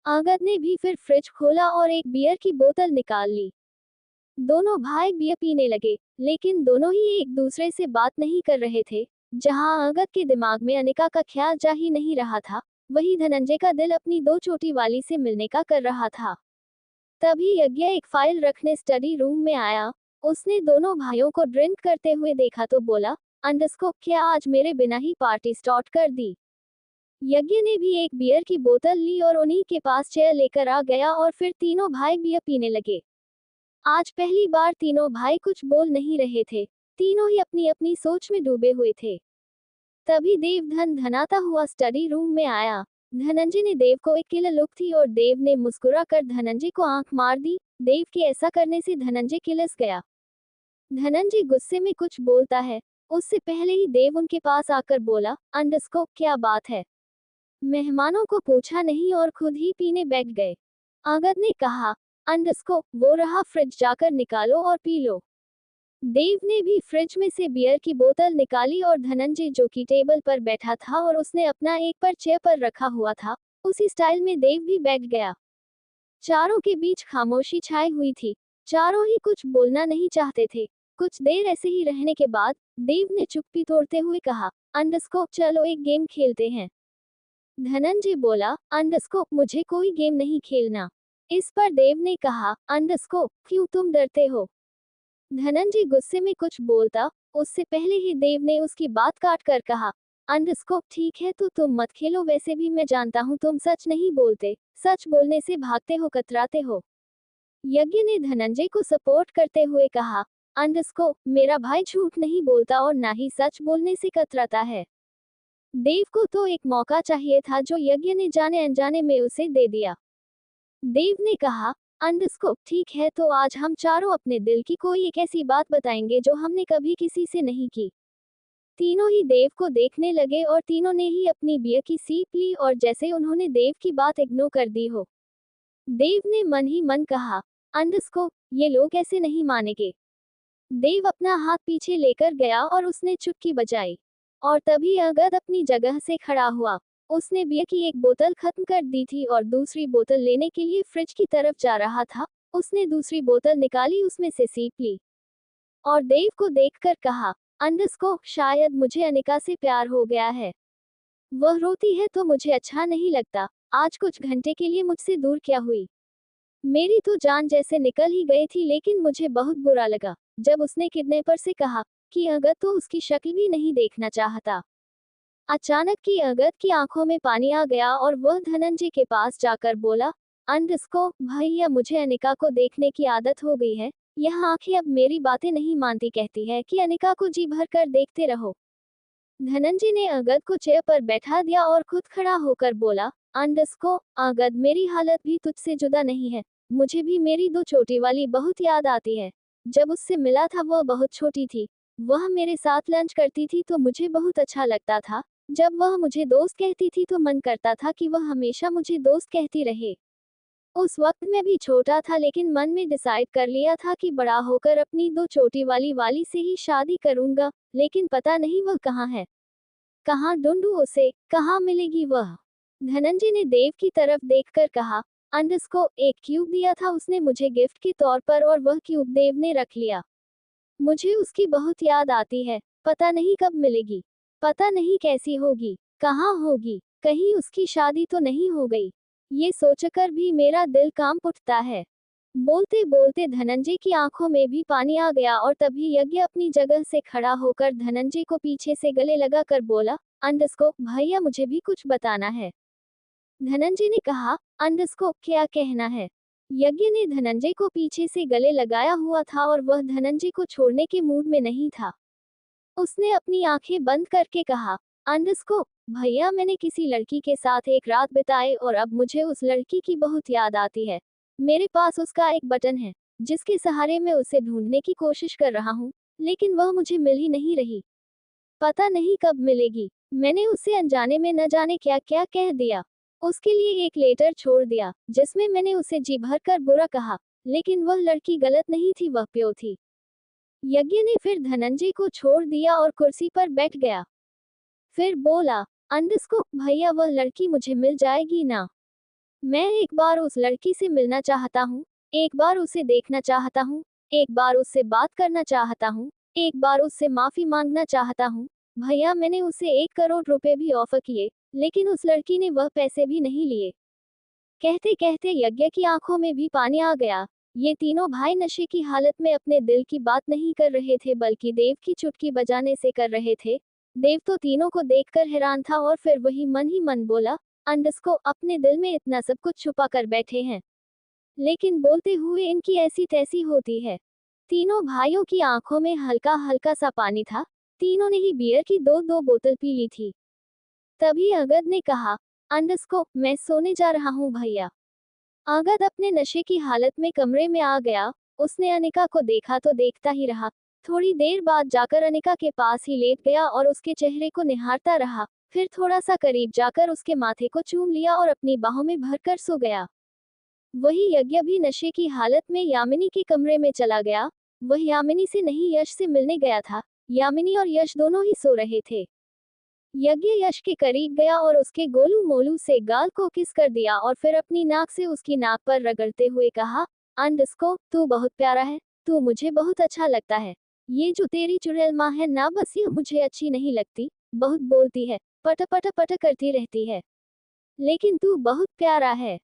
अंगद ने भी फिर फ्रिज खोला और एक बियर की बोतल निकाल ली। दोनों भाई बियर पीने लगे, लेकिन दोनों ही एक दूसरे से बात नहीं कर रहे थे। जहां अंगद के दिमाग में अनिका का ख्याल जा ही नहीं रहा था, वही धनंजय का दिल अपनी दो चोटी वाली से मिलने का कर रहा था। तभी यज्ञ एक फाइल रखने स्टडी रूम में आया। उसने दोनों भाइयों को ड्रिंक करते हुए देखा तो बोला, अंडरस्को, क्या आज मेरे बिना ही पार्टी स्टार्ट कर दी? यज्ञ ने भी एक बियर की बोतल ली और उन्हीं के पास चेयर लेकर आ गया और फिर तीनों भाई बियर पीने लगे। आज पहली बार तीनों भाई कुछ बोल नहीं रहे थे, तीनों ही अपनी अपनी सोच में डूबे हुए थे। तभी देव धन धनाता हुआ स्टडी रूम में आया। धनंजय ने देव को एक किलर लुक थी और देव ने मुस्कुरा कर धनंजय को आंख मार दी। देव के ऐसा करने से धनंजय किलस गया। धनंजय गुस्से में कुछ बोलता है, उससे पहले ही देव उनके पास आकर बोला, अंडरस्को, क्या बात है? मेहमानों को पूछा नहीं और खुद ही पीने बैठ गए। अंगद ने कहा, अंडरस्को, वो रहा फ्रिज, जाकर निकालो और पी लो। देव ने भी फ्रिज में से बियर की बोतल निकाली और धनंजय, जो कि टेबल पर बैठा था और उसने अपना एक पर चेयर पर रखा हुआ था, उसी स्टाइल में देव भी बैठ गया। चारों के बीच खामोशी छाई हुई थी। चारों ही कुछ बोलना नहीं चाहते थे। कुछ देर ऐसे ही रहने के बाद देव ने चुप्पी तोड़ते हुए कहा, अंडरस्को, चलो एक गेम खेलते हैं। धनंजय बोला, अंडरस्को, मुझे कोई गेम नहीं खेलना। इस पर देव ने कहा, अंडरस्को, क्यों तुम डरते हो? धनंजय गुस्से में कुछ बोलता, उससे पहले ही देव ने उसकी बात काट कर कहा, अंडरस्को, ठीक है तो तुम मत खेलो, वैसे भी मैं जानता हूँ तुम सच नहीं बोलते, सच बोलने से भागते हो, कतराते हो। यज्ञ ने धनंजय को सपोर्ट करते हुए कहा, अंडरस्को, मेरा भाई झूठ नहीं बोलता और ना ही सच बोलने से कतराता है। देव को तो एक मौका चाहिए था जो यज्ञ ने जाने अनजाने में उसे दे दिया। देव ने कहा, अंडरस्को, ठीक है तो आज हम चारों अपने दिल की कोई एक ऐसी बात बताएंगे जो हमने कभी किसी से नहीं की। तीनों ही देव को देखने लगे और तीनों ने ही अपनी बियर की सीप ली और जैसे उन्होंने देव की बात इग्नोर कर दी हो। देव ने मन ही मन कहा, अंडरस्को, ये लोग ऐसे नहीं मानेंगे। देव अपना हाथ पीछे लेकर गया और उसने चुटकी बजाई। और तभी अंगद अपनी जगह से खड़ा हुआ। उसने बियर की एक बोतल खत्म कर दी थी और दूसरी बोतल लेने के लिए फ्रिज की तरफ जा रहा था। उसने दूसरी बोतल निकाली, उसमें से सीप ली और देव को देखकर कहा, अंडरस्को, शायद मुझे अनिका से प्यार हो गया है। वह रोती है तो मुझे अच्छा नहीं लगता। आज कुछ घंटे के लिए मुझसे दूर क्या हुई? मेरी तो जान जैसे निकल ही गई थी, लेकिन मुझे बहुत बुरा लगा जब उसने किडनैपर से कहा कि अगद तो उसकी शक्ल भी नहीं देखना चाहता। अचानक की अगद की आंखों में पानी आ गया और वह धनंजय के पास जाकर बोला, अंडरस्को, भैया, मुझे अनिका को देखने की आदत हो गई है। यह आंखें अब मेरी बातें नहीं मानती, कहती है कि अनिका को जी भर कर देखते रहो। धनंजय ने अगद को चेयर पर बैठा दिया और खुद खड़ा होकर बोला, अंडरस्को, अगद, मेरी हालत भी तुझसे जुदा नहीं है। मुझे भी मेरी दो छोटी वाली बहुत याद आती है। जब उससे मिला था वह बहुत छोटी थी। वह मेरे साथ लंच करती थी तो मुझे बहुत अच्छा लगता था। जब वह मुझे दोस्त कहती थी तो मन करता था कि वह हमेशा मुझे दोस्त कहती रहे। उस वक्त मैं भी छोटा था, लेकिन मन में डिसाइड कर लिया था कि बड़ा होकर अपनी दो छोटी वाली से ही शादी करूंगा। लेकिन पता नहीं वह कहाँ है, कहाँ ढूंढूं उसे, कहाँ मिलेगी वह? धनंजय ने देव की तरफ देखकर कहा, अंडरस्को, एक क्यूब दिया था उसने मुझे गिफ्ट के तौर पर और वह क्यूब देव ने रख लिया। मुझे उसकी बहुत याद आती है। पता नहीं कब मिलेगी, पता नहीं कैसी होगी, कहाँ होगी, कहीं उसकी शादी तो नहीं हो गई। ये सोचकर भी मेरा दिल कांप उठता है। बोलते बोलते धनंजय की आंखों में भी पानी आ गया और तभी यज्ञ अपनी जगह से खड़ा होकर धनंजय को पीछे से गले लगाकर बोला, अंडस्को भैया मुझे भी कुछ बताना है। धनंजय ने कहा, अंडस्को क्या कहना है? यज्ञ ने धनंजय को पीछे से गले लगाया हुआ था और वह धनंजय को छोड़ने के मूड में नहीं था। उसने अपनी आंखें बंद करके कहा, अंडस्को भैया मैंने किसी लड़की के साथ एक रात बिताई और अब मुझे उस लड़की की बहुत याद आती है। मेरे पास उसका एक बटन है जिसके सहारे मैं उसे ढूंढने की कोशिश कर रहा हूँ, लेकिन वह मुझे मिल ही नहीं रही। पता नहीं कब मिलेगी। मैंने उसे अनजाने में न जाने क्या क्या कह दिया। उसके लिए एक लेटर छोड़ दिया जिसमें मैंने उसे जी भर कर बुरा कहा, लेकिन वह लड़की गलत नहीं थी, वह प्यो थी। यज्ञ ने फिर धनंजय को छोड़ दिया और कुर्सी पर बैठ गया। फिर बोला, अंडस्को भैया वह लड़की मुझे मिल जाएगी ना? मैं एक बार उस लड़की से मिलना चाहता हूँ, एक बार उसे देखना चाहता हूँ, एक बार उससे बात करना चाहता हूँ, एक बार उससे माफी मांगना चाहता हूँ। भैया मैंने उसे 1 करोड़ रुपए भी ऑफर किए, लेकिन उस लड़की ने वह पैसे भी नहीं लिए। कहते कहते यज्ञ की आंखों में भी पानी आ गया। ये तीनों भाई नशे की हालत में अपने दिल की बात नहीं कर रहे थे बल्कि देव की चुटकी बजाने से कर रहे थे। देव तो तीनों को देखकर हैरान था और फिर वही मन ही मन बोला, अंडस्को अपने दिल में इतना सब कुछ छुपा कर बैठे हैं, लेकिन बोलते हुए इनकी ऐसी तैसी होती है। तीनों भाइयों की आंखों में हल्का हल्का सा पानी था। तीनों ने ही बियर की 2-2 बोतल पी ली थी। तभी अगद ने कहा, अंडस्को मैं सोने जा रहा हूँ भैया। अगद अपने नशे की हालत में कमरे में आ गया। उसने अनिका को देखा तो देखता ही रहा। थोड़ी देर बाद जाकर अनिका के पास ही लेट गया और उसके चेहरे को निहारता रहा। फिर थोड़ा सा करीब जाकर उसके माथे को चूम लिया और अपनी बाहों में भरकर सो गया। वही यज्ञ भी नशे की हालत में यामिनी के कमरे में चला गया। वह यामिनी से नहीं यश से मिलने गया था। यामिनी और यश दोनों ही सो रहे थे। यज्ञ यश के करीब गया और उसके गोलू मोलू से गाल को किस कर दिया और फिर अपनी नाक से उसकी नाक पर रगड़ते हुए कहा, अंडस्को तू बहुत प्यारा है, तू मुझे बहुत अच्छा लगता है। ये जो तेरी चुड़ैल माँ है ना, बस ये मुझे अच्छी नहीं लगती, बहुत बोलती है, पट पट पट करती रहती है, लेकिन तू बहुत प्यारा है।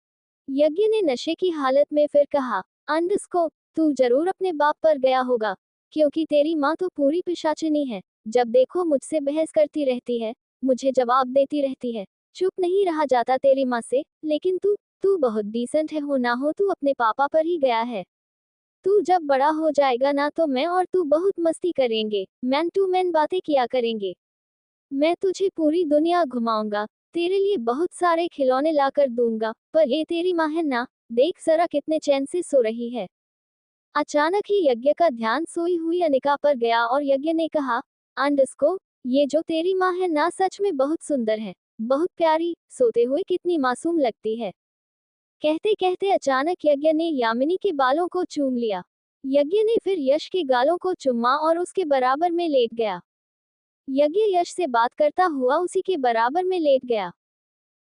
यज्ञ ने नशे की हालत में फिर कहा, अंडस्को तू जरूर अपने बाप पर गया होगा, क्योंकि तेरी माँ तो पूरी पिशाचिनी है। जब देखो मुझसे बहस करती रहती है, मुझे जवाब देती रहती है, चुप नहीं रहा जाता तेरी माँ से। लेकिन तू तू बहुत डिसेंट है, हो ना हो तू अपने पापा पर ही गया है। तू जब बड़ा हो जाएगा ना तो मैं और तू बहुत मस्ती करेंगे, मैन टू मैन बातें किया करेंगे। मैं तुझे पूरी दुनिया घुमाऊंगा, तेरे लिए बहुत सारे खिलौने लाकर दूंगा, पर ये तेरी माँ है ना, देख जरा कितने चैन से सो रही है। अचानक ही यज्ञ का ध्यान सोई हुई अनिका पर गया और यज्ञ ने कहा, अंडस्को ये जो तेरी माँ है ना सच में बहुत सुंदर है, बहुत प्यारी, सोते हुए कितनी मासूम लगती है। कहते कहते अचानक यज्ञ ने यामिनी के बालों को चूम लिया। यज्ञ ने फिर यश के गालों को चुम्मा और उसके बराबर में लेट गया। यज्ञ यश से बात करता हुआ उसी के बराबर में लेट गया।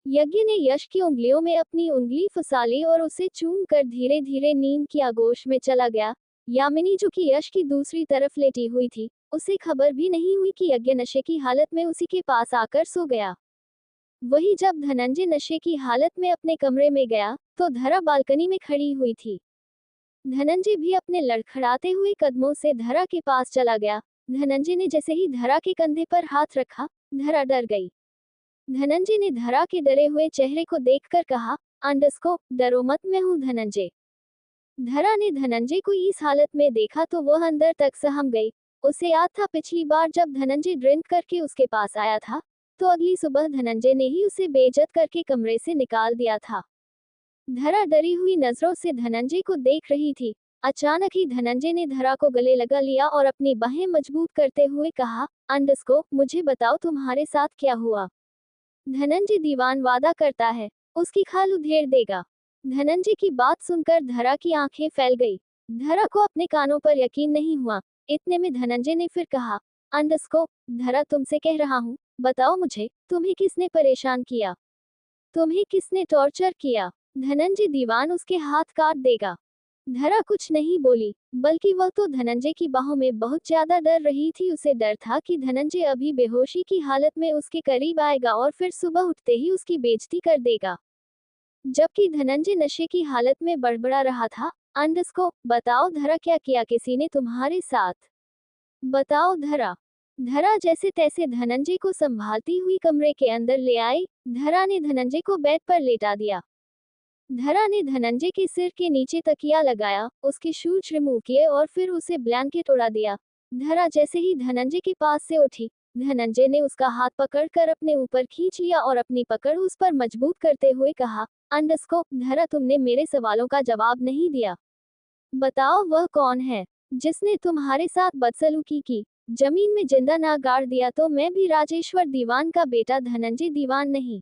यज्ञ ने यश की उंगलियों में अपनी उंगली फंसा ली और उसे चूम कर धीरे धीरे नींद की आगोश में चला गया। यामिनी जो कि यश की दूसरी तरफ लेटी हुई थी, उसे खबर भी नहीं हुई कि यज्ञ नशे की हालत में उसी के पास आकर सो गया। वही जब धनंजय नशे की हालत में अपने कमरे में गया तो धरा बालकनी में खड़ी हुई थी। धनंजय भी अपने लड़खड़ाते हुए कदमों से धरा के पास चला गया। धनंजय ने जैसे ही धरा के कंधे पर हाथ रखा, धरा डर गई। धनंजय ने धरा के डरे हुए चेहरे को देखकर कहा, अंडस्को डरो मत, मैं हूं धनंजय। धरा ने धनंजय को इस हालत में देखा तो वह अंदर तक सहम गई। उसे याद था पिछली बार जब धनंजय ड्रिंक करके उसके पास आया था, तो अगली सुबह धनंजय ने ही उसे बेइज्जत करके कमरे से निकाल दिया था। धरा डरी हुई नजरों से धनंजय को देख रही थी। अचानक ही धनंजय ने धरा को गले लगा लिया और अपनी बाहें मजबूत करते हुए कहा, अंडस्को मुझे बताओ तुम्हारे साथ क्या हुआ। धनंजय दीवान वादा करता है, उसकी खाल उधेड़ देगा। धनंजय की बात सुनकर धरा की आंखें फैल गई। धरा को अपने कानों पर यकीन नहीं हुआ। इतने में धनंजय ने फिर कहा, अंडस्को धरा तुमसे कह रहा हूँ, बताओ मुझे, तुम्हें किसने परेशान किया, तुम्हें किसने टॉर्चर किया। धनंजय दीवान उसके हाथ काट देगा। धरा कुछ नहीं बोली, बल्कि वह तो धनंजय की बाहों में बहुत ज्यादा डर रही थी। उसे डर था कि धनंजय अभी बेहोशी की हालत में उसके करीब आएगा और फिर सुबह उठते ही उसकी बेइज्जती कर देगा। जबकि धनंजय नशे की हालत में बड़बड़ा रहा था, अंडस्को, बताओ धरा, क्या किया किसी ने तुम्हारे साथ? बताओ धरा। धरा जैसे तैसे धनंजय को संभालती हुई कमरे के अंदर ले आई। धरा ने धनंजय को बेड पर लेटा दिया। धरा ने धनंजय के सिर के नीचे तकिया लगाया, उसके शूज रिमूव किए और फिर उसे ब्लैंकेट उड़ा दिया। धरा जैसे ही धनंजय के पास से उठी, धनंजय ने उसका हाथ पकड़कर अपने ऊपर खींच लिया और अपनी पकड़ उस पर मजबूत करते हुए कहा, अंडस्को, धरा, तुमने मेरे सवालों का जवाब नहीं दिया। बताओ वह कौन है जिसने तुम्हारे साथ बदसलूकी की? जमीन में जिंदा ना गाड़ दिया तो मैं भी राजेश्वर दीवान का बेटा धनंजय दीवान नहीं।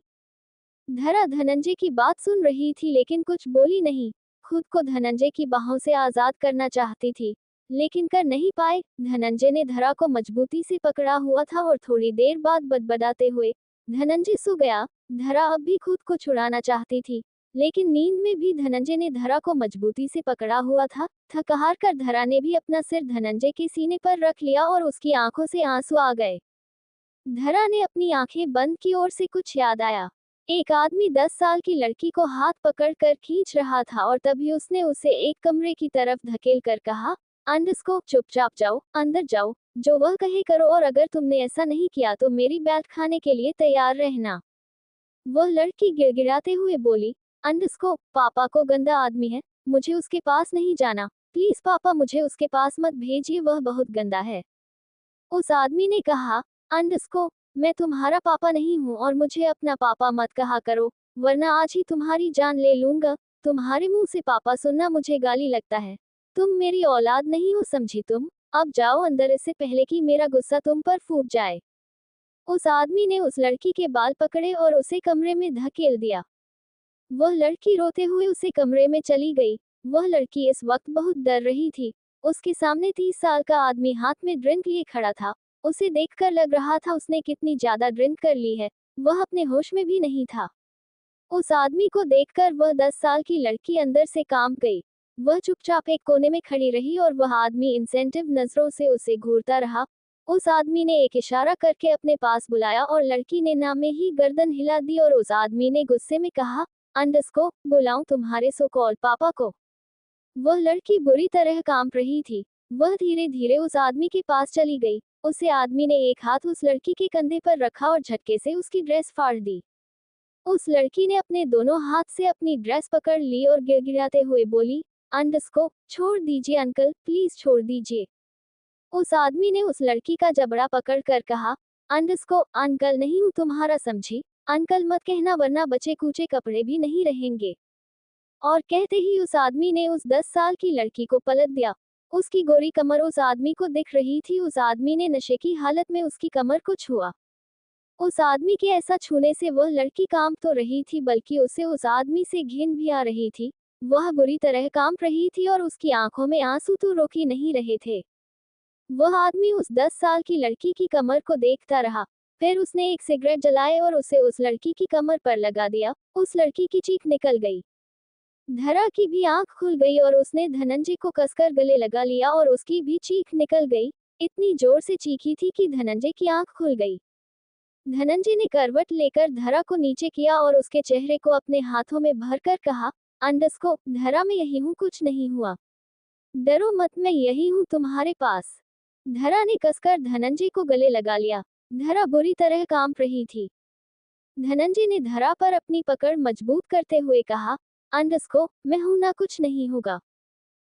धरा धनंजय की बात सुन रही थी लेकिन कुछ बोली नहीं। खुद को धनंजय की बाहों से आजाद करना चाहती थी, लेकिन कर नहीं पाए। धनंजय ने धरा को मजबूती से पकड़ा हुआ था और थोड़ी देर बाद बदबदाते हुए धनंजय सो गया। धरा अब भी खुद को छुड़ाना चाहती थी, लेकिन नींद में भी धनंजय ने धरा को मजबूती से पकड़ा हुआ था। थक हार कर धरा ने भी अपना सिर धनंजय के सीने पर रख लिया और उसकी आंखों से आंसू आ गए। धरा ने अपनी आंखें बंद की और से कुछ याद आया। एक आदमी 10 साल की लड़की को हाथ पकड़कर खींच रहा था और तभी उसने उसे एक कमरे की तरफ धकेल कर कहा, अंडस्को, चुपचाप जाओ, अंदर जाओ, जो वह कहे करो और अगर तुमने ऐसा नहीं किया तो मेरी बैठ खाने के लिए तैयार रहना। वह लड़की गिड़गिड़ाते हुए बोली, अंडस्को, पापा को गंदा आदमी है, मुझे उसके पास नहीं जाना। प्लीज पापा, मुझे उसके पास मत भेजिए, वह बहुत गंदा है। उस आदमी ने कहा, अंडस्को, मैं तुम्हारा पापा नहीं हूँ और मुझे अपना पापा मत कहा करो, वरना आज ही तुम्हारी जान ले लूंगा। तुम्हारे मुंह से पापा सुनना मुझे गाली लगता है। तुम मेरी औलाद नहीं हो, समझी तुम? अब जाओ अंदर, इससे पहले कि मेरा गुस्सा तुम पर फूट जाए। उस आदमी ने उस लड़की के बाल पकड़े और उसे कमरे में धकेल दिया। वह लड़की रोते हुए उसे कमरे में चली गई। वह लड़की इस वक्त बहुत डर रही थी। उसके सामने 30 साल का आदमी हाथ में ड्रिंक लिए खड़ा था। उसे देखकर लग रहा था उसने कितनी ज्यादा ड्रिंक कर ली है। वह अपने होश में भी नहीं था। उस आदमी को देखकर वह 10 साल की लड़की अंदर से कांप गई। वह चुपचाप एक कोने में खड़ी रही और वह आदमी इंसेंटिव नजरों से उसे घूरता रहा। उस आदमी ने एक इशारा करके अपने पास बुलाया और लड़की ने ना में ही गर्दन हिला दी और उस आदमी ने गुस्से में कहा, अंडस्को, बुलाऊं तुम्हारे सो कॉल पापा को? वह लड़की बुरी तरह कांप रही थी। वह धीरे धीरे उस आदमी के पास चली गई। उसे आदमी ने एक हाथ उस लड़की के कंधे पर रखा और झटके से उसकी ड्रेस फाड़ दी। उस लड़की ने अपने दोनों हाथ से अपनी ड्रेस पकड़ ली और गिड़गिड़ाते हुए बोली, अंडस्को, छोड़ दीजिए अंकल, प्लीज छोड़ दीजिए। उस आदमी ने उस लड़की का जबड़ा पकड़ कर कहा, अंडस्को, अंकल नहीं हूँ तुम्हारा, समझी? अंकल मत कहना वरना बचे कूचे कपड़े भी नहीं रहेंगे। और कहते ही उस आदमी ने उस 10 साल की लड़की को पलट दिया। उसकी गोरी कमर उस आदमी को दिख रही थी। उस आदमी ने नशे की हालत में उसकी कमर को छुआ। उस आदमी के ऐसा छूने से वह लड़की कांप तो रही थी, बल्कि उसे उस आदमी से घिन भी आ रही थी। वह बुरी तरह कांप रही थी और उसकी आंखों में आंसू तो रोक ही नहीं रहे थे। वह आदमी उस 10 साल की लड़की की कमर को देखता रहा। फिर उसने एक सिगरेट जलाए और उसे उस लड़की की कमर पर लगा दिया। उस लड़की की चीख निकल गई। धरा की भी आंख खुल गई और उसने धनंजय को कसकर गले लगा लिया और उसकी भी चीख निकल गई। इतनी जोर से चीखी थी कि धनंजय की आंख खुल गई। धनंजय ने करवट लेकर धरा को नीचे किया और उसके चेहरे को अपने हाथों में भरकर कहा, अंडस्को, धरा, मैं यही हूँ, कुछ नहीं हुआ। डरो मत, मैं यही हूँ तुम्हारे पास। धरा ने कसकर धनंजय को गले लगा लिया। धरा बुरी तरह कांप रही थी। धनंजय ने धरा पर अपनी पकड़ मजबूत करते हुए कहा, अंडस्को, मैं हूं ना, कुछ नहीं होगा,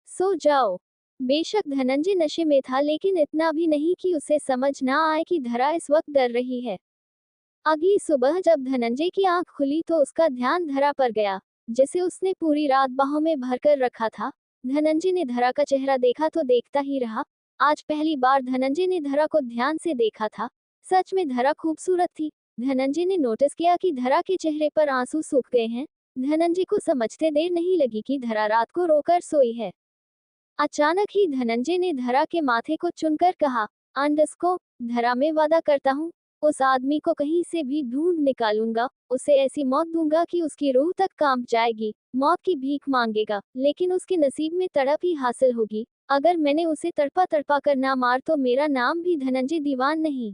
सो जाओ। बेशक धनंजय नशे में था, लेकिन इतना भी नहीं कि उसे समझ ना आए कि धरा इस वक्त डर रही है। अगली सुबह जब धनंजय की आंख खुली तो उसका ध्यान धरा पर गया, जिसे उसने पूरी रात बाहों में भरकर रखा था। धनंजय ने धरा का चेहरा देखा तो देखता ही रहा। आज पहली बार धनंजय ने धरा को ध्यान से देखा था। सच में धरा खूबसूरत थी। धनंजय ने नोटिस किया कि धरा के चेहरे पर आंसू सूख गए हैं। धनंजय को समझते देर नहीं लगी कि धरा रात को रोकर सोई है। अचानक ही धनंजय ने धरा के माथे को चुनकर कहा, अंडस्को, धरा, मैं वादा करता हूँ, उस आदमी को कहीं से भी ढूंढ निकालूंगा, उसे ऐसी मौत दूंगा कि उसकी रूह तक कांप जाएगी, मौत की भीख मांगेगा, लेकिन उसके नसीब में तड़प ही हासिल होगी। अगर मैंने उसे तड़पा तड़पा कर ना मार तो मेरा नाम भी धनंजय दीवान नहीं।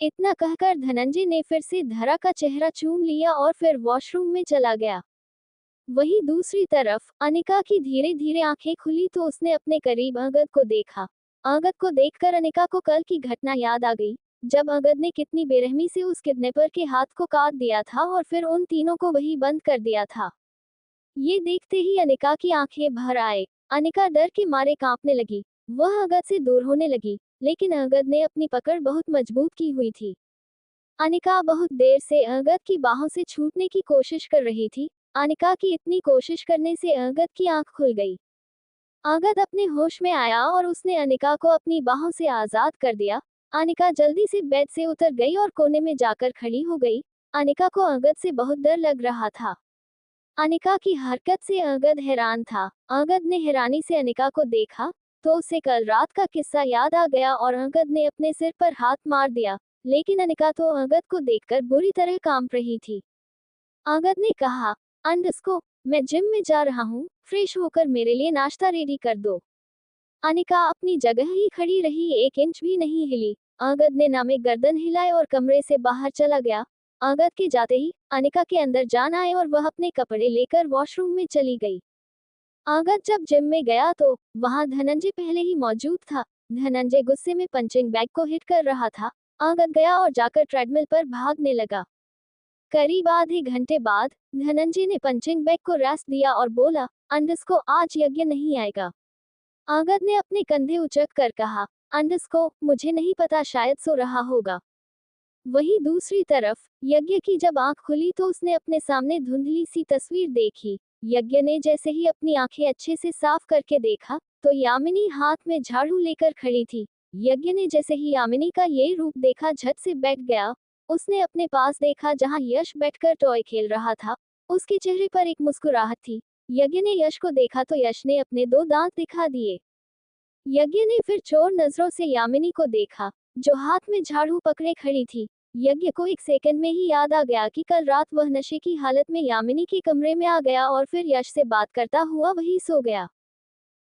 इतना कहकर धनंजय ने फिर से धरा का चेहरा चूम लिया और फिर वॉशरूम में चला गया। वहीं दूसरी तरफ अनिका की धीरे धीरे आंखें खुली तो उसने अपने करीब अंगद को देखा। अंगद को देखकर अनिका को कल की घटना याद आ गई, जब अंगद ने कितनी बेरहमी से उस किडनैपर के हाथ को काट दिया था और फिर उन तीनों को वहीं बंद कर दिया था। ये देखते ही अनिका की आंखें भर आए। अनिका डर के मारे कांपने लगी। वह अंगद से दूर होने लगी, लेकिन अंगद ने अपनी पकड़ बहुत मजबूत की हुई थी। अनिका बहुत देर से अंगद की बाहों से छूटने की कोशिश कर रही थी। अनिका की इतनी कोशिश करने से अंगद की आंख खुल गई। अंगद अपने होश में आया और उसने अनिका को अपनी बाहों से आजाद कर दिया। अनिका जल्दी से बेड से उतर गई और कोने में जाकर खड़ी हो गई। अनिका को अंगद से बहुत डर लग रहा था। अनिका की हरकत से अंगद हैरान था। अंगद ने हैरानी से अनिका को देखा तो उसे कल रात का किस्सा याद आ गया और अंगद ने अपने सिर पर हाथ मार दिया, लेकिन अनिका तो अंगद को देखकर बुरी तरह कांप रही थी। अंगद ने कहा, अंडस्को, मैं जिम में जा रहा हूँ, फ्रेश होकर मेरे लिए नाश्ता रेडी कर दो। अनिका अपनी जगह ही खड़ी रही, 1 इंच भी नहीं हिली। अंगद ने ना में गर्दन हिलाए और कमरे से बाहर चला गया। अंगद के जाते ही अनिका के अंदर जान आए और वह अपने कपड़े लेकर वॉशरूम में चली गई। अंगद जब जिम में गया तो वहां धनंजय पहले ही मौजूद था। धनंजय गुस्से में पंचिंग बैग को हिट कर रहा था। अंगद गया और जाकर ट्रेडमिल पर भागने लगा। करीब आधे घंटे बाद धनंजय ने पंचिंग बैग को रेस्ट दिया और बोला, अंडस्को, आज यज्ञ नहीं आएगा। अंगद ने अपने कंधे उचक कर कहा, अंडस्को, मुझे नहीं पता, शायद सो रहा होगा। वहीं दूसरी तरफ यज्ञ की जब आंख खुली तो उसने अपने सामने धुंधली सी तस्वीर देखी। यज्ञ ने जैसे ही अपनी आंखें अच्छे से साफ करके देखा तो यामिनी हाथ में झाड़ू लेकर खड़ी थी। यज्ञ ने जैसे ही यामिनी का ये रूप देखा झट से बैठ गया। उसने अपने पास देखा जहां यश बैठकर टॉय खेल रहा था। उसके चेहरे पर एक मुस्कुराहट थी। यज्ञ ने यश को देखा तो यश ने अपने 2 दांत दिखा दिए। यज्ञ ने फिर चोर नजरों से यामिनी को देखा, जो हाथ में झाड़ू पकड़े खड़ी थी। यज्ञ को 1 सेकंड में ही याद आ गया कि कल रात वह नशे की हालत में यामिनी के कमरे में आ गया और फिर यश से बात करता हुआ वहीं सो गया।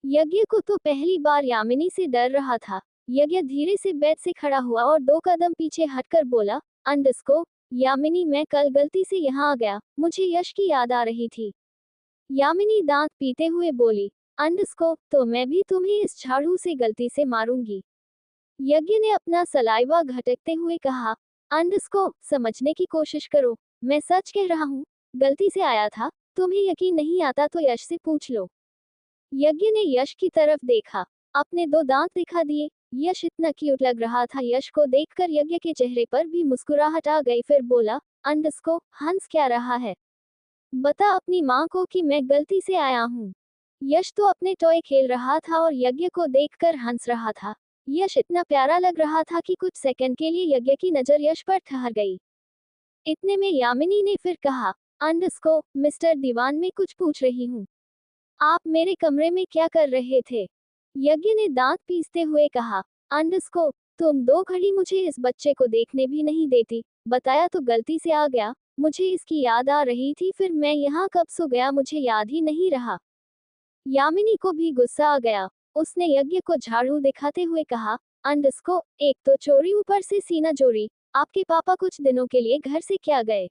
यज्ञ को तो पहली बार यामिनी से डर रहा था। यज्ञ धीरे से बेड से खड़ा हुआ और 2 कदम पीछे हटकर बोला, अंडस्को, यामिनी, मैं कल गलती से यहाँ आ गया, मुझे यश की याद आ रही थी। यामिनी दांत पीते हुए बोली, अंडस्को, तो मैं भी तुम्हें इस झाड़ू से गलती से मारूंगी। यज्ञ ने अपना सलाइवा घटकते हुए कहा, अंडस्को, समझने की कोशिश करो, मैं सच कह रहा हूँ, गलती से आया था, तुम्हें यकीन नहीं आता तो यश से पूछ लो। यज्ञ ने यश की तरफ देखा, अपने 2 दांत दिखा दिए। यश इतना क्यूट लग रहा था। यश को देखकर यज्ञ के चेहरे पर भी मुस्कुराहट आ गई। फिर बोला, अंडस्को, हंस क्या रहा है? बता अपनी माँ को कि मैं गलती से आया हूँ। यश तो अपने टॉय खेल रहा था और यज्ञ को देखकर हंस रहा था। यश इतना प्यारा लग रहा था कि कुछ सेकंड के लिए यज्ञ की नजर यश पर ठहर गई। इतने में यामिनी ने फिर कहा, अंडस्को, मिस्टर दीवान, में कुछ पूछ रही हूँ। आप मेरे कमरे में क्या कर रहे थे? यज्ञ ने दांत पीसते हुए कहा, अंडस्को, तुम 2 घड़ी मुझे इस बच्चे को देखने भी नहीं देती। बताया तो गलती से आ गया, मुझे इसकी याद आ रही थी, फिर मैं यहाँ कब सो गया मुझे याद ही नहीं रहा। यामिनी को भी गुस्सा आ गया। उसने यज्ञ को झाड़ू दिखाते हुए कहा, अंडस्को, एक तो चोरी ऊपर से सीना चोरी। आपके पापा कुछ दिनों के लिए घर से क्या गए?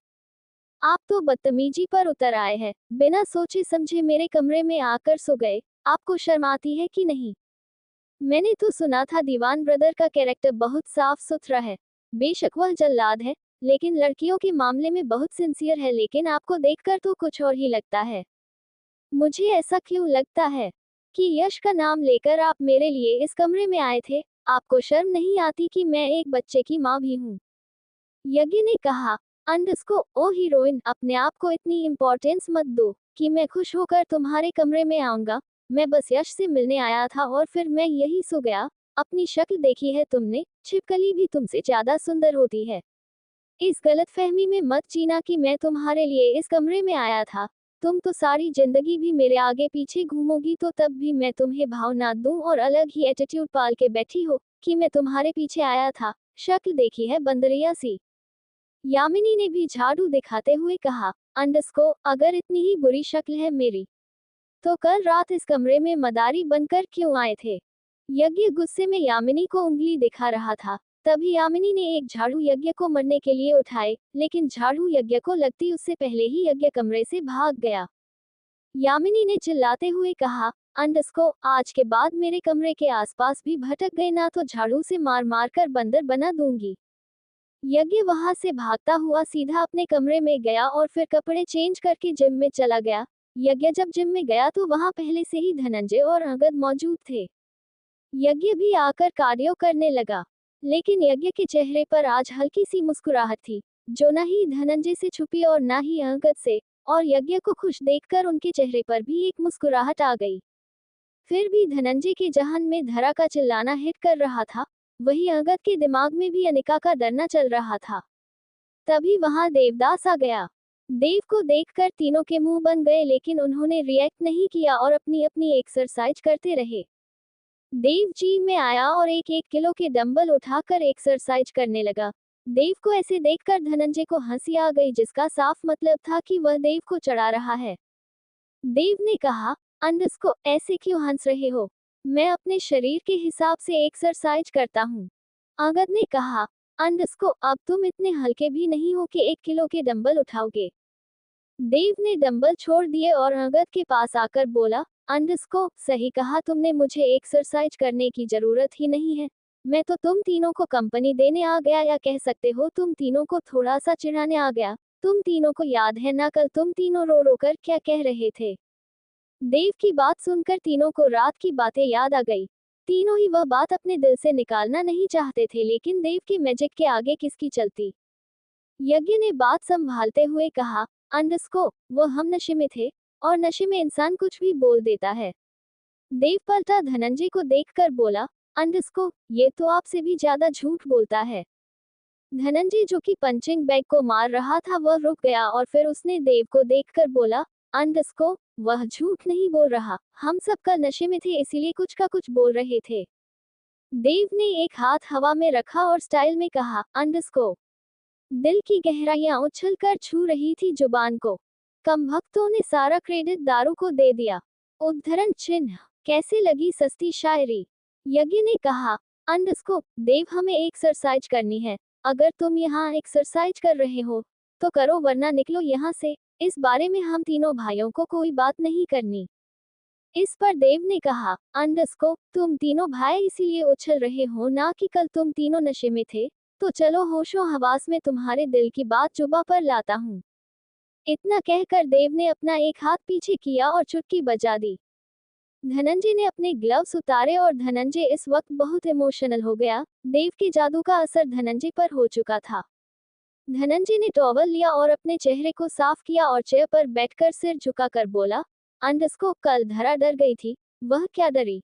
आप तो बदतमीजी पर उतर आए हैं, बिना सोचे समझे मेरे कमरे में आकर सो गए। आपको शर्म आती है कि नहीं? मैंने तो सुना था दीवान ब्रदर का कैरेक्टर बहुत साफ सुथरा है। बेशक वह जल्लाद है, लेकिन लड़कियों के मामले में बहुत सिंसियर है। लेकिन आपको देखकर तो कुछ और ही लगता है। मुझे ऐसा क्यों लगता है कि यश का नाम लेकर आप मेरे लिए इस कमरे में आए थे? आपको शर्म नहीं आती कि मैं एक बच्चे की माँ भी हूँ? यज्ञ ने कहा, अंडस्को, ओ हीरोइन, अपने आप को इतनी इम्पोर्टेंस मत दो कि मैं खुश होकर तुम्हारे कमरे में आऊंगा। मैं बस यश से मिलने आया था और फिर मैं यही सो गया। अपनी शक्ल देखी है तुमने? छिपकली भी तुमसे ज्यादा सुंदर होती है। इस गलतफहमी में मत जीना कि मैं तुम्हारे लिए इस कमरे में आया था। तुम तो सारी जिंदगी भी मेरे आगे पीछे घूमोगी तो तब भी मैं तुम्हें भाव ना दूं और अलग ही एटीट्यूड पाल के बैठी हो। कि मैं तुम्हारे पीछे आया था, शक्ल देखी है बंदरिया सी। यामिनी ने भी झाड़ू दिखाते हुए कहा, अंडस्को, अगर इतनी ही बुरी शक्ल है मेरी, तो कल रात इस कमरे में मदारी बनकर क्यों आए थे? यज्ञ गुस्से में यामिनी को उंगली दिखा रहा था। तभी यामिनी ने एक झाड़ू यज्ञ को मरने के लिए उठाए, लेकिन झाड़ू यज्ञ को लगती उससे पहले ही यज्ञ कमरे से भाग गया। यामिनी ने चिल्लाते हुए कहा, अंडस्को, आज के बाद मेरे कमरे के आसपास भी भटक गए ना तो झाड़ू से मार मार कर बंदर बना दूंगी। यज्ञ वहां से भागता हुआ सीधा अपने कमरे में गया और फिर कपड़े चेंज करके जिम में चला गया। यज्ञ जब जिम में गया तो वहां पहले से ही धनंजय और अंगद मौजूद थे। यज्ञ भी आकर कार्डियो करने लगा, लेकिन यज्ञ के चेहरे पर आज हल्की सी मुस्कुराहट थी, जो न ही धनंजय से छुपी और न ही अंगद से, और यज्ञ को खुश देखकर उनके चेहरे पर भी एक मुस्कुराहट आ गई। फिर भी धनंजय के जहन में धरा का चिल्लाना हिट कर रहा था, वही अंगद के दिमाग में भी अनिका का डरना चल रहा था। तभी वहां देवदास आ गया। देव को देखकर तीनों के मुंह बन गए, लेकिन उन्होंने रिएक्ट नहीं किया और अपनी अपनी एक्सरसाइज करते रहे। देव जिम में आया और 1-1 किलो के डंबल उठाकर एक्सरसाइज करने लगा। देव को ऐसे देखकर धनंजय को हंसी आ गई, जिसका साफ मतलब था कि वह देव को चढ़ा रहा है। देव ने कहा, अंडस्को, ऐसे क्यों हंस रहे हो? मैं अपने शरीर के हिसाब से एक्सरसाइज करता हूँ। अंगद ने कहा, अंडस्को, अब तुम इतने हल्के भी नहीं हो कि 1 किलो के डंबल उठाओगे। देव ने डंबल छोड़ दिए और अंगद के पास आकर बोला, अंडस्को, सही कहा तुमने, मुझे एक्सरसाइज करने की जरूरत ही नहीं है। मैं तो तुम तीनों को कंपनी देने आ गया, या कह सकते हो तुम तीनों को थोड़ा सा चिढ़ाने आ गया। तुम तीनों को याद है ना, कल तुम तीनों रो रो कर क्या कह रहे थे? देव की बात सुनकर तीनों को रात की बातें याद आ गई। तीनों ही वह बात अपने दिल से निकालना नहीं चाहते थे, लेकिन देव के मैजिक के आगे किसकी चलती। यज्ञ ने बात संभालते हुए कहा, अंडस्को, वो हम नशे में थे, और नशे में इंसान कुछ भी बोल देता है। देव पलटा धनंजय को देखकर बोला, अंडस्को, ये तो आपसे भी ज्यादा झूठ बोलता है। धनंजय, जो कि पंचिंग बैग को मार रहा था, वह रुक गया और फिर उसने देव को देखकर बोला, अंडस्को, वह झूठ नहीं बोल रहा, हम सब कल नशे में थे इसीलिए कुछ का कुछ बोल रहे थे। देव ने एक हाथ हवा में रखा और स्टाइल में कहा, अंडस्को। दिल की गहराइयां उछलकर छू रही थी जुबान को। कम भक्तों ने सारा क्रेडिट दारू को दे दिया। उद्धरण चिन्ह, कैसे लगी सस्ती शायरी? यज्ञ ने कहा, अंडस्को, देव, हमें एक्सरसाइज करनी है। अगर तुम यहाँ एक्सरसाइज कर रहे हो तो करो, वरना निकलो यहाँ से। इस बारे में हम तीनों भाइयों को कोई बात नहीं करनी। इस पर देव ने कहा, अंडस्को, तुम तीनों भाई इसीलिए उछल रहे हो ना कि कल तुम तीनों नशे में थे? तो चलो होशो हवास में तुम्हारे दिल की बात जुबा पर लाता हूँ। इतना कहकर देव ने अपना एक हाथ पीछे किया और चुटकी बजा दी। धनंजय ने अपने ग्लव्स उतारे और धनंजय इस वक्त बहुत इमोशनल हो गया। देव के जादू का असर धनंजय पर हो चुका था। धनंजय ने टॉवल लिया और अपने चेहरे को साफ किया और चेयर पर बैठकर सिर झुकाकर बोला, अंडस्को, कल धरा डर गई थी। वह क्या डरी?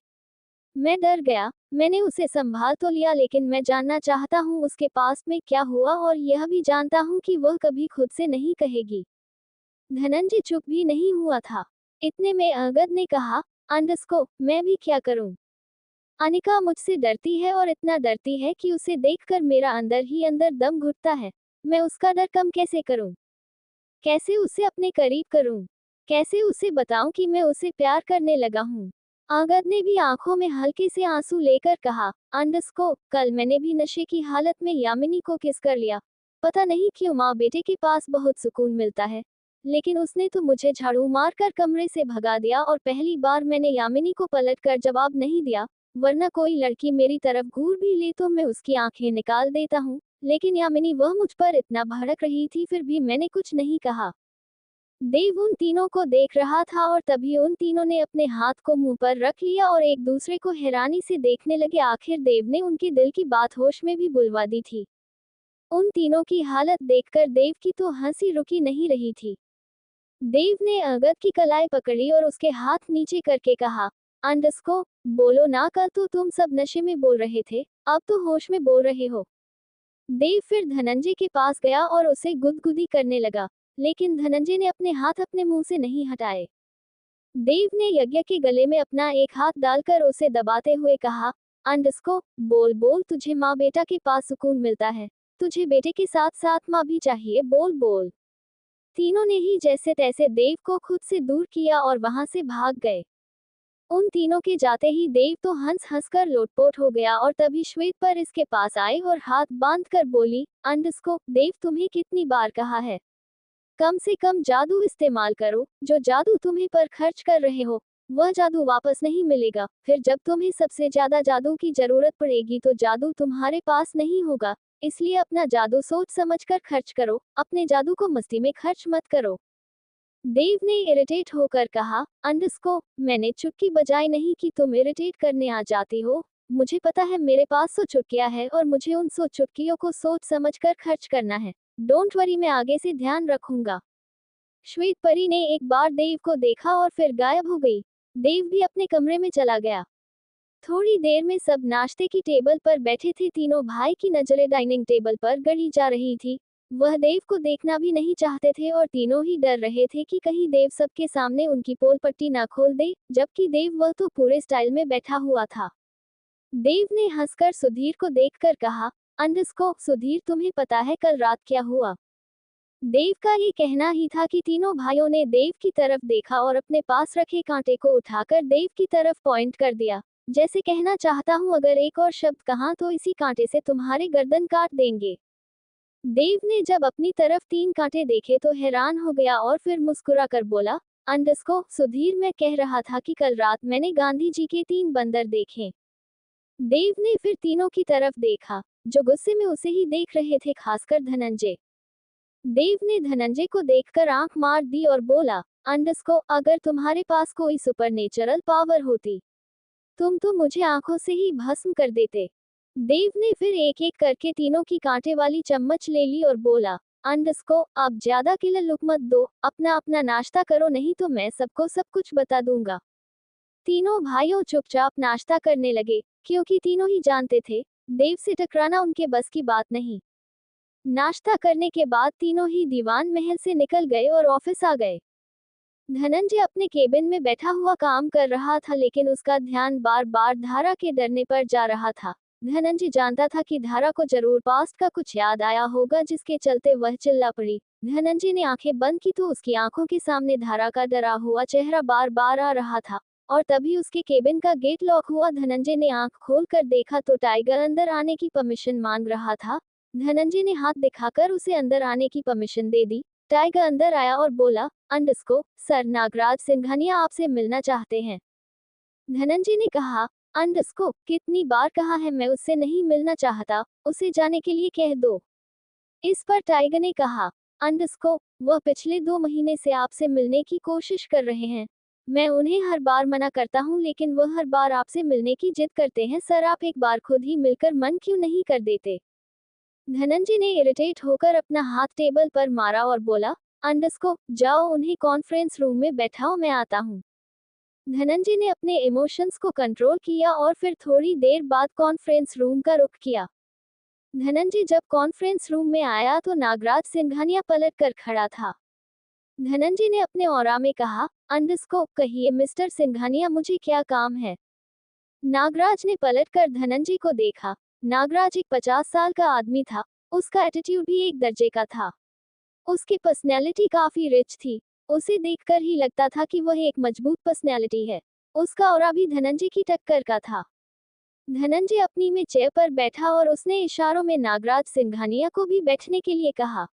मैं डर गया। मैंने उसे संभाल तो लिया, लेकिन मैं जानना चाहता हूँ उसके पास में क्या हुआ, और यह भी जानता हूँ कि वह कभी खुद से नहीं कहेगी। धनंजय चुप भी नहीं हुआ था। इतने में अंगद ने कहा, अंडस्को, मैं भी क्या करूं? अनिका मुझसे डरती है और इतना डरती है कि उसे देखकर मेरा अंदर ही अंदर दम घुटता है। मैं उसका डर कम कैसे करूं? कैसे उसे अपने करीब करूं? कैसे उसे बताऊं कि मैं उसे प्यार करने लगा हूं? अंगद ने भी आंखों में हल्के से आंसू लेकर कहा, अंडस्को, कल मैंने भी नशे की हालत में यामिनी को किस कर लिया। पता नहीं क्यों माँ बेटे के पास बहुत सुकून मिलता है, लेकिन उसने तो मुझे झाड़ू मारकर कमरे से भगा दिया, और पहली बार मैंने यामिनी को पलटकर जवाब नहीं दिया, वरना कोई लड़की मेरी तरफ घूर भी ले तो मैं उसकी आंखें निकाल देता हूँ। लेकिन यामिनी, वह मुझ पर इतना भड़क रही थी, फिर भी मैंने कुछ नहीं कहा। देव उन तीनों को देख रहा था और तभी उन तीनों ने अपने हाथ को मुंह पर रख लिया और एक दूसरे को हैरानी से देखने लगे। आखिर देव ने उनके दिल की बात होश में भी बुलवा दी थी। उन तीनों की हालत देखकर देव की तो हंसी रुकी नहीं रही थी। देव ने अंगद की कलाई पकड़ी और उसके हाथ नीचे करके कहा, अंडस्को, बोलो ना, कल तो तुम सब नशे में बोल रहे थे, अब तो होश में बोल रहे हो। देव फिर धनंजय के पास गया और उसे गुदगुदी करने लगा, लेकिन धनंजय ने अपने हाथ अपने मुंह से नहीं हटाए। देव ने यज्ञ के गले में अपना एक हाथ डालकर उसे दबाते हुए कहा, अंडरस्कोर बोल बोल, तुझे माँ बेटा के पास सुकून मिलता है, तुझे बेटे के साथ साथ माँ भी चाहिए, बोल बोल। तीनों ने ही जैसे तैसे देव को खुद से दूर किया और वहां से भाग गए। उन तीनों के जाते ही देव तो हंस हंस कर लोटपोट हो गया और तभी श्वेत पर इसके पास आई और हाथ बांध कर बोली, अंडरस्कोर देव, तुम्हें कितनी बार कहा है, कम से कम जादू इस्तेमाल करो, जो जादू तुम्हें पर खर्च कर रहे हो वह जादू वापस नहीं मिलेगा, फिर जब तुम्हें सबसे ज्यादा जादू की जरूरत पड़ेगी तो जादू तुम्हारे पास नहीं होगा, इसलिए अपना जादू सोच समझ कर खर्च करो, अपने जादू को मस्ती में खर्च मत करो। देव ने इरिटेट होकर कहा, अंडरस्कोर मैंने चुटकी बजाई नहीं कि तुम इरिटेट करने आ जाती हो, मुझे पता है मेरे पास 100 चुटकियां है और मुझे उन 100 चुटकियों को सोच समझ कर खर्च करना है, डोंट वरी, मैं आगे से ध्यान रखूंगा। श्वेत परी ने एक बार देव को देखा और फिर गायब हो गई। देव भी अपने कमरे में चला गया। थोड़ी देर में सब नाश्ते की टेबल पर बैठे थे। तीनों भाई की नजरें डाइनिंग टेबल पर गड़ी जा रही थी। वह देव को देखना भी नहीं चाहते थे और तीनों ही डर रहे थे कि कहीं देव सबके सामने उनकी पोल पट्टी ना खोल दे, जबकि देव वह तो पूरे स्टाइल में बैठा हुआ था। देव ने हंसकर सुधीर को देखकर कहा, अंडरस्कोर सुधीर, तुम्हें पता है कल रात क्या हुआ? देव का ये कहना ही था कि तीनों भाइयों ने देव की तरफ देखा और अपने पास रखे कांटे को उठाकर देव की तरफ पॉइंट कर दिया, जैसे कहना चाहता हूं अगर एक और शब्द कहा तो इसी कांटे से तुम्हारे गर्दन काट देंगे। देव ने जब अपनी तरफ 3 कांटे देखे तो हैरान हो गया और फिर मुस्कुरा कर बोला, अंडरस्कोर सुधीर, मैं कह रहा था कि कल रात मैंने गांधी जी के 3 बंदर देखे। देव ने फिर तीनों की तरफ देखा, जो गुस्से में उसे ही देख रहे थे, खासकर धनंजय। देव ने धनंजय को देखकर आंख मार दी और बोला, अंडरस्कोर अगर तुम्हारे पास कोई सुपरनेचुरल पावर होती तुम तो मुझे आंखों से ही भस्म कर देते। देव ने फिर एक एक करके तीनों की कांटे वाली चम्मच ले ली और बोला, अंडरस्कोर अब ज्यादा किलर लुक मत दो, अपना अपना नाश्ता करो, नहीं तो मैं सबको सब कुछ बता दूंगा। तीनों भाइयों चुपचाप नाश्ता करने लगे, क्योंकि तीनों ही जानते थे देव से टकराना उनके बस की बात नहीं। नाश्ता करने के बाद तीनों ही दीवान महल से निकल गए और ऑफिस आ गए। धनंजय अपने केबिन में बैठा हुआ काम कर रहा था, लेकिन उसका ध्यान बार बार धारा के डरने पर जा रहा था। धनंजय जानता था कि धारा को जरूर पास्ट का कुछ याद आया होगा, जिसके चलते वह चिल्ला पड़ी। धनंजय ने आंखें बंद की तो उसकी आंखों के सामने धारा का डरा हुआ चेहरा बार बार आ रहा था, और तभी उसके केबिन का गेट लॉक हुआ। धनंजय ने आंख खोलकर देखा तो टाइगर अंदर आने की परमिशन मांग रहा था। धनंजय ने हाथ दिखाकर उसे अंदर आने की परमिशन दे दी। टाइगर अंदर आया और बोला, अंडरस्कोर सर, नागराज सिंघानिया आपसे मिलना चाहते हैं। धनंजय ने कहा, अंडरस्कोर कितनी बार कहा है मैं उससे नहीं मिलना चाहता, उसे जाने के लिए कह दो। इस पर टाइगर ने कहा, अंडरस्कोर वह पिछले 2 महीने से आपसे मिलने की कोशिश कर रहे हैं, मैं उन्हें हर बार मना करता हूं लेकिन वह हर बार आपसे मिलने की जिद करते हैं। सर आप एक बार खुद ही मिलकर मन क्यों नहीं कर देते? धनंजय ने इरिटेट होकर अपना हाथ टेबल पर मारा और बोला, अंडरस्कोर जाओ उन्हें कॉन्फ्रेंस रूम में बैठाओ, मैं आता हूँ। धनंजय ने अपने इमोशंस को कंट्रोल किया और फिर थोड़ी देर बाद कॉन्फ्रेंस रूम का रुख किया। धनंजय जब कॉन्फ्रेंस रूम में आया तो नागराज सिंघानिया पलट कर खड़ा था। धनंजय ने अपने ऑरा में कहा, अंडरस्कोर कहिए मिस्टर सिंघानिया, मुझे क्या काम है? नागराज ने पलटकर धनंजय को देखा। नागराज एक 50 साल का आदमी था, उसका एटीट्यूड भी एक दर्जे का था। उसकी पर्सनैलिटी काफी रिच थी, उसे देखकर ही लगता था कि वह एक मजबूत पर्सनैलिटी है। उसका ऑरा भी धनंजय की टक्कर का था। धनंजय अपनी में चेयर पर बैठा और उसने इशारों में नागराज सिंघानिया को भी बैठने के लिए कहा।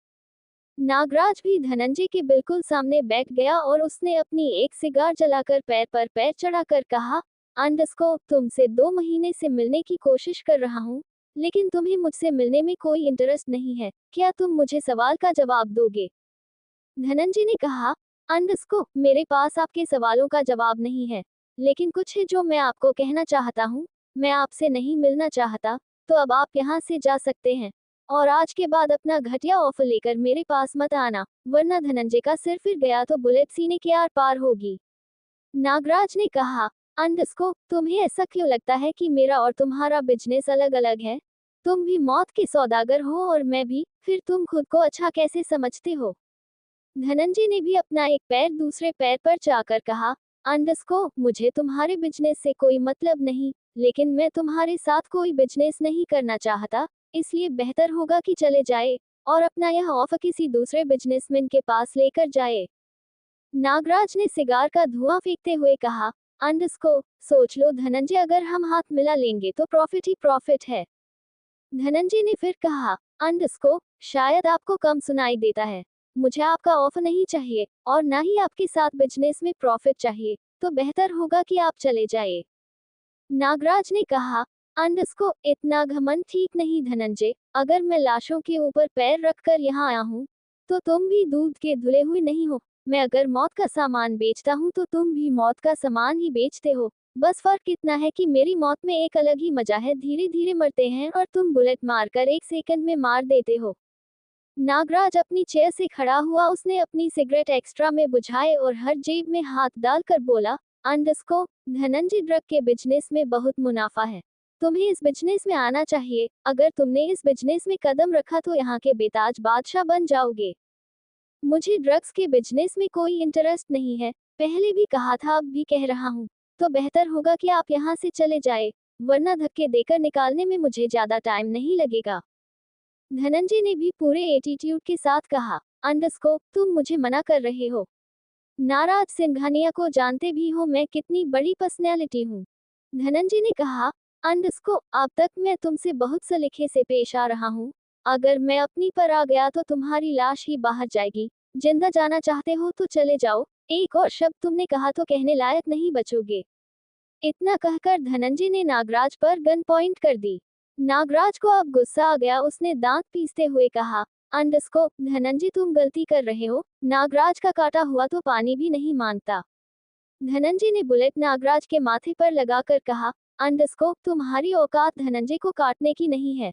नागराज भी धनंजय के बिल्कुल सामने बैठ गया और उसने अपनी एक सिगार जलाकर पैर पर पैर चढ़ाकर कहा, अंडरस्कोर तुमसे 2 महीने से मिलने की कोशिश कर रहा हूँ, लेकिन तुम्हें मुझसे मिलने में कोई इंटरेस्ट नहीं है, क्या तुम मुझे सवाल का जवाब दोगे? धनंजय ने कहा, अंडरस्कोर मेरे पास आपके सवालों का जवाब नहीं है, लेकिन कुछ है जो मैं आपको कहना चाहता हूँ। मैं आपसे नहीं मिलना चाहता, तो अब आप यहाँ से जा सकते हैं, और आज के बाद अपना घटिया ऑफर लेकर मेरे पास मत आना, वरना धनंजय का सिर फिर गया तो बुलेट सीने के आर पार होगी। नागराज ने कहा, अंडरस्कोर तुम्हें ऐसा क्यों लगता है कि मेरा और तुम्हारा बिजनेस अलग अलग है? तुम भी मौत के सौदागर हो और मैं भी, फिर तुम खुद को अच्छा कैसे समझते हो? धनंजय ने भी अपना एक पैर दूसरे पैर पर चाकर कहा, मुझे तुम्हारे बिजनेस से कोई मतलब नहीं, लेकिन मैं तुम्हारे साथ कोई बिजनेस नहीं करना चाहता, इसलिए बेहतर होगा कि चले जाए और अपना यह ऑफर किसी दूसरे बिजनेसमैन के पास लेकर जाए। नागराज ने सिगार का धुआं फेंकते हुए कहा। सोच लो धनंजय, अगर हम हाथ मिला लेंगे तो प्रॉफिट ही प्रॉफिट है। धनंजय ने फिर कहा, शायद आपको कम सुनाई देता है। मुझे आपका ऑफर नहीं चाहिए और ना ही आपके साथ बिजनेस में प्रॉफिट चाहिए, तो बेहतर होगा कि आप चले जाए। नागराज ने कहा, इतना घमंड ठीक नहीं धनंजय, अगर मैं लाशों के ऊपर पैर रखकर यहाँ आया हूँ, तो तुम भी दूध के धुले हुए नहीं हो। मैं अगर मौत का सामान बेचता हूँ तो तुम भी मौत का सामान ही बेचते हो। बस फर्क इतना है कि मेरी मौत में एक अलग ही मजा है, धीरे धीरे मरते हैं और तुम बुलेट मारकर 1 सेकंड में मार देते हो। नागराज अपनी चेयर से खड़ा हुआ, उसने अपनी सिगरेट एक्स्ट्रा में बुझाए और हर जेब में हाथ डालकर बोला, धनंजय, ड्रग के बिजनेस में बहुत मुनाफा है। तुम्हें इस बिजनेस में आना चाहिए। अगर तुमने इस बिजनेस में कदम रखा तो यहाँ के बेताज बादशाह बन जाओगे। मुझे ड्रग्स के बिजनेस में कोई इंटरेस्ट नहीं है, पहले भी कहा था, अब भी कह रहा हूँ। तो बेहतर होगा कि आप यहाँ से चले जाए, वरना धक्के देकर निकालने में मुझे ज्यादा टाइम नहीं लगेगा। धनंजय ने भी पूरे एटीट्यूड के साथ कहा, तुम मुझे मना कर रहे हो। नाराज सिंघानिया को जानते भी हो मैं कितनी बड़ी पर्सनैलिटी हूँ। धनंजय ने कहा, अब तक मैं तुमसे बहुत सलीके से पेश आ रहा हूँ। अगर मैं अपनी पर आ गया तो तुम्हारी लाश ही बाहर जाएगी। जिंदा जाना चाहते हो तो चले जाओ, एक और शब्द तुमने कहा तो कहने लायक नहीं बचोगे। इतना कहकर धनंजय ने नागराज पर गन पॉइंट कर दी। नागराज को अब गुस्सा आ गया, उसने दांत पीसते हुए कहा, धनंजय, तुम गलती कर रहे हो। नागराज का काटा हुआ तो पानी भी नहीं मांगता। धनंजय ने बुलेट नागराज के माथे पर लगाकर कहा, तुम्हारी औकात धनंजय को काटने की नहीं है।